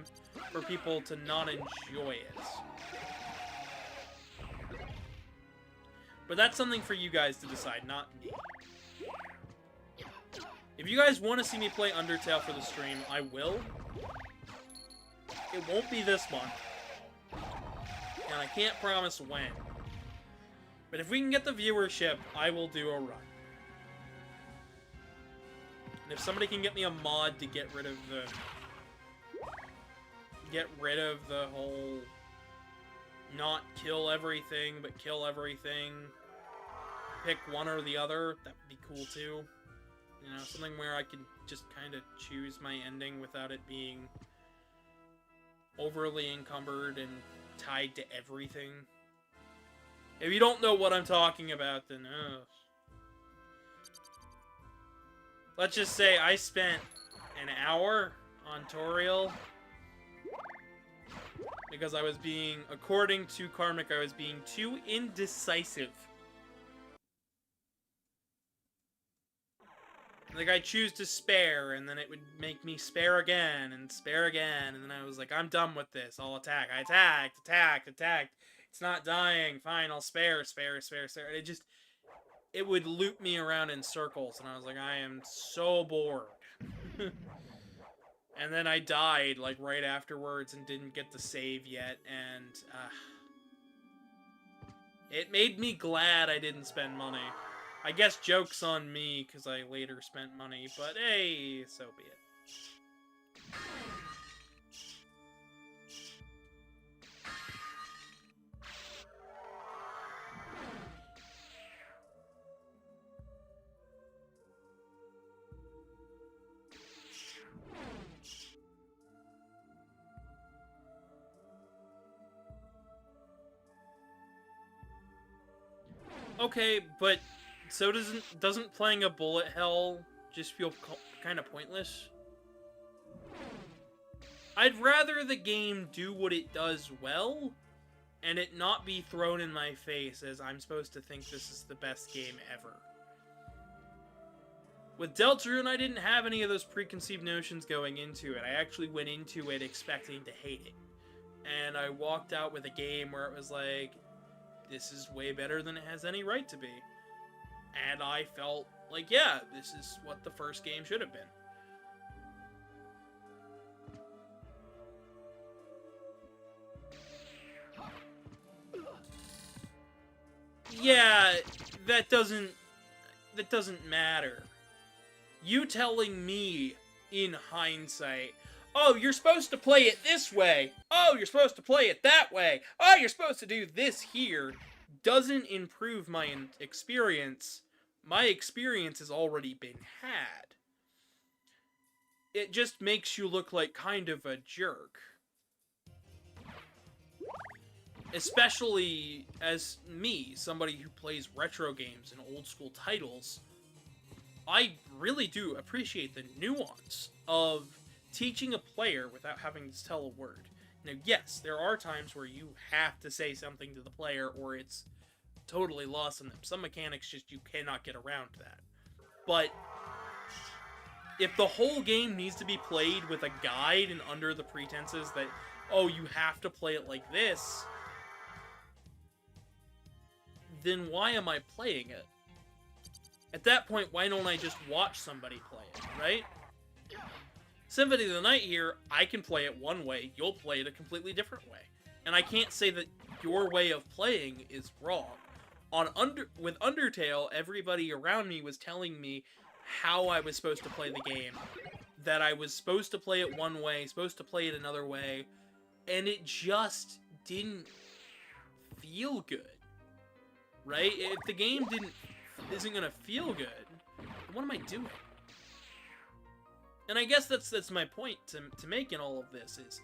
for people to not enjoy it. But that's something for you guys to decide, not me. If you guys want to see me play Undertale for the stream, I will. It won't be this month. And I can't promise when. But if we can get the viewership, I will do a run. And if somebody can get me a mod to get rid of the whole not kill everything, but kill everything, pick one or the other, that would be cool too. You know, something where I can just kind of choose my ending without it being overly encumbered and tied to everything. If you don't know what I'm talking about, then let's just say I spent an hour on Toriel because I was being, according to Karmic, I was being too indecisive. Like, I choose to spare, and then it would make me spare again, and then I was like, I'm done with this, I'll attack. I attacked. It's not dying, fine, I'll spare. And it would loop me around in circles, and I was like, I am so bored. And then I died, like, right afterwards, and didn't get to save yet, and, it made me glad I didn't spend money. I guess joke's on me, because I later spent money, but hey, so be it. Okay, but so doesn't playing a bullet hell just feel kind of pointless? I'd rather the game do what it does well, and it not be thrown in my face as I'm supposed to think this is the best game ever. With Deltarune, I didn't have any of those preconceived notions going into it. I actually went into it expecting to hate it. And I walked out with a game where it was like, this is way better than it has any right to be. And I felt like, yeah, this is what the first game should have been. Yeah, that doesn't matter. You telling me, in hindsight, oh, you're supposed to play it this way. Oh, you're supposed to play it that way. Oh, you're supposed to do this here, doesn't improve my experience. My experience has already been had. It just makes you look like kind of a jerk. Especially as me, somebody who plays retro games and old school titles, I really do appreciate the nuance of teaching a player without having to tell a word. Now, yes, there are times where you have to say something to the player or it's totally lost on them. Some mechanics just, you cannot get around that. But if the whole game needs to be played with a guide and under the pretenses that, oh, you have to play it like this, then why am I playing it? At that point, why don't I just watch somebody play it, right? Symphony of the Night here, I can play it one way, you'll play it a completely different way. And I can't say that your way of playing is wrong. With Undertale, everybody around me was telling me how I was supposed to play the game. That I was supposed to play it one way, supposed to play it another way, and it just didn't feel good. Right? If the game isn't gonna feel good, what am I doing? And I guess that's my point to make in all of this is,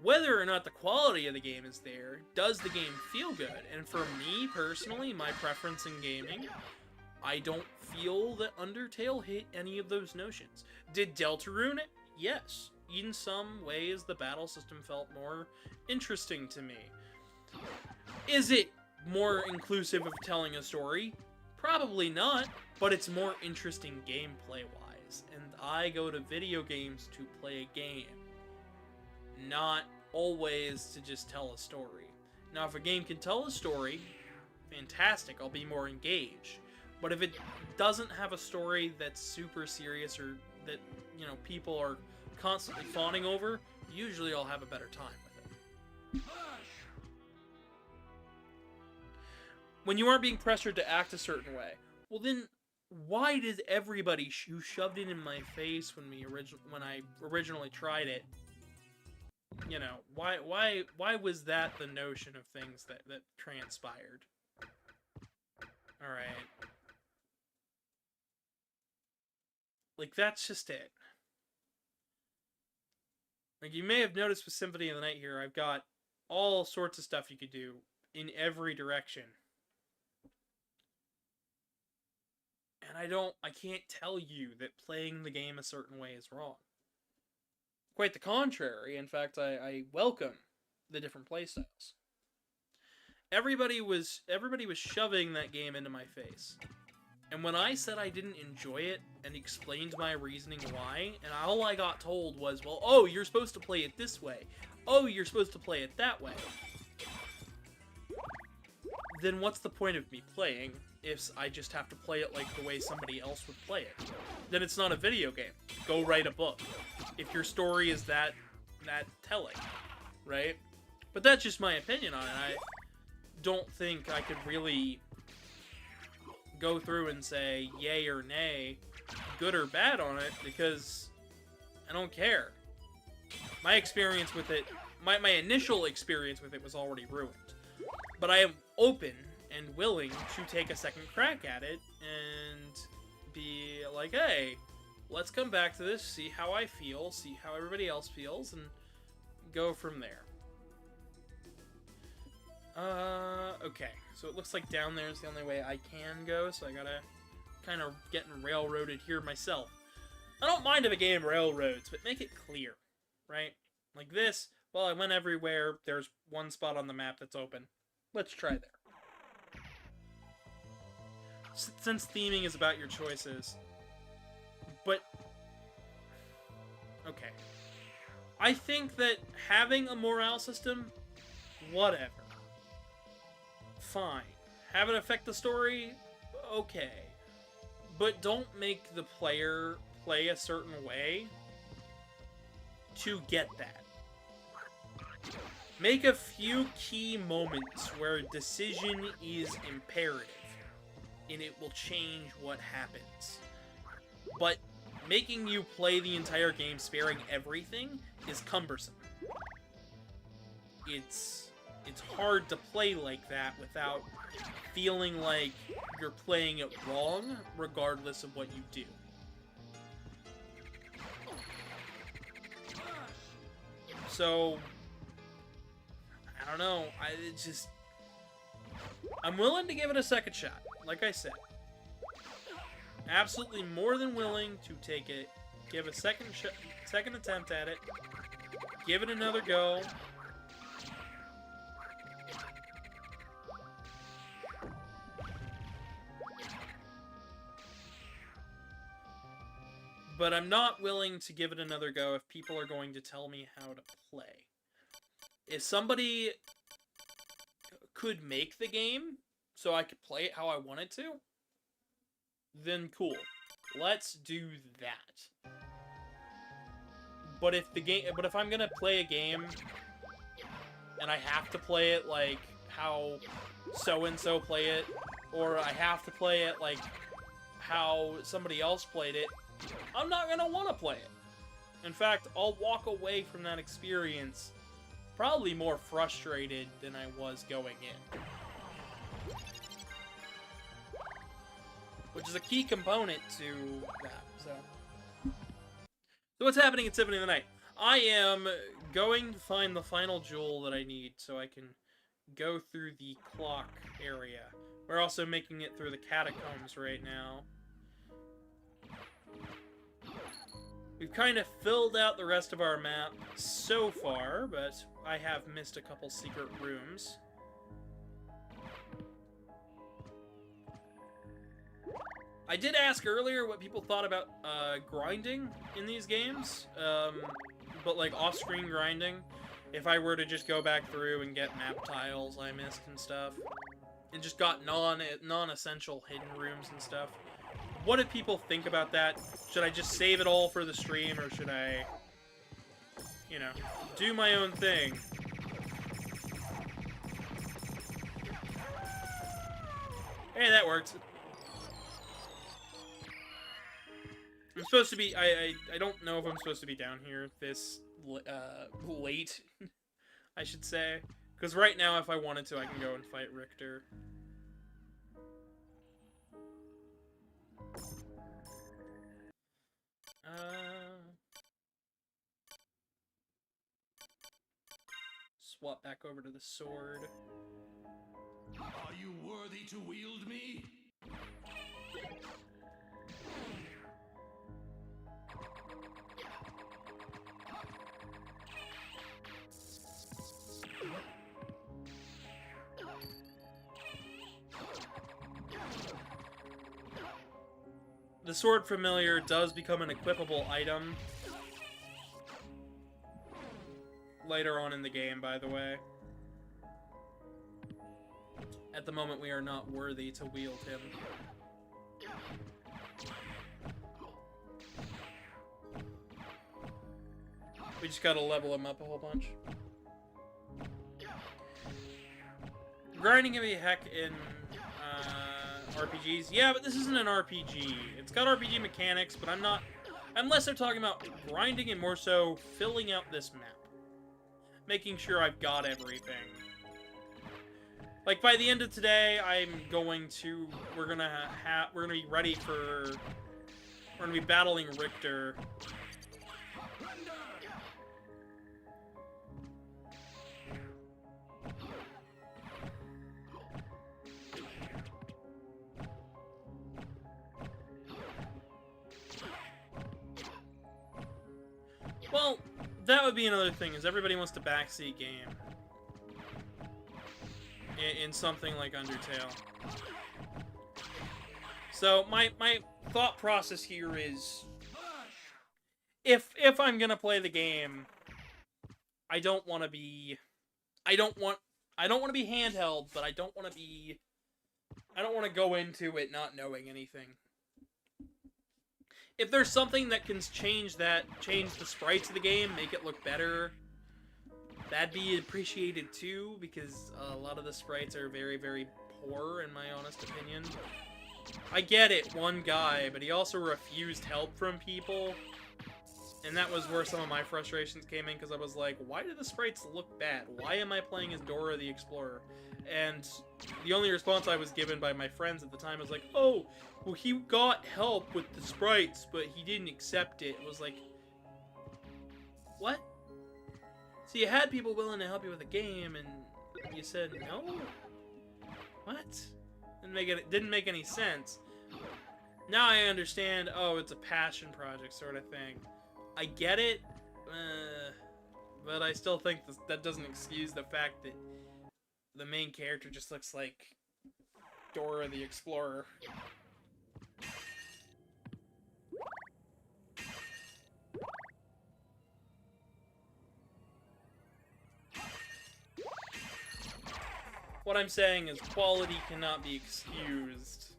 whether or not the quality of the game is there, does the game feel good? And for me, personally, my preference in gaming, I don't feel that Undertale hit any of those notions. Did Deltarune? Yes. In some ways, the battle system felt more interesting to me. Is it more inclusive of telling a story? Probably not, but it's more interesting gameplay-wise. And I go to video games to play a game, not always to just tell a story. Now, if a game can tell a story, fantastic, I'll be more engaged. But if it doesn't have a story that's super serious or that, you know, people are constantly fawning over, usually I'll have a better time with it. When you aren't being pressured to act a certain way, well then, why did everybody who shoved it in my face when I originally tried it, you know, why was that the notion of things that transpired? Alright. Like, that's just it. Like, you may have noticed with Symphony of the Night here, I've got all sorts of stuff you could do in every direction. And I can't tell you that playing the game a certain way is wrong. Quite the contrary. In fact, I welcome the different playstyles. Everybody was shoving that game into my face. And when I said I didn't enjoy it and explained my reasoning why, and all I got told was, well, oh, you're supposed to play it this way. Oh, you're supposed to play it that way. Then what's the point of me playing if I just have to play it like the way somebody else would play it? Then it's not a video game. Go write a book. If your story is that telling, right? But that's just my opinion on it. I don't think I could really go through and say yay or nay, good or bad on it, because I don't care. My experience with it, my initial experience with it was already ruined. But I am open and willing to take a second crack at it and be like, hey, let's come back to this, see how I feel, see how everybody else feels, and go from there. Okay, so it looks like down there is the only way I can go, so I gotta kind of get railroaded here myself. I don't mind if a game railroads, but make it clear, right? Like this, well, I went everywhere, there's one spot on the map that's open. Let's try there. Since theming is about your choices, but okay. I think that having a morale system, whatever. Fine. Have it affect the story? Okay. But don't make the player play a certain way to get that. Make a few key moments where a decision is imperative, and it will change what happens. But making you play the entire game sparing everything is cumbersome. It's hard to play like that without feeling like you're playing it wrong, regardless of what you do. So, I don't know. I'm willing to give it a second shot. Like I said, absolutely more than willing to take it, give a second attempt at it, give it another go. But I'm not willing to give it another go if people are going to tell me how to play. If somebody could make the game so I could play it how I wanted to, then cool. Let's do that. But if I'm gonna play a game and I have to play it like how so-and-so play it, or I have to play it like how somebody else played it, I'm not gonna want to play it. In fact, I'll walk away from that experience probably more frustrated than I was going in. Which is a key component to that, so what's happening in Symphony of the Night? I am going to find the final jewel that I need so I can go through the clock area, We're also making it through the catacombs right now. We've kind of filled out the rest of our map so far, but I have missed a couple secret rooms. I did ask earlier what people thought about grinding in these games, but like off-screen grinding. If I were to just go back through and get map tiles I missed and stuff, and just got non-essential hidden rooms and stuff. What do people think about that? Should I just save it all for the stream, or should I, you know, do my own thing? Hey, that worked. I'm supposed to be, I don't know if I'm supposed to be down here this late, I should say. Because right now, if I wanted to, I can go and fight Richter. Swap back over to the sword. Are you worthy to wield me? The sword familiar does become an equipable item later on in the game, by the way. At the moment, we are not worthy to wield him. We just gotta level him up a whole bunch. Grinding can be a heck in RPGs. Yeah, but this isn't an RPG. It's got RPG mechanics, but I'm not... Unless they're talking about grinding and more so filling out this map. Making sure I've got everything. Like, by the end of today, I'm going to... We're gonna be ready for... We're gonna be battling Richter. Well, that would be another thing, is everybody wants to backseat game. In something like Undertale. So, my thought process here is... If I'm gonna play the game, I don't want to be... I don't want to be handheld, but I don't want to go into it not knowing anything. If there's something that can change the sprites of the game, make it look better, that'd be appreciated too, because a lot of the sprites are very, very poor, in my honest opinion. I get it, one guy, but he also refused help from people, and that was where some of my frustrations came in, because I was like, why do the sprites look bad? Why am I playing as Dora the Explorer? And the only response I was given by my friends at the time was like, oh, well, he got help with the sprites, but he didn't accept it. It was like, what? So you had people willing to help you with a game, and you said no? What? Didn't make any sense. Now I understand, oh, it's a passion project sort of thing. I get it, but I still think that doesn't excuse the fact that the main character just looks like Dora the Explorer. What I'm saying is quality cannot be excused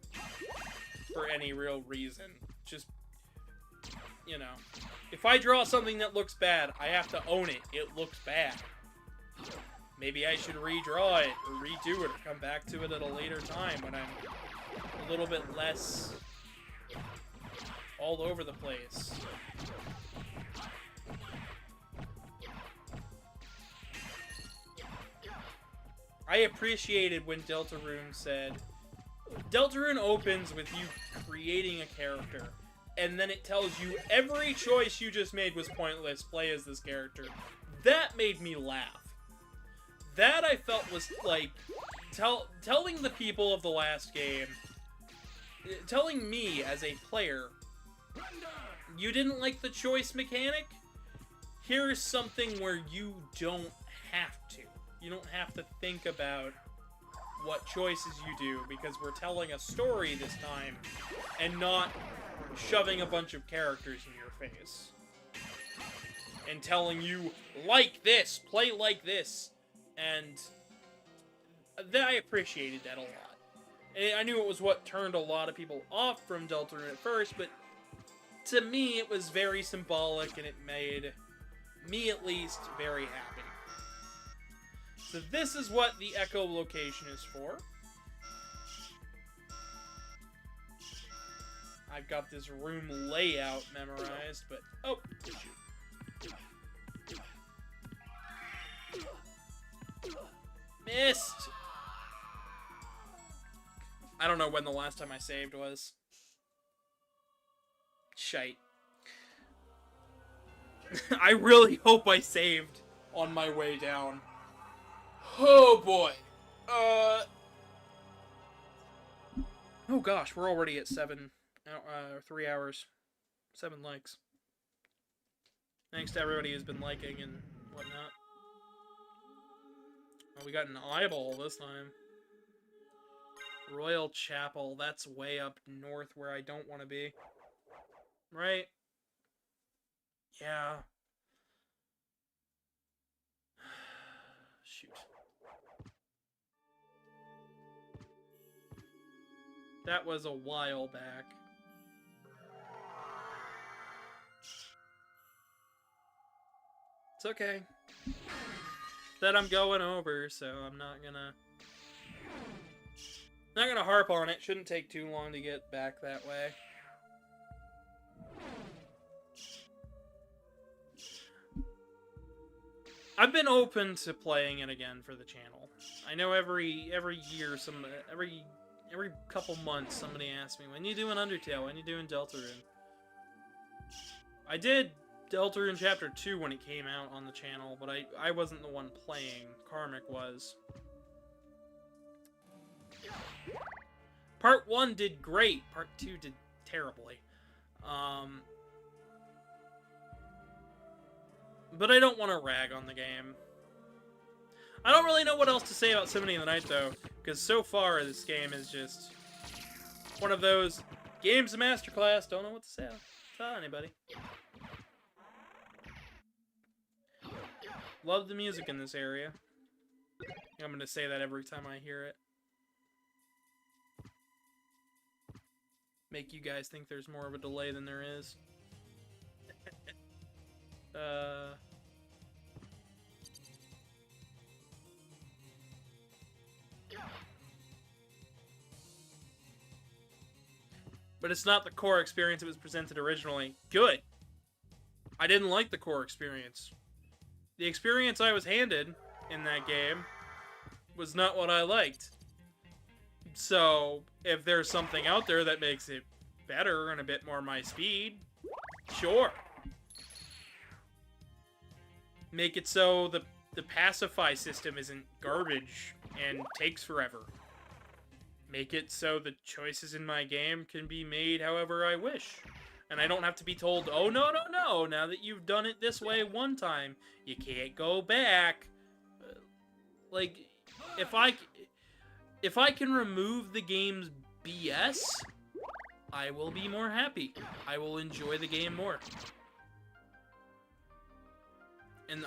for any real reason. Just, you know, if I draw something that looks bad, I have to own it. It looks bad. Maybe I should redraw it, or redo it, or come back to it at a later time when I'm a little bit less all over the place. I appreciated when Deltarune said... Deltarune opens with you creating a character, and then it tells you every choice you just made was pointless, play as this character. That made me laugh. That I felt was, like, telling the people of the last game, telling me as a player, you didn't like the choice mechanic? Here's something where you don't have to. You don't have to think about what choices you do, because we're telling a story this time, and not shoving a bunch of characters in your face. And telling you, like this, play like this. And I appreciated that a lot. And I knew it was what turned a lot of people off from Deltarune at first, but to me it was very symbolic, and it made me, at least, very happy. So this is what the echolocation is for. I've got this room layout memorized, but... Oh! Missed! I don't know when the last time I saved was. Shite. I really hope I saved on my way down. Oh boy. Oh gosh, we're already at 3 hours. 7 likes. Thanks to everybody who's been liking and whatnot. Oh, we got an eyeball this time. Royal Chapel, that's way up north where I don't want to be. Right? Yeah. Shoot. That was a while back. It's okay. That I'm going over, so I'm not gonna harp on it. Shouldn't take too long to get back that way. I've been open to playing it again for the channel. I know every year, every couple months, somebody asks me, when you doing Undertale? When you doing Deltarune? I did Deltarune Chapter 2 when it came out on the channel, but I wasn't the one playing. Karmic was. Part 1 did great. Part 2 did terribly. But I don't want to rag on the game. I don't really know what else to say about Symphony of the Night, though, because so far this game is just one of those games of masterclass. Don't know what to say. Tell anybody. Love the music in this area. I'm going to say that every time I hear it. Make you guys think there's more of a delay than there is. But it's not the core experience that was presented originally. Good. I didn't like the core experience. The experience I was handed in that game was not what I liked. So, if there's something out there that makes it better and a bit more my speed, sure. Make it so the pacify system isn't garbage and takes forever. Make it so the choices in my game can be made however I wish. And I don't have to be told, oh, no, now that you've done it this way one time, you can't go back. Like, if I can remove the game's BS, I will be more happy. I will enjoy the game more. And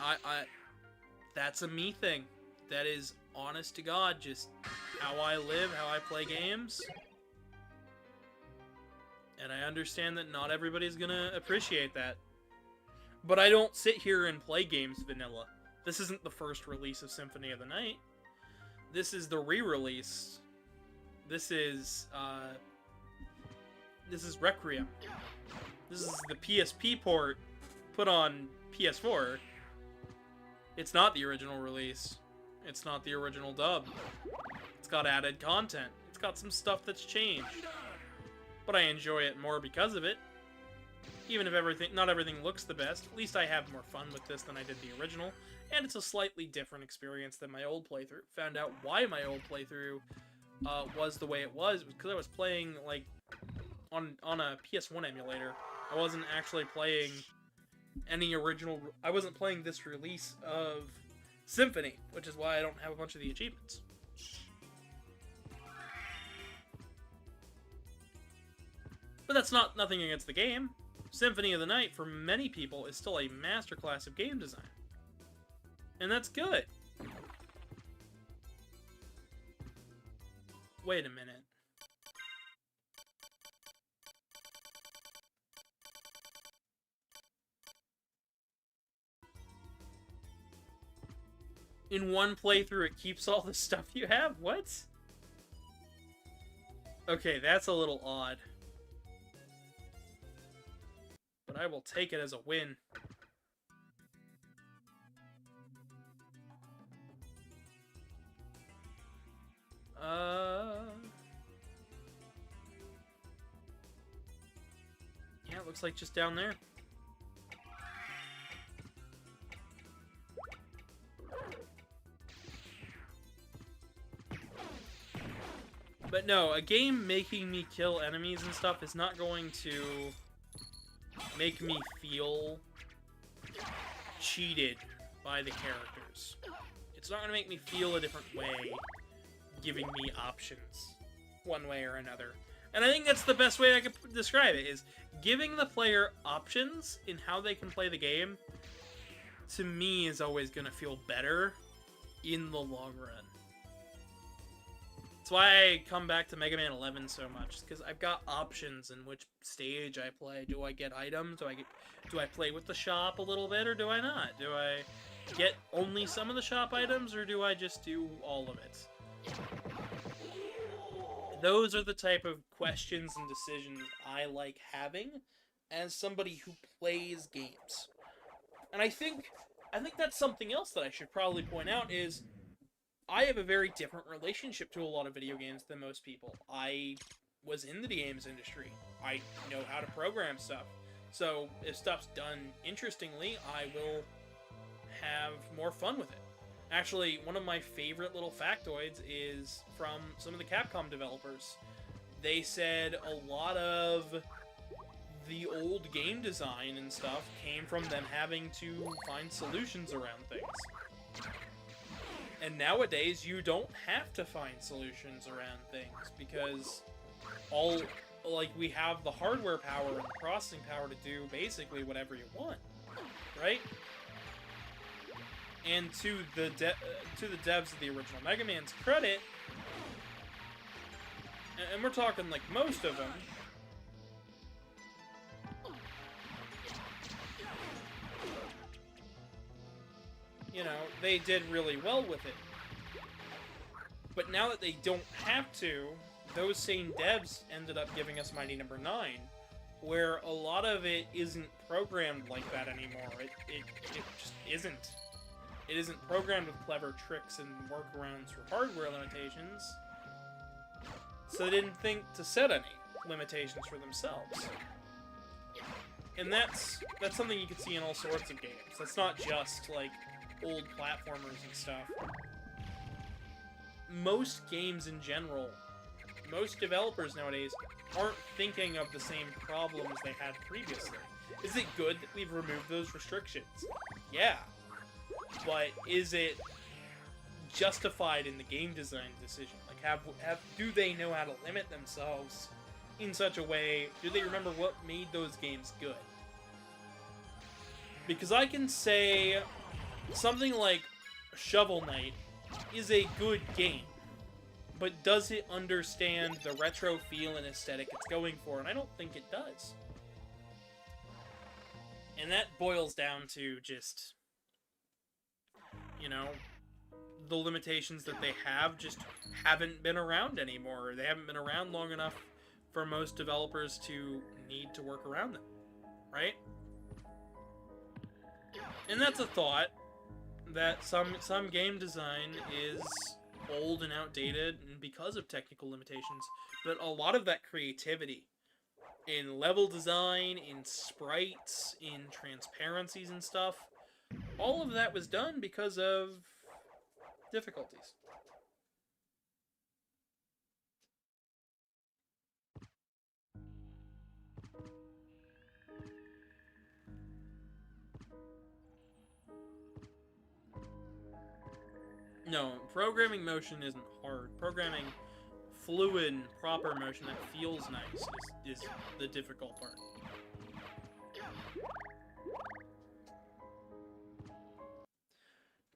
that's a me thing. That is, honest to God, just how I live, how I play games. And I understand that not everybody's gonna appreciate that. But I don't sit here and play games vanilla. This isn't the first release of Symphony of the Night. This is the re-release. This is Requiem. This is the PSP port put on PS4. It's not the original release. It's not the original dub. It's got added content. It's got some stuff that's changed. But I enjoy it more because of it. Even if not everything looks the best, at least I have more fun with this than I did the original, and it's a slightly different experience than my old playthrough. Found out why my old playthrough was the way it was. It was because I was playing, like, on a PS1 emulator. I wasn't actually playing any original... I wasn't playing this release of Symphony, which is why I don't have a bunch of the achievements. But that's nothing against the game. Symphony of the Night, for many people, is still a masterclass of game design. And that's good. Wait a minute. In one playthrough, it keeps all the stuff you have? What? Okay, that's a little odd. But I will take it as a win. Yeah, it looks like just down there. But no, a game making me kill enemies and stuff is not going to make me feel cheated by the characters. It's not going to make me feel a different way, giving me options one way or another. And I think that's the best way I could describe it, is giving the player options in how they can play the game, to me, is always going to feel better in the long run. That's why I come back to Mega Man 11 so much, because I've got options in which stage I play. Do I get items? Do I play with the shop a little bit, or do I not? Do I get only some of the shop items, or do I just do all of it? Those are the type of questions and decisions I like having as somebody who plays games. And I think that's something else that I should probably point out is I have a very different relationship to a lot of video games than most people. I was in the games industry. I know how to program stuff. So if stuff's done interestingly, I will have more fun with it. Actually, one of my favorite little factoids is from some of the Capcom developers. They said a lot of the old game design and stuff came from them having to find solutions around things. And nowadays, you don't have to find solutions around things, because we have the hardware power and the processing power to do basically whatever you want, right? And to the devs of the original Mega Man's credit, and we're talking like most of them, you know, they did really well with it. But now that they don't have to, those same devs ended up giving us Mighty No. 9, where a lot of it isn't programmed like that anymore. It just isn't. It isn't programmed with clever tricks and workarounds for hardware limitations, so they didn't think to set any limitations for themselves. And that's something you can see in all sorts of games. That's not just, like, old platformers and stuff. Most games in general, most developers nowadays aren't thinking of the same problems they had previously. Is it good that we've removed those restrictions? Yeah. But is it justified in the game design decision? Like, do they know how to limit themselves in such a way? Do they remember what made those games good? Because I can say something like Shovel Knight is a good game, but does it understand the retro feel and aesthetic it's going for? And I don't think it does. And that boils down to just, you know, the limitations that they have just haven't been around anymore. They haven't been around long enough for most developers to need to work around them, right? And that's a thought, that some game design is old and outdated and because of technical limitations, but a lot of that creativity in level design, in sprites, in transparencies and stuff. All of that was done because of difficulties. No, programming motion isn't hard. Programming fluid, proper motion that feels nice is the difficult part.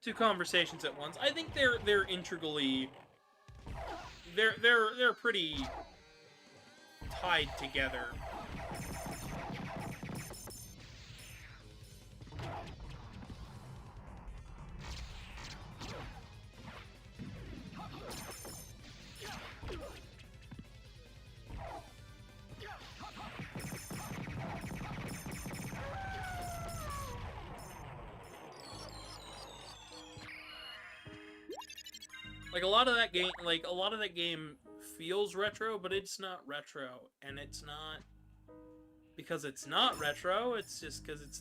Two conversations at once. I think they're integrally they're pretty tied together. Like a lot of that game feels retro, but it's not retro, and it's not because it's not retro, it's just because it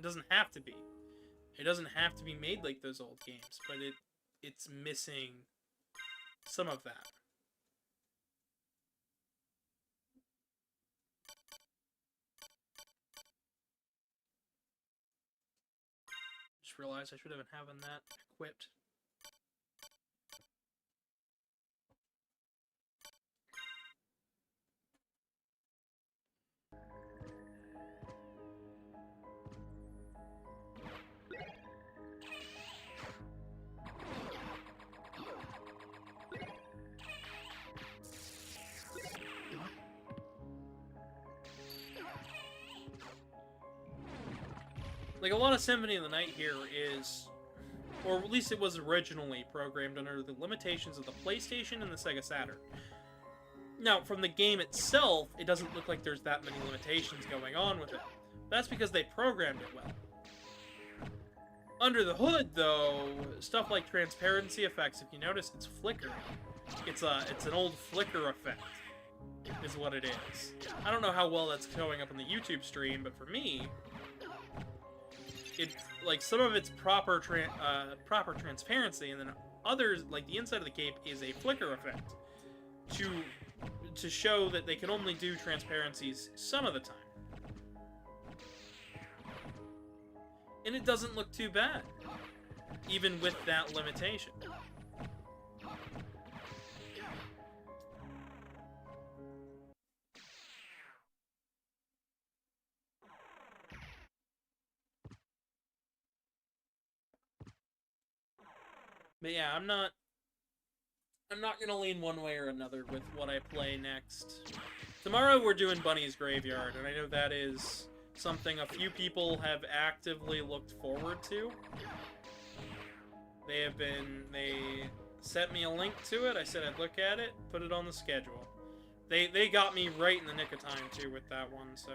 doesn't have to be. It doesn't have to be made like those old games, but it's missing some of that. Just realized I should have been having that equipped. Like, a lot of Symphony of the Night here is, or at least it was originally programmed under the limitations of the PlayStation and the Sega Saturn. Now, from the game itself, it doesn't look like there's that many limitations going on with it. That's because they programmed it well. Under the hood, though, stuff like transparency effects, if you notice, it's flickering. It's an old flicker effect, is what it is. I don't know how well that's showing up on the YouTube stream, but for me, it's like some of it's proper transparency, and then others, like the inside of the cape, is a flicker effect to show that they can only do transparencies some of the time. And it doesn't look too bad, even with that limitation. But yeah, I'm not gonna lean one way or another with what I play next. Tomorrow we're doing Bunny's Graveyard, and I know that is something a few people have actively looked forward to. They sent me a link to it, I said I'd look at it, put it on the schedule. They got me right in the nick of time, too, with that one, so...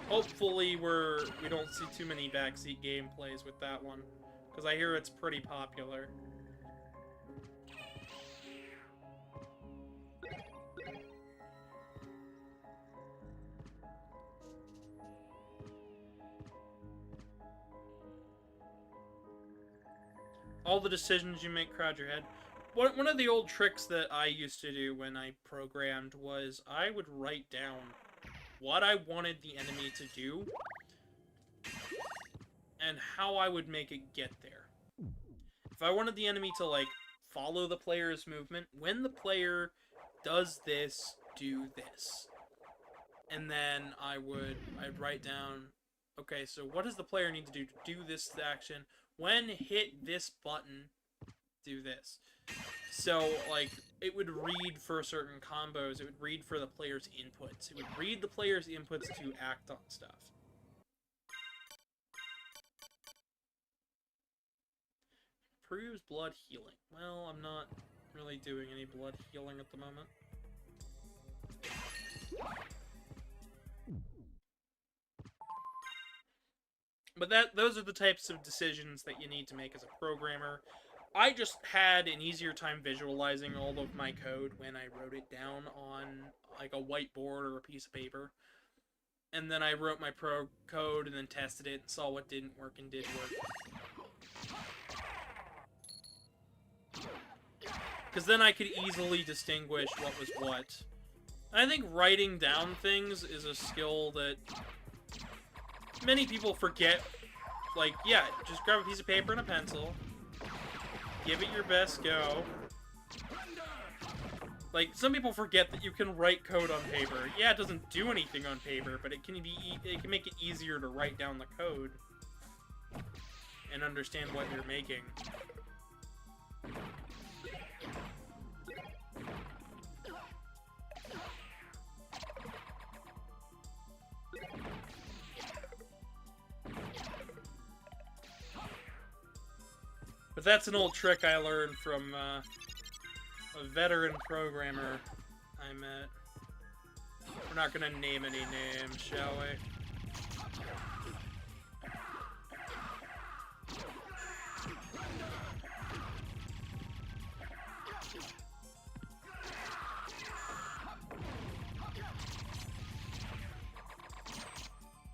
Hopefully we don't see too many backseat gameplays with that one, because I hear it's pretty popular. All the decisions you make crowd your head. One of the old tricks that I used to do when I programmed was I would write down what I wanted the enemy to do, and how I would make it get there. If I wanted the enemy to, like, follow the player's movement, when the player does this, do this. And then I'd write down, okay, so what does the player need to do this action? When hit this button, do this. So, like, it would read for certain combos, it would read for the player's inputs. It would read the player's inputs to act on stuff. Improves blood healing. Well, I'm not really doing any blood healing at the moment. But those are the types of decisions that you need to make as a programmer. I just had an easier time visualizing all of my code when I wrote it down on like a whiteboard or a piece of paper. And then I wrote my pro code and then tested it and saw what didn't work and did work. Because then I could easily distinguish what was what. And I think writing down things is a skill that many people forget. Like, yeah, just grab a piece of paper and a pencil. Give it your best go. Like, some people forget that you can write code on paper. Yeah, it doesn't do anything on paper, but it can make it easier to write down the code and understand what you're making. But that's an old trick I learned from a veteran programmer I met. We're not gonna name any names, shall we?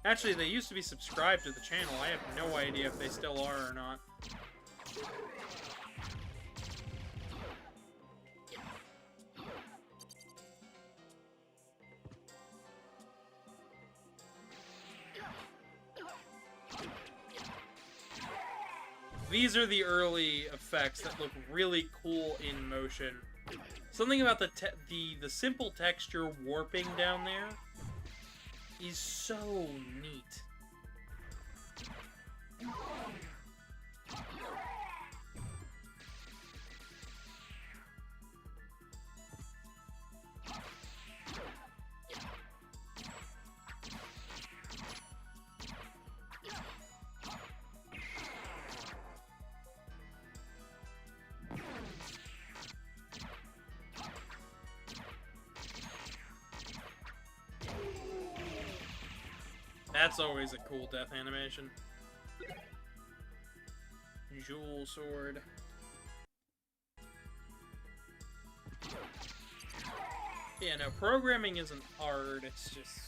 Actually, they used to be subscribed to the channel. I have no idea if they still are or not. These are the early effects that look really cool in motion. Something about the simple texture warping down there is so neat. That's always a cool death animation. Jewel sword. Yeah, no, programming isn't hard, it's just...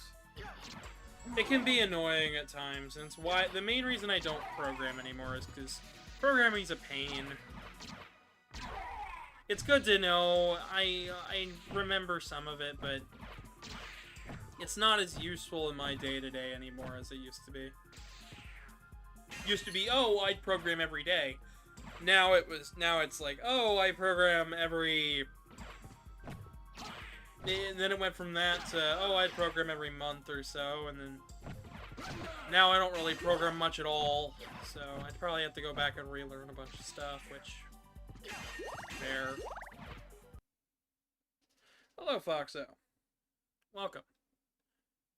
It can be annoying at times, and it's why... The main reason I don't program anymore is because programming's a pain. It's good to know, I remember some of it, but... It's not as useful in my day-to-day anymore as it used to be. Used to be, oh, I'd program every day. Now it's like, oh, I program every... And then it went from that to, oh, I'd program every month or so, and then... Now I don't really program much at all, so I'd probably have to go back and relearn a bunch of stuff, which... Fair. Hello, Foxo. Welcome.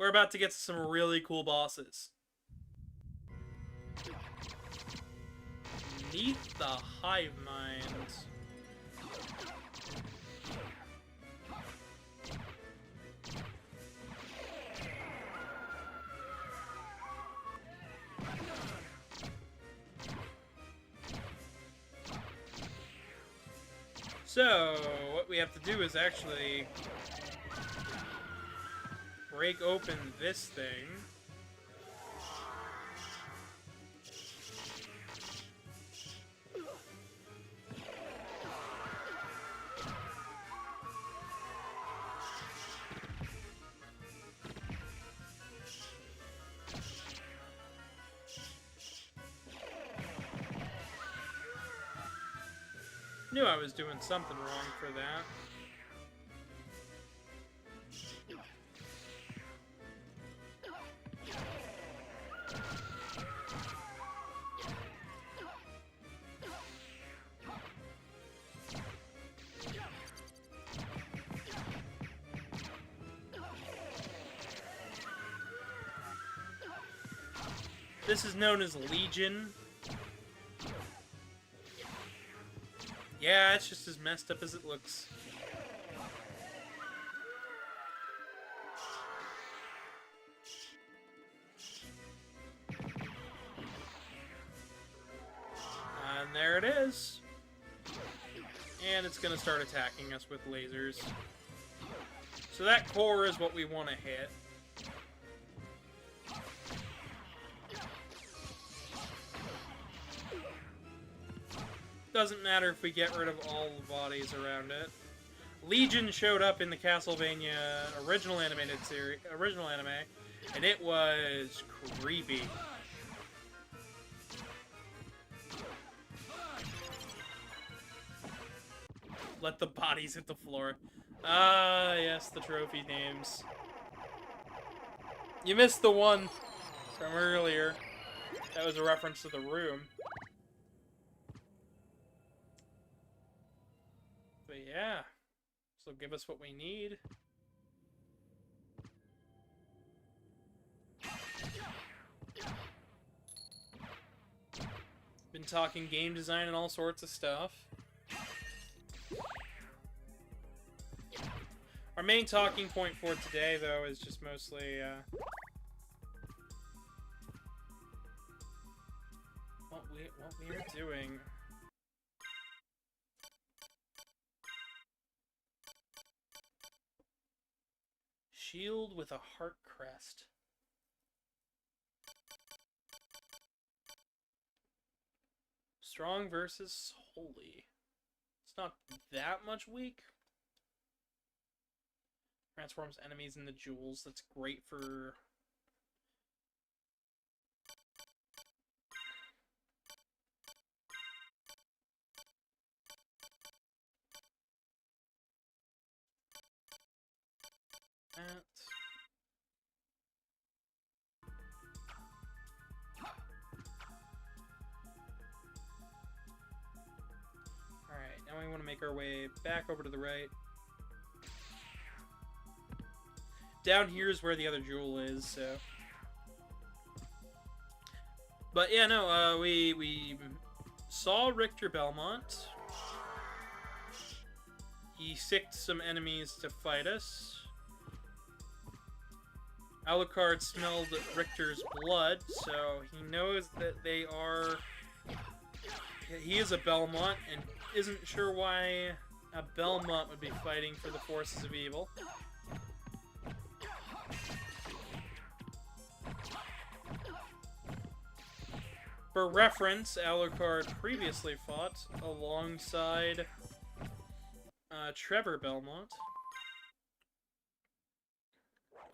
We're about to get to some really cool bosses. Meet the Hive Mind. So, what we have to do is actually break open this thing. Knew I was doing something wrong for that. This is known as Legion. Yeah, it's just as messed up as it looks. And there it is. And it's going to start attacking us with lasers. So that core is what we want to hit. Doesn't matter if we get rid of all the bodies around it. Legion showed up in the Castlevania original anime, and it was creepy. Let the bodies hit the floor. Ah, yes, the trophy names. You missed the one from earlier. That was a reference to the room. But yeah, so give us what we need. Been talking game design and all sorts of stuff. Our main talking point for today, though, is just mostly what we are doing. Shield with a heart crest. Strong versus holy. It's not that much weak. Transforms enemies into jewels. That's great for... that. Alright, now we want to make our way back over to the right. Down here is where the other jewel is, so... But yeah, no, we saw Richter Belmont. He sicked some enemies to fight us. Alucard smelled Richter's blood, so he knows that they are... He is a Belmont, and isn't sure why a Belmont would be fighting for the forces of evil. For reference, Alucard previously fought alongside Trevor Belmont.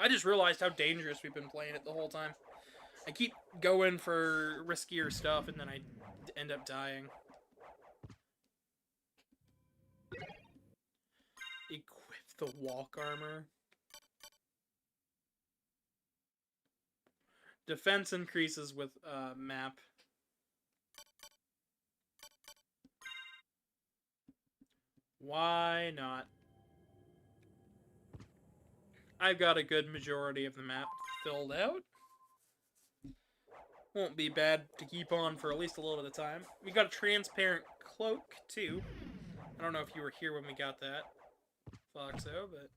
I just realized how dangerous we've been playing it the whole time. I keep going for riskier stuff, and then I end up dying. Equip the walk armor. Defense increases with map. Why not? I've got a good majority of the map filled out. Won't be bad to keep on for at least a little bit of time. We got a transparent cloak, too. I don't know if you were here when we got that, Foxo, but...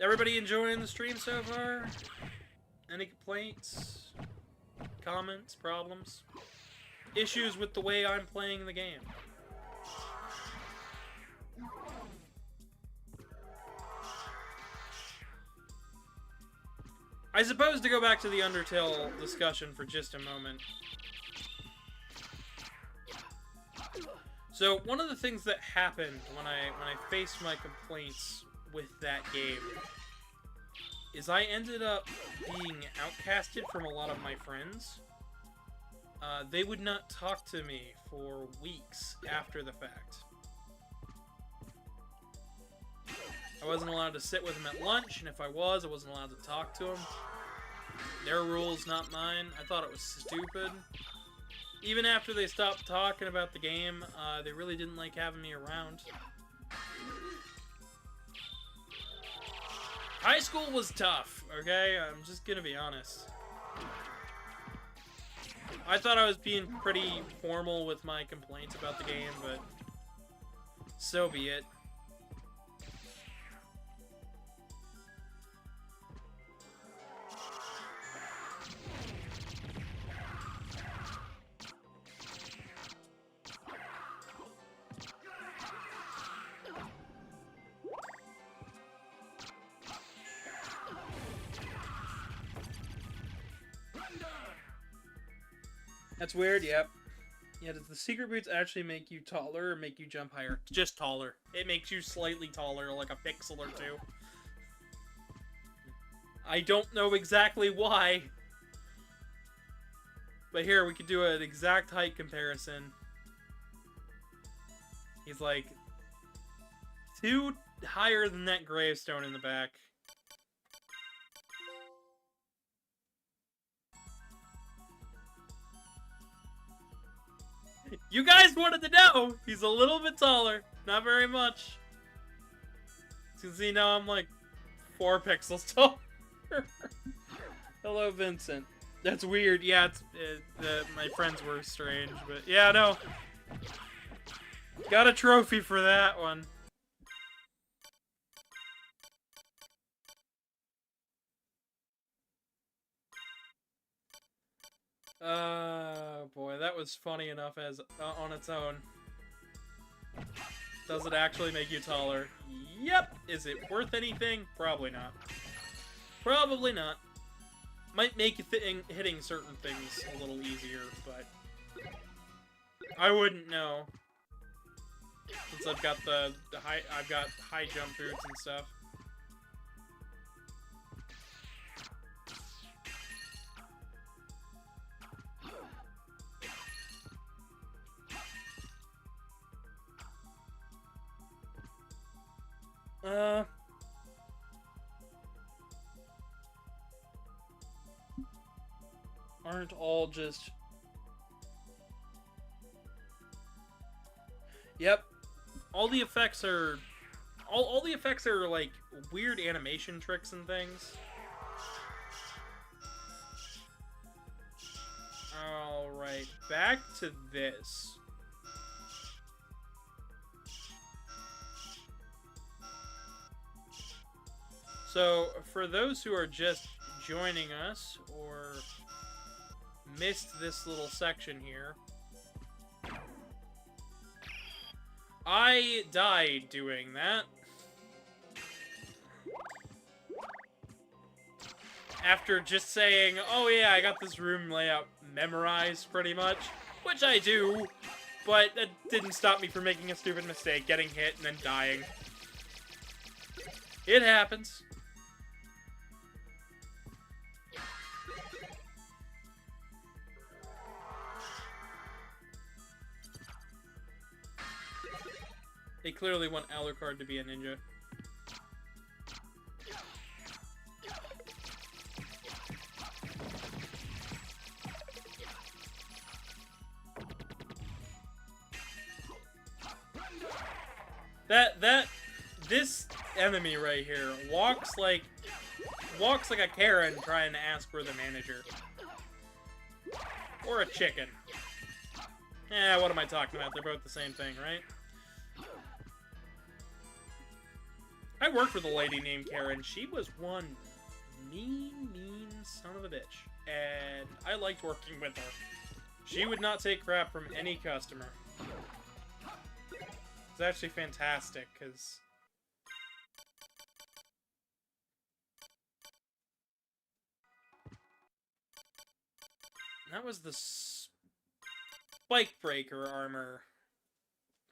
Everybody enjoying the stream so far? Any complaints? Comments? Problems? Issues with the way I'm playing the game? I suppose to go back to the Undertale discussion for just a moment. So, one of the things that happened when I faced my complaints with that game is I ended up being outcasted from a lot of my friends. They would not talk to me for weeks after the fact. I wasn't allowed to sit with them at lunch, and if I wasn't allowed to talk to them. Their rules, not mine. I thought it was stupid. Even after they stopped talking about the game, they really didn't like having me around. High school was tough, okay? I'm just gonna be honest. I thought I was being pretty formal with my complaints about the game, but so be it. That's weird, yep. Yeah, does the secret boots actually make you taller or make you jump higher? Just taller. It makes you slightly taller, like a pixel or two. I don't know exactly why. But here, we could do an exact height comparison. He's like 2 higher than that gravestone in the back. You guys wanted to know! He's a little bit taller. Not very much. As you can see now, I'm like 4 pixels taller. Hello, Vincent. That's weird. Yeah, my friends were strange, but yeah, no. Got a trophy for that one. Boy, that was funny enough as on its own. Does it actually make you taller? Yep. Is it worth anything? Probably not. Probably not. Might make hitting certain things a little easier, but I wouldn't know. Since I've got I've got high jump boots and stuff. Aren't all just... Yep. All the effects are... All the effects are, like, weird animation tricks and things. Alright, back to this. So, for those who are just joining us, or missed this little section here, I died doing that. After just saying, oh yeah, I got this room layout memorized pretty much, which I do, but that didn't stop me from making a stupid mistake, getting hit, and then dying. It happens. They clearly want Alucard to be a ninja. This enemy right here walks like a Karen trying to ask for the manager. Or a chicken. What am I talking about? They're both the same thing, right? I worked with a lady named Karen. She was one mean son of a bitch. And I liked working with her. She would not take crap from any customer. It's actually fantastic, because... That was the spike breaker armor.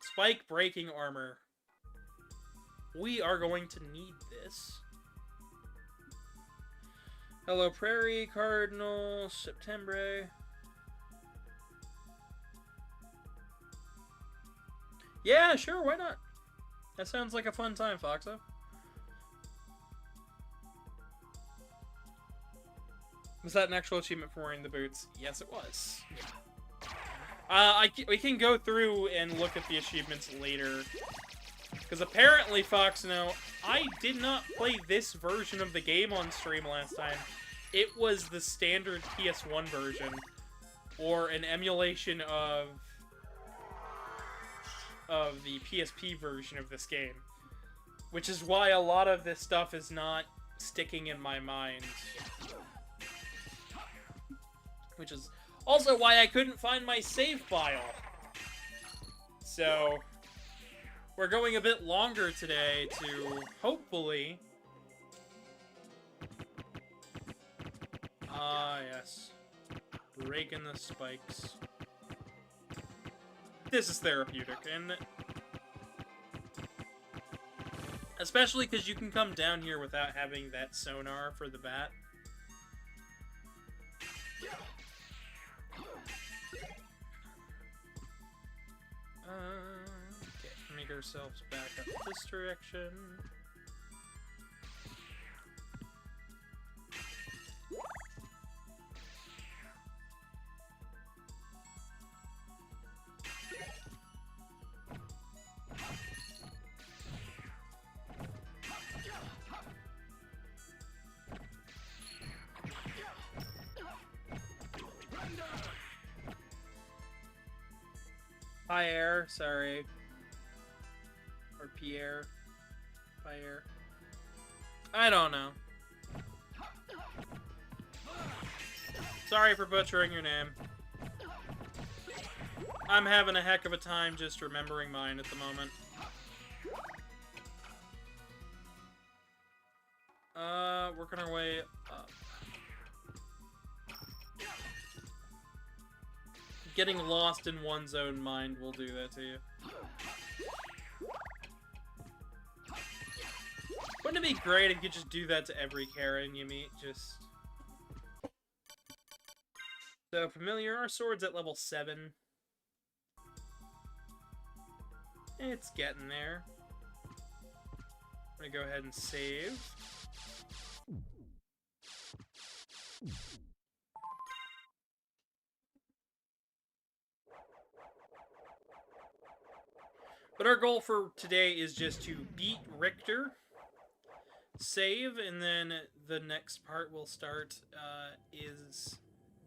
Spike breaking armor. We are going to need this. Hello, Prairie, Cardinal, September. Yeah, sure, why not? That sounds like a fun time, Foxo. Was that an actual achievement for wearing the boots? Yes, it was. We can go through and look at the achievements later. Because apparently, Foxno, I did not play this version of the game on stream last time. It was the standard PS1 version. Or an emulation of the PSP version of this game. Which is why a lot of this stuff is not sticking in my mind. Which is also why I couldn't find my save file. So, we're going a bit longer today to, hopefully... yes. rake in the spikes. This is therapeutic, and especially because you can come down here without having that sonar for the bat. Okay, make ourselves back up this direction. Pierre, sorry. Or Pierre. Pierre. I don't know. Sorry for butchering your name. I'm having a heck of a time just remembering mine at the moment. Working our way up. Getting lost in one's own mind will do that to you. Wouldn't it be great if you could just do that to every Karen you meet? Just... So, familiar, our sword's at level 7. It's getting there. I'm gonna go ahead and save. But our goal for today is just to beat Richter, save, and then the next part we'll start is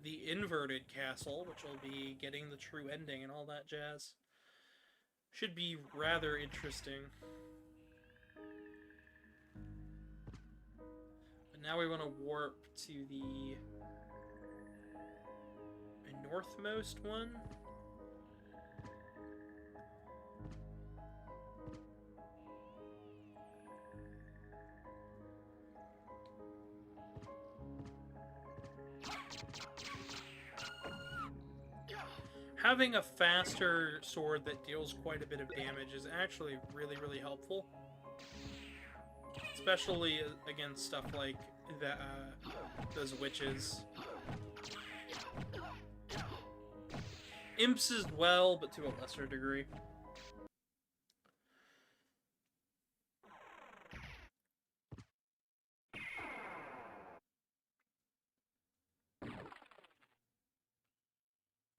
the inverted castle, which will be getting the true ending and all that jazz. Should be rather interesting. But now we want to warp to the northmost one. Having a faster sword that deals quite a bit of damage is actually really, really helpful. Especially against stuff like those witches. Imps as well, but to a lesser degree.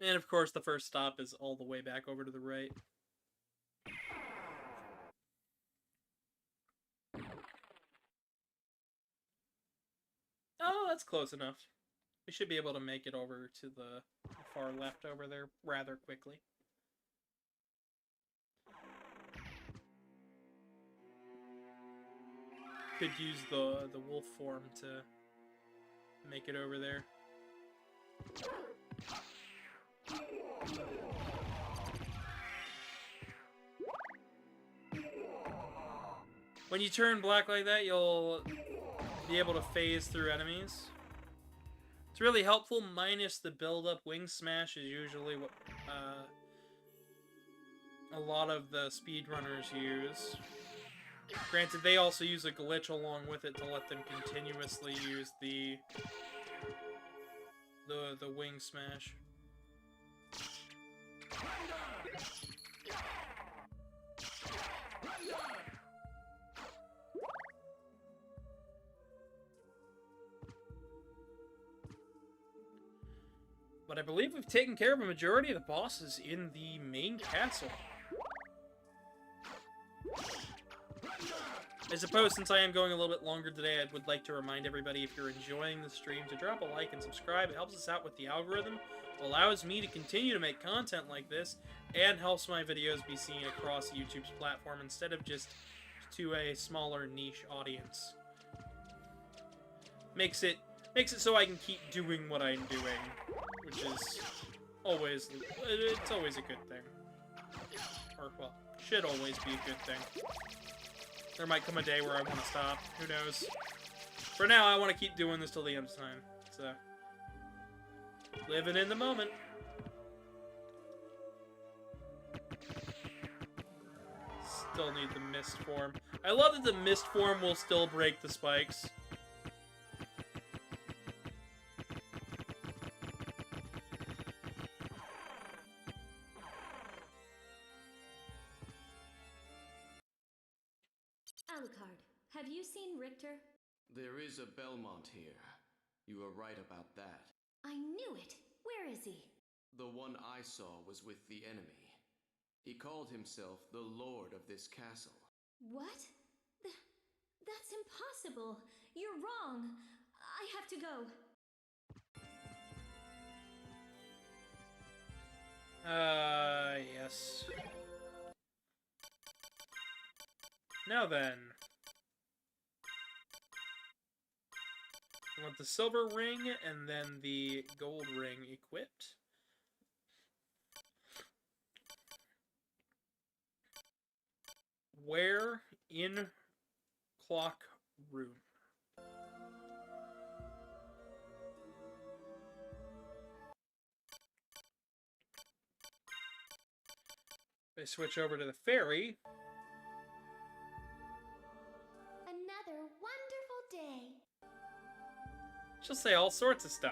And of course, the first stop is all the way back over to the right. Oh, that's close enough. We should be able to make it over to the far left over there rather quickly. Could use the wolf form to make it over there. When you turn black like that, you'll be able to phase through enemies. It's really helpful, minus the build-up. Wing Smash is usually what a lot of the speedrunners use. Granted, they also use a glitch along with it to let them continuously use the Wing Smash. But I believe we've taken care of a majority of the bosses in the main castle. I suppose since I am going a little bit longer today, I would like to remind everybody, if you're enjoying the stream, to drop a like and subscribe. It helps us out with the algorithm, allows me to continue to make content like this, and helps my videos be seen across YouTube's platform instead of just to a smaller niche audience. Makes it so I can keep doing what I'm doing, which is always, it's always a good thing. Or, well, should always be a good thing. There might come a day where I want to stop, who knows. For now, I want to keep doing this till the end of time, so. Living in the moment. Still need the mist form. I love that the mist form will still break the spikes. Alucard, have you seen Richter? There is a Belmont here. You are right about that. I knew it! Where is he? The one I saw was with the enemy. He called himself the Lord of this castle. What? That's impossible! You're wrong! I have to go. Yes. Now then. I want the silver ring and then the gold ring equipped. Where in clock room? If I switch over to the ferry. Another wonderful day. She'll say all sorts of stuff.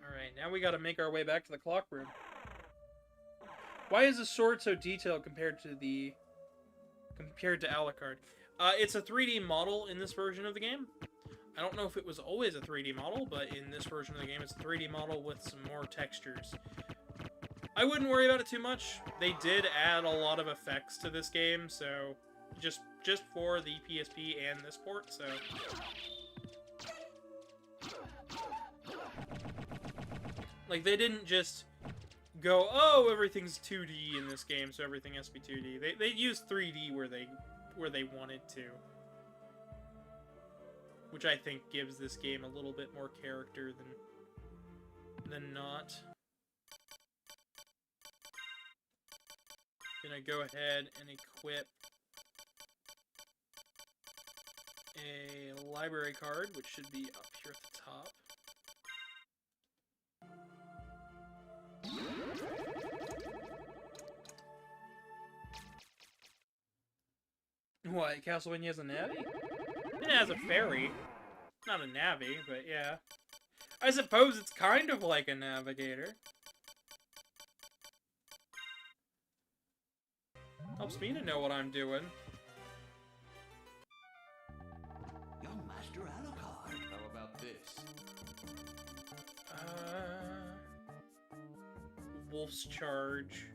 Alright, now we gotta make our way back to the clock room. Why is the sword so detailed compared to Alucard? It's a 3D model in this version of the game. I don't know if it was always a 3D model, but in this version of the game, it's a 3D model with some more textures. I wouldn't worry about it too much. They did add a lot of effects to this game, so just for the PSP and this port, so like they didn't just go, oh, everything's 2D in this game, so everything has to be 2D. They used 3D where they wanted to. Which I think gives this game a little bit more character than not. Gonna go ahead and equip a library card, which should be up here at the top. What, Castlevania has a navy? It has a ferry. Not a navy, but yeah. I suppose it's kind of like a navigator. Helps me to know what I'm doing. Young Master Alucard. How about this? Wolf's Charge.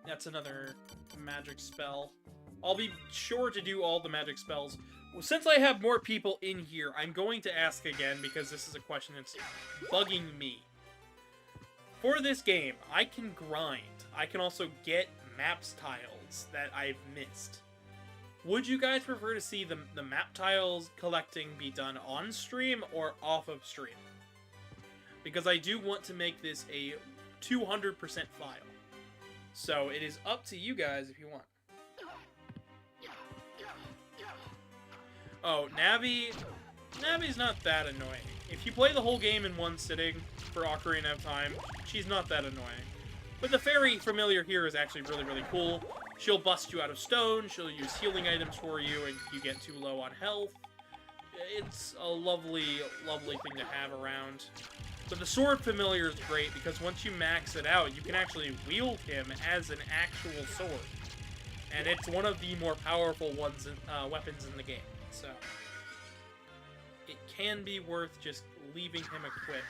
That's another magic spell. I'll be sure to do all the magic spells. Well, since I have more people in here, I'm going to ask again because this is a question that's bugging me. For this game, I can grind. I can also get maps tiles that I've missed. Would you guys prefer to see the map tiles collecting be done on stream or off of stream? Because I do want to make this a 200% file. So it is up to you guys if you want. Oh, Navi's not that annoying. If you play the whole game in one sitting for Ocarina of Time, she's not that annoying. But the fairy familiar here is actually really, really cool. She'll bust you out of stone, she'll use healing items for you if you get too low on health. It's a lovely, lovely thing to have around. But the sword familiar is great because once you max it out, you can actually wield him as an actual sword. And it's one of the more powerful weapons in the game. So, it can be worth just leaving him equipped.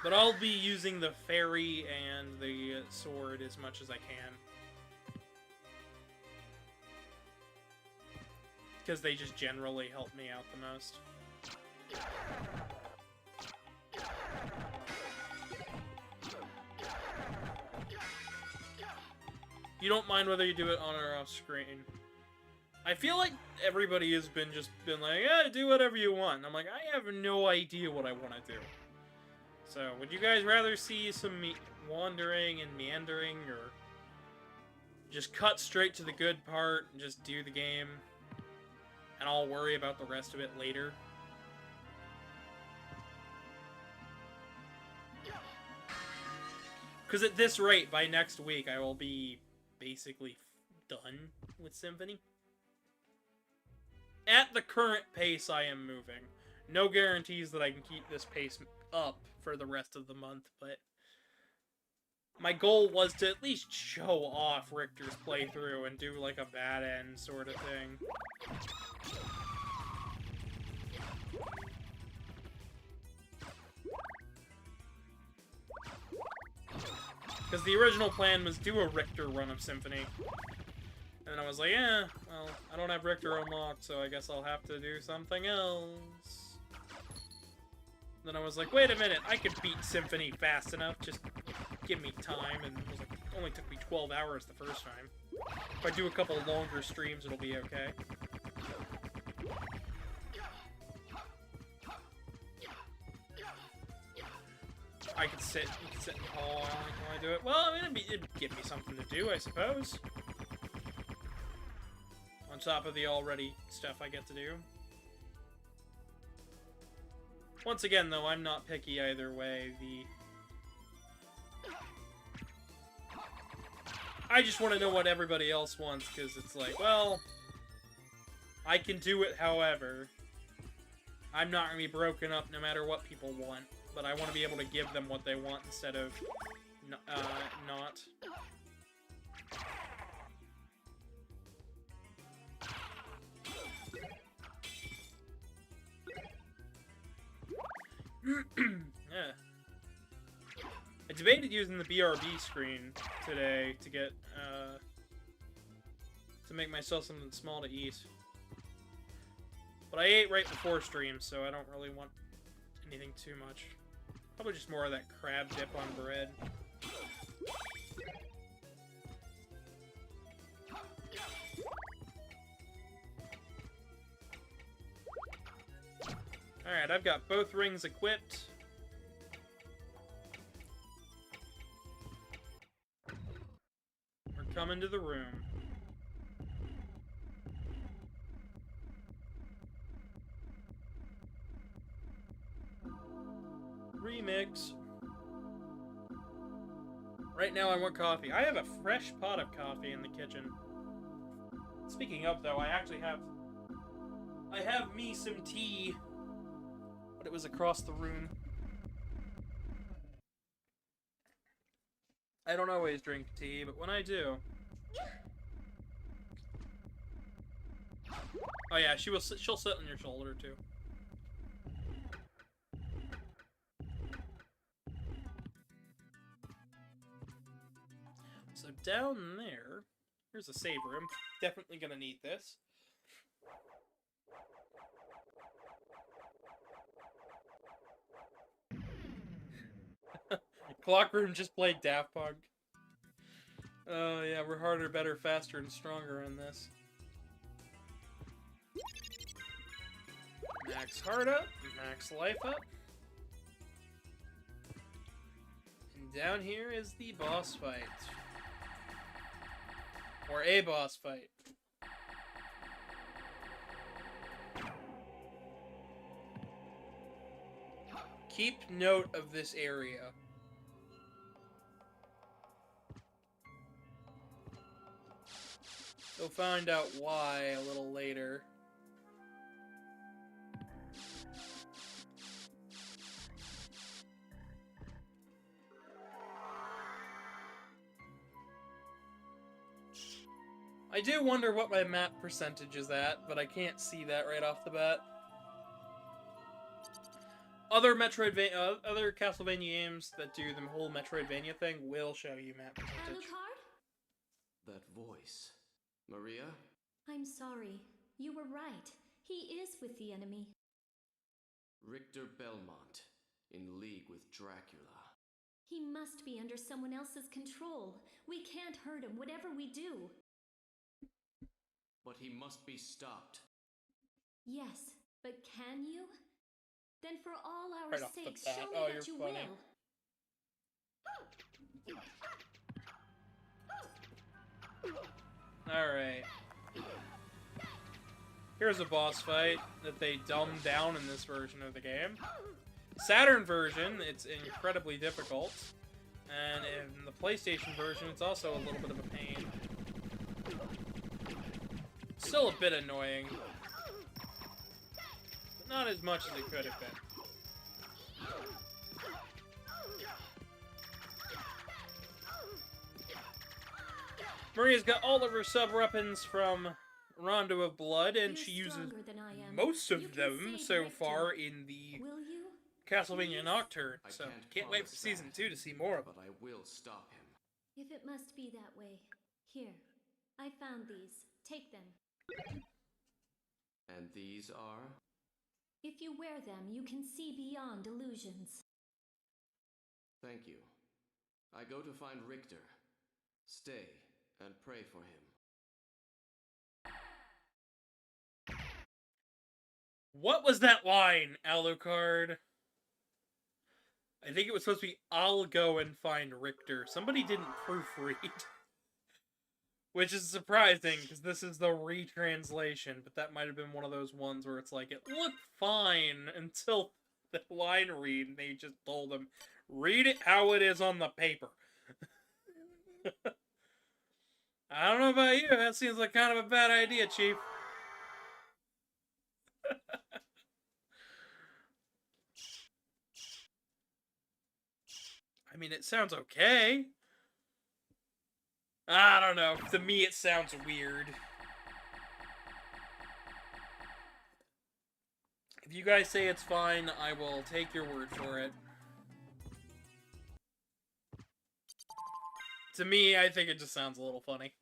But I'll be using the fairy and the sword as much as I can. Because they just generally help me out the most. You don't mind whether you do it on or off screen. I feel like everybody has been like, yeah, do whatever you want. And I'm like, I have no idea what I want to do. So, would you guys rather see some wandering and meandering, or just cut straight to the good part and just do the game, and I'll worry about the rest of it later? Because at this rate, by next week, I will be basically done with Symphony. At the current pace I am moving. No guarantees that I can keep this pace up for the rest of the month, but my goal was to at least show off Richter's playthrough and do like a bad end sort of thing. Because the original plan was do a Richter run of Symphony. And I was like, yeah, well, I don't have Richter unlocked, so I guess I'll have to do something else. Then I was like, wait a minute, I could beat Symphony fast enough, just give me time. And it was like, it only took me 12 hours the first time. If I do a couple longer streams, it'll be okay. I could sit in the hall while I do it. Well, I mean, it'd give me something to do, I suppose. On top of the already stuff I get to do. Once again, though, I'm not picky either way. I just want to know what everybody else wants, because it's like, well, I can do it however. I'm not going to be broken up no matter what people want. But I want to be able to give them what they want instead of not. Yeah. I debated using the BRB screen today to get, to make myself something small to eat. But I ate right before stream, so I don't really want anything too much. Probably just more of that crab dip on bread. Alright, I've got both rings equipped. We're coming to the room. Remix. Right now I want coffee. I have a fresh pot of coffee in the kitchen. Speaking of, though, I have me some tea, but it was across the room. I don't always drink tea, but when I do... Oh yeah, she'll sit on your shoulder, too. So down there, here's a save room. Definitely gonna need this. Clock room just played Daft Punk. Oh yeah, we're harder, better, faster, and stronger in this. Max heart up, max life up. And down here is the boss fight. Or a boss fight. Keep note of this area. You'll find out why a little later. I do wonder what my map percentage is at, but I can't see that right off the bat. Other other Castlevania games that do the whole Metroidvania thing will show you map percentage. Alucard? That voice. Maria? I'm sorry. You were right. He is with the enemy. Richter Belmont, in league with Dracula. He must be under someone else's control. We can't hurt him, whatever we do. but he must be stopped. Yes, but can you? Then for all our Right off the sakes, bat. show Oh, me you're that you funny. will. Alright. Here's a boss fight that they dumbed down in this version of the game. Saturn version, it's incredibly difficult. And in the PlayStation version, it's also a little bit of a pain. Still a bit annoying. But not as much as it could have been. Maria's got all of her sub-weapons from Rondo of Blood, and You're she uses stronger than I am. most of You can them save so Richter. far in the Will you? Castlevania Nocturne. I So can't wait for promise Season that, 2 to see more of them. But I will stop him. If it must be that way. Here, I found these. Take them. And these are? If you wear them, you can see beyond illusions. Thank you. I go to find Richter. Stay and pray for him. What was that line, Alucard? I think it was supposed to be, I'll go and find Richter. Somebody didn't proofread. Which is surprising, because this is the retranslation, but that might have been one of those ones where it's like, it looked fine until the line read, and they just told them, read it how it is on the paper. I don't know about you, that seems like kind of a bad idea, Chief. I mean, it sounds okay. I don't know. To me, it sounds weird. If you guys say it's fine, I will take your word for it. To me, I think it just sounds a little funny.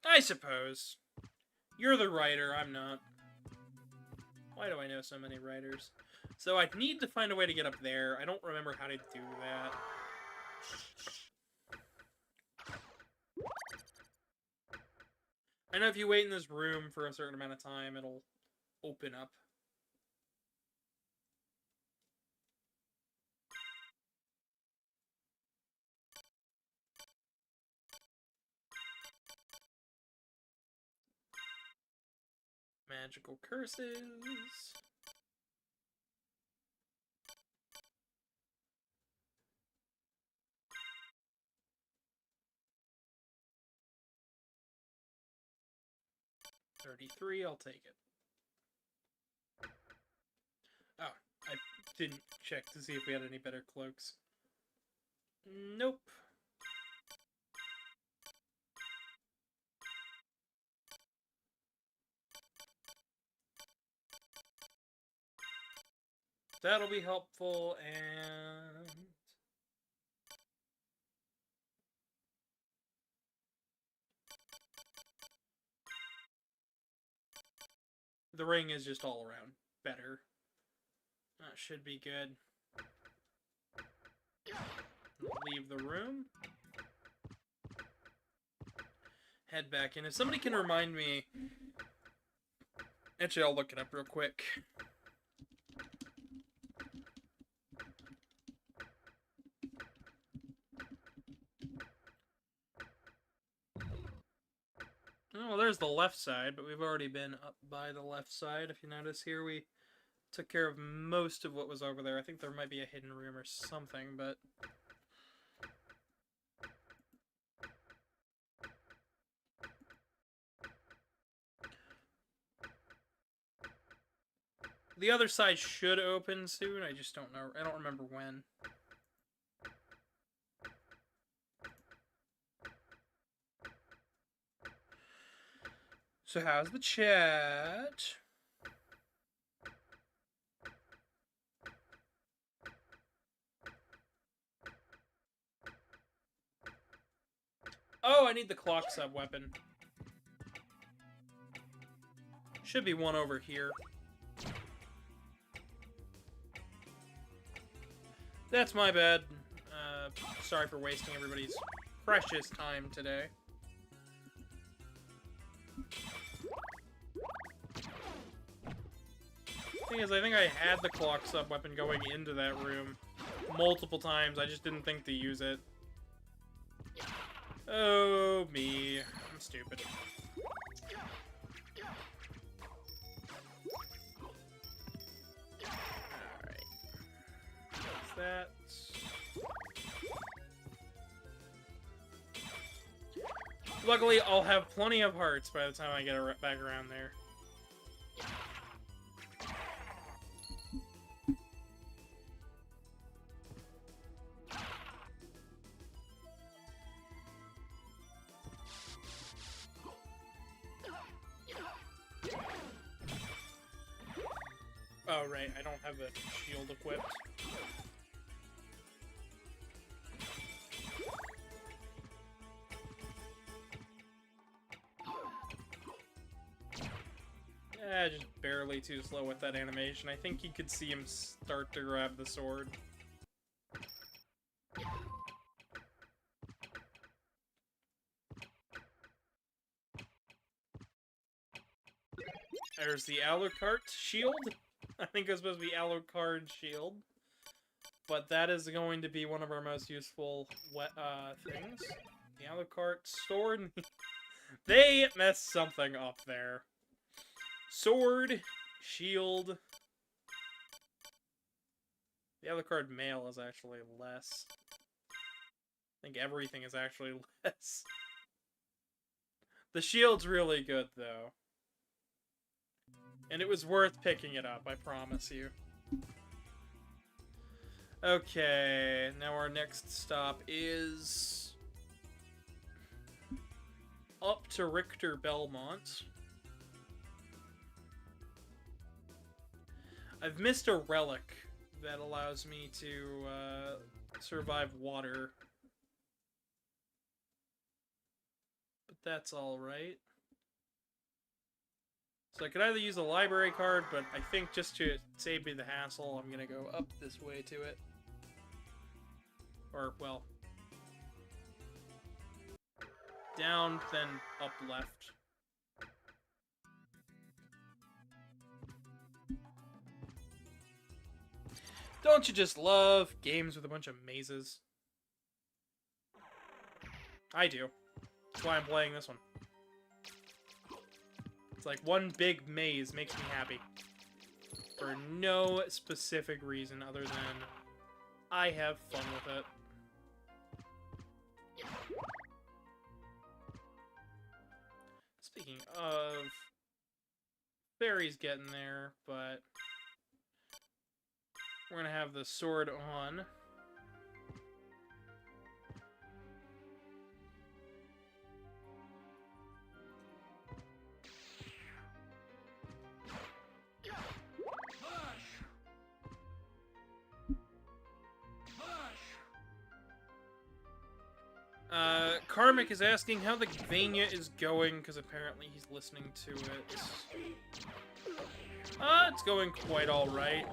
I suppose. You're the writer, I'm not. Why do I know so many writers? So I need to find a way to get up there. I don't remember how to do that. I know if you wait in this room for a certain amount of time, it'll open up. Magical curses. $33, I'll take it. Oh, I didn't check to see if we had any better cloaks. Nope. That'll be helpful, and... the ring is just all around better. That should be good. Leave the room. Head back in. If somebody can remind me... Actually, I'll look it up real quick. Oh, well, there's the left side, but we've already been up by the left side. If you notice here, we took care of most of what was over there. I think there might be a hidden room or something, but... the other side should open soon, I just don't know. I don't remember when. So how's the chat? Oh, I need the clock sub weapon. Should be one over here. That's my bad. Sorry for wasting everybody's precious time today. Thing is, I think I had the clock sub weapon going into that room multiple times. I just didn't think to use it. Oh, me. I'm stupid. Alright. What's that? Luckily, I'll have plenty of hearts by the time I get back around there. Oh, right, I don't have a shield equipped. Just barely too slow with that animation. I think you could see him start to grab the sword. There's the Alucard shield. I think it was supposed to be Alucard shield. But that is going to be one of our most useful things. The Alucard sword. They messed something up there. Sword, shield. The Alucard mail is actually less. I think everything is actually less. The shield's really good, though. And it was worth picking it up, I promise you. Okay, now our next stop is up to Richter Belmont. I've missed a relic that allows me to survive water. But that's alright. So I could either use a library card, but I think just to save me the hassle, I'm gonna go up this way to it. Or, well, down, then up left. Don't you just love games with a bunch of mazes? I do. That's why I'm playing this one. It's like one big maze makes me happy. For no specific reason other than I have fun with it. Speaking of, Fairy's getting there, but we're gonna have the sword on. Karmic is asking how the Castlevania is going, because apparently he's listening to it. It's going quite alright.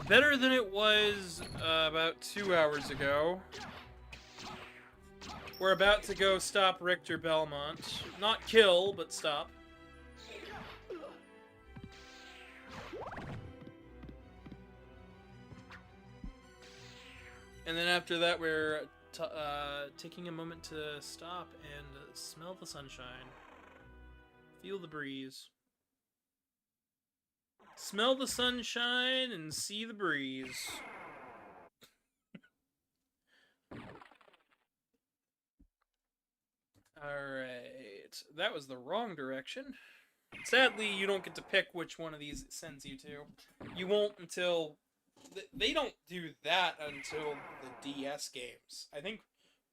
Better than it was about 2 hours ago. We're about to go stop Richter Belmont. Not kill, but stop. And then after that, we're taking a moment to stop and smell the sunshine. Feel the breeze. Smell the sunshine and see the breeze. Alright. That was the wrong direction. Sadly, you don't get to pick which one of these it sends you to. You won't until... They don't do that until the DS games. I think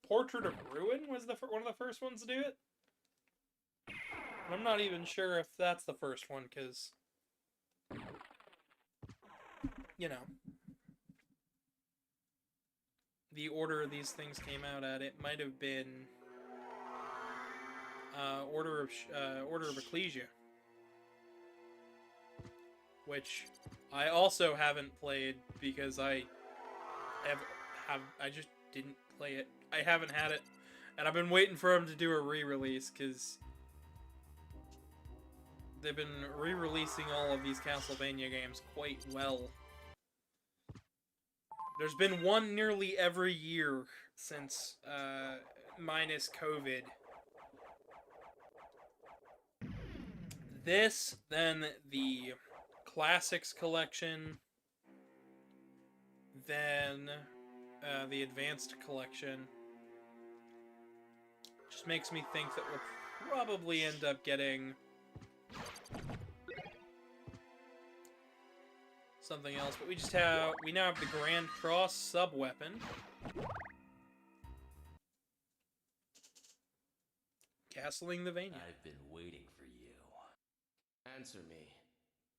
Portrait of Ruin was one of the first ones to do it. I'm not even sure if that's the first one, because... you know. The order these things came out at, it might have been... Order of Ecclesia. Which I also haven't played because I I just didn't play it. I haven't had it, and I've been waiting for them to do a re-release because they've been re-releasing all of these Castlevania games quite well. There's been one nearly every year since, minus COVID. This, then the Classics Collection, then the Advanced Collection. Just makes me think that we'll probably end up getting something else, but we now have the Grand Cross sub-weapon. Castling the Vania. I've been waiting for you. Answer me.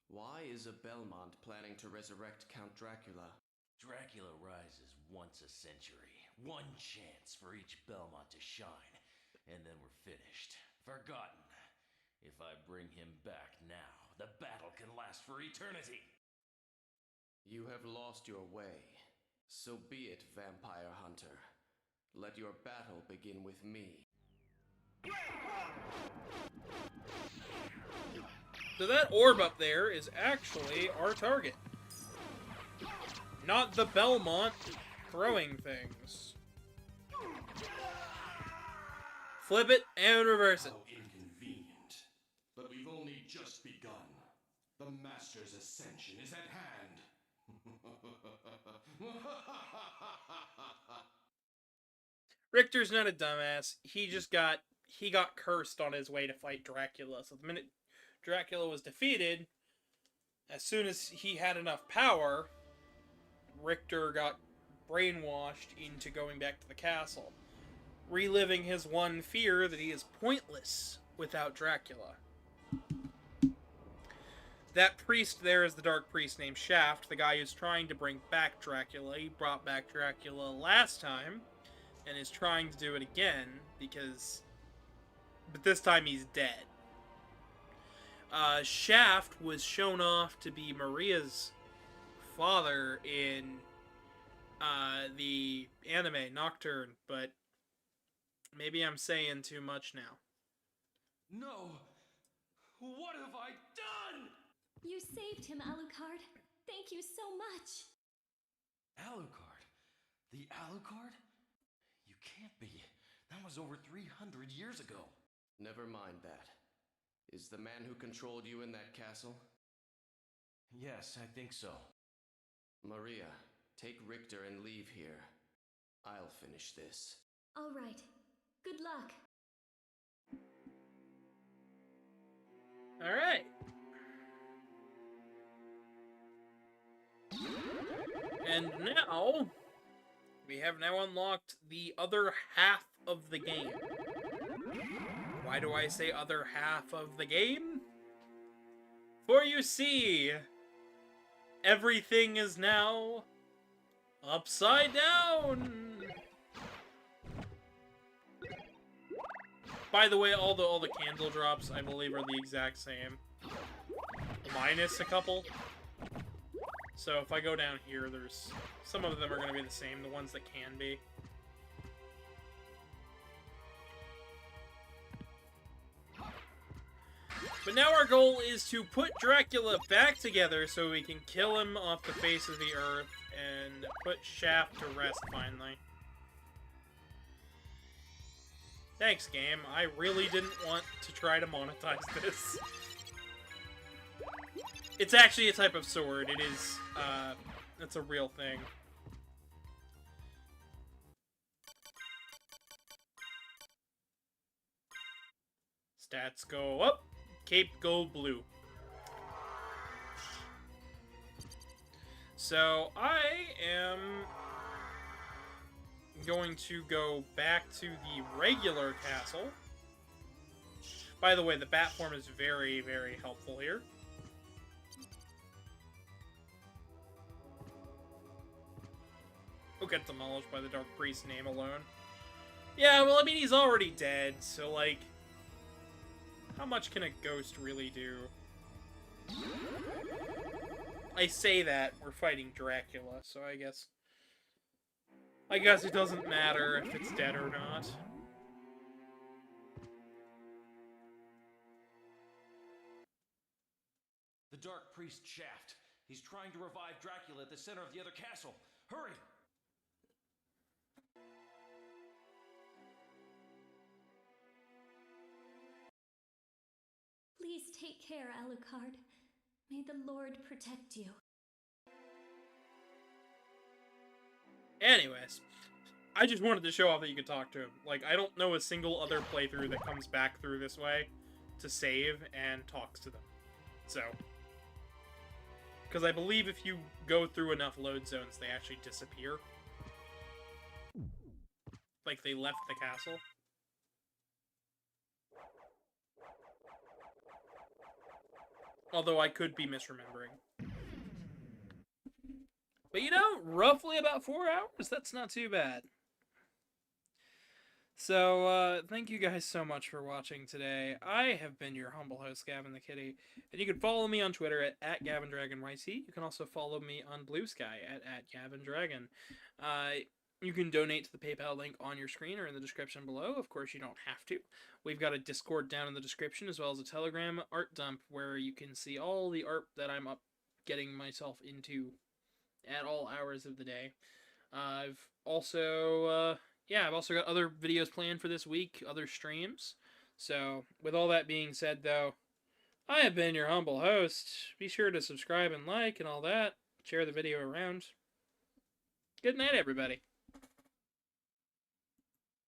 Why is a Belmont planning to resurrect Count Dracula? Dracula rises once a century. One chance for each Belmont to shine, and then we're finished. Forgotten. If I bring him back now, the battle can last for eternity. You have lost your way. So be it, Vampire Hunter. Let your battle begin with me. So that orb up there is actually our target. Not the Belmont throwing things. Flip it and reverse it. How inconvenient. But we've only just begun. The Master's ascension is at hand. Richter's not a dumbass. He got cursed on his way to fight Dracula. So the minute Dracula was defeated, as soon as he had enough power, Richter got brainwashed into going back to the castle, reliving his one fear that he is pointless without Dracula. That priest there is the dark priest named Shaft, the guy who's trying to bring back Dracula. He brought back Dracula last time, and is trying to do it again, but this time he's dead. Shaft was shown off to be Maria's father in the anime Nocturne, but maybe I'm saying too much now. No! What have I done? You saved him, Alucard. Thank you so much. Alucard? The Alucard? You can't be. That was over 300 years ago. Never mind that. Is the man who controlled you in that castle? Yes, I think so. Maria, take Richter and leave here. I'll finish this. All right. Good luck. All right. And now, we have now unlocked the other half of the game. Why do I say other half of the game? For you see, everything is now upside down. By the way, all the candle drops, I believe, are the exact same. Minus a couple. So if I go down here, some of them are going to be the same, the ones that can be. But now our goal is to put Dracula back together so we can kill him off the face of the earth and put Shaft to rest finally. Thanks, game. I really didn't want to try to monetize this. It's actually a type of sword. It is, it's a real thing. Stats go up. Cape go blue. So, I am going to go back to the regular castle. By the way, the bat form is very, very helpful here. He'll get demolished by the Dark Priest's name alone. Yeah, well, I mean, he's already dead, so, like, how much can a ghost really do? I say that, we're fighting Dracula, so I guess I guess it doesn't matter if it's dead or not. The Dark Priest Shaft. He's trying to revive Dracula at the center of the other castle. Hurry! Please take care, Alucard. May the Lord protect you. Anyways, I just wanted to show off that you could talk to him. Like, I don't know a single other playthrough that comes back through this way to save and talks to them. So, because I believe if you go through enough load zones, they actually disappear. Like, they left the castle. Although I could be misremembering. But you know, roughly about 4 hours, that's not too bad. So, thank you guys so much for watching today. I have been your humble host, Gavin the Kitty, and you can follow me on Twitter at GavinDragonYC. You can also follow me on Blue Sky at GavinDragon. You can donate to the PayPal link on your screen or in the description below. Of course, you don't have to. We've got a Discord down in the description, as well as a Telegram art dump where you can see all the art that I'm up getting myself into at all hours of the day. I've also got other videos planned for this week, other streams. So, with all that being said, though, I have been your humble host. Be sure to subscribe and like and all that. Share the video around. Good night, everybody.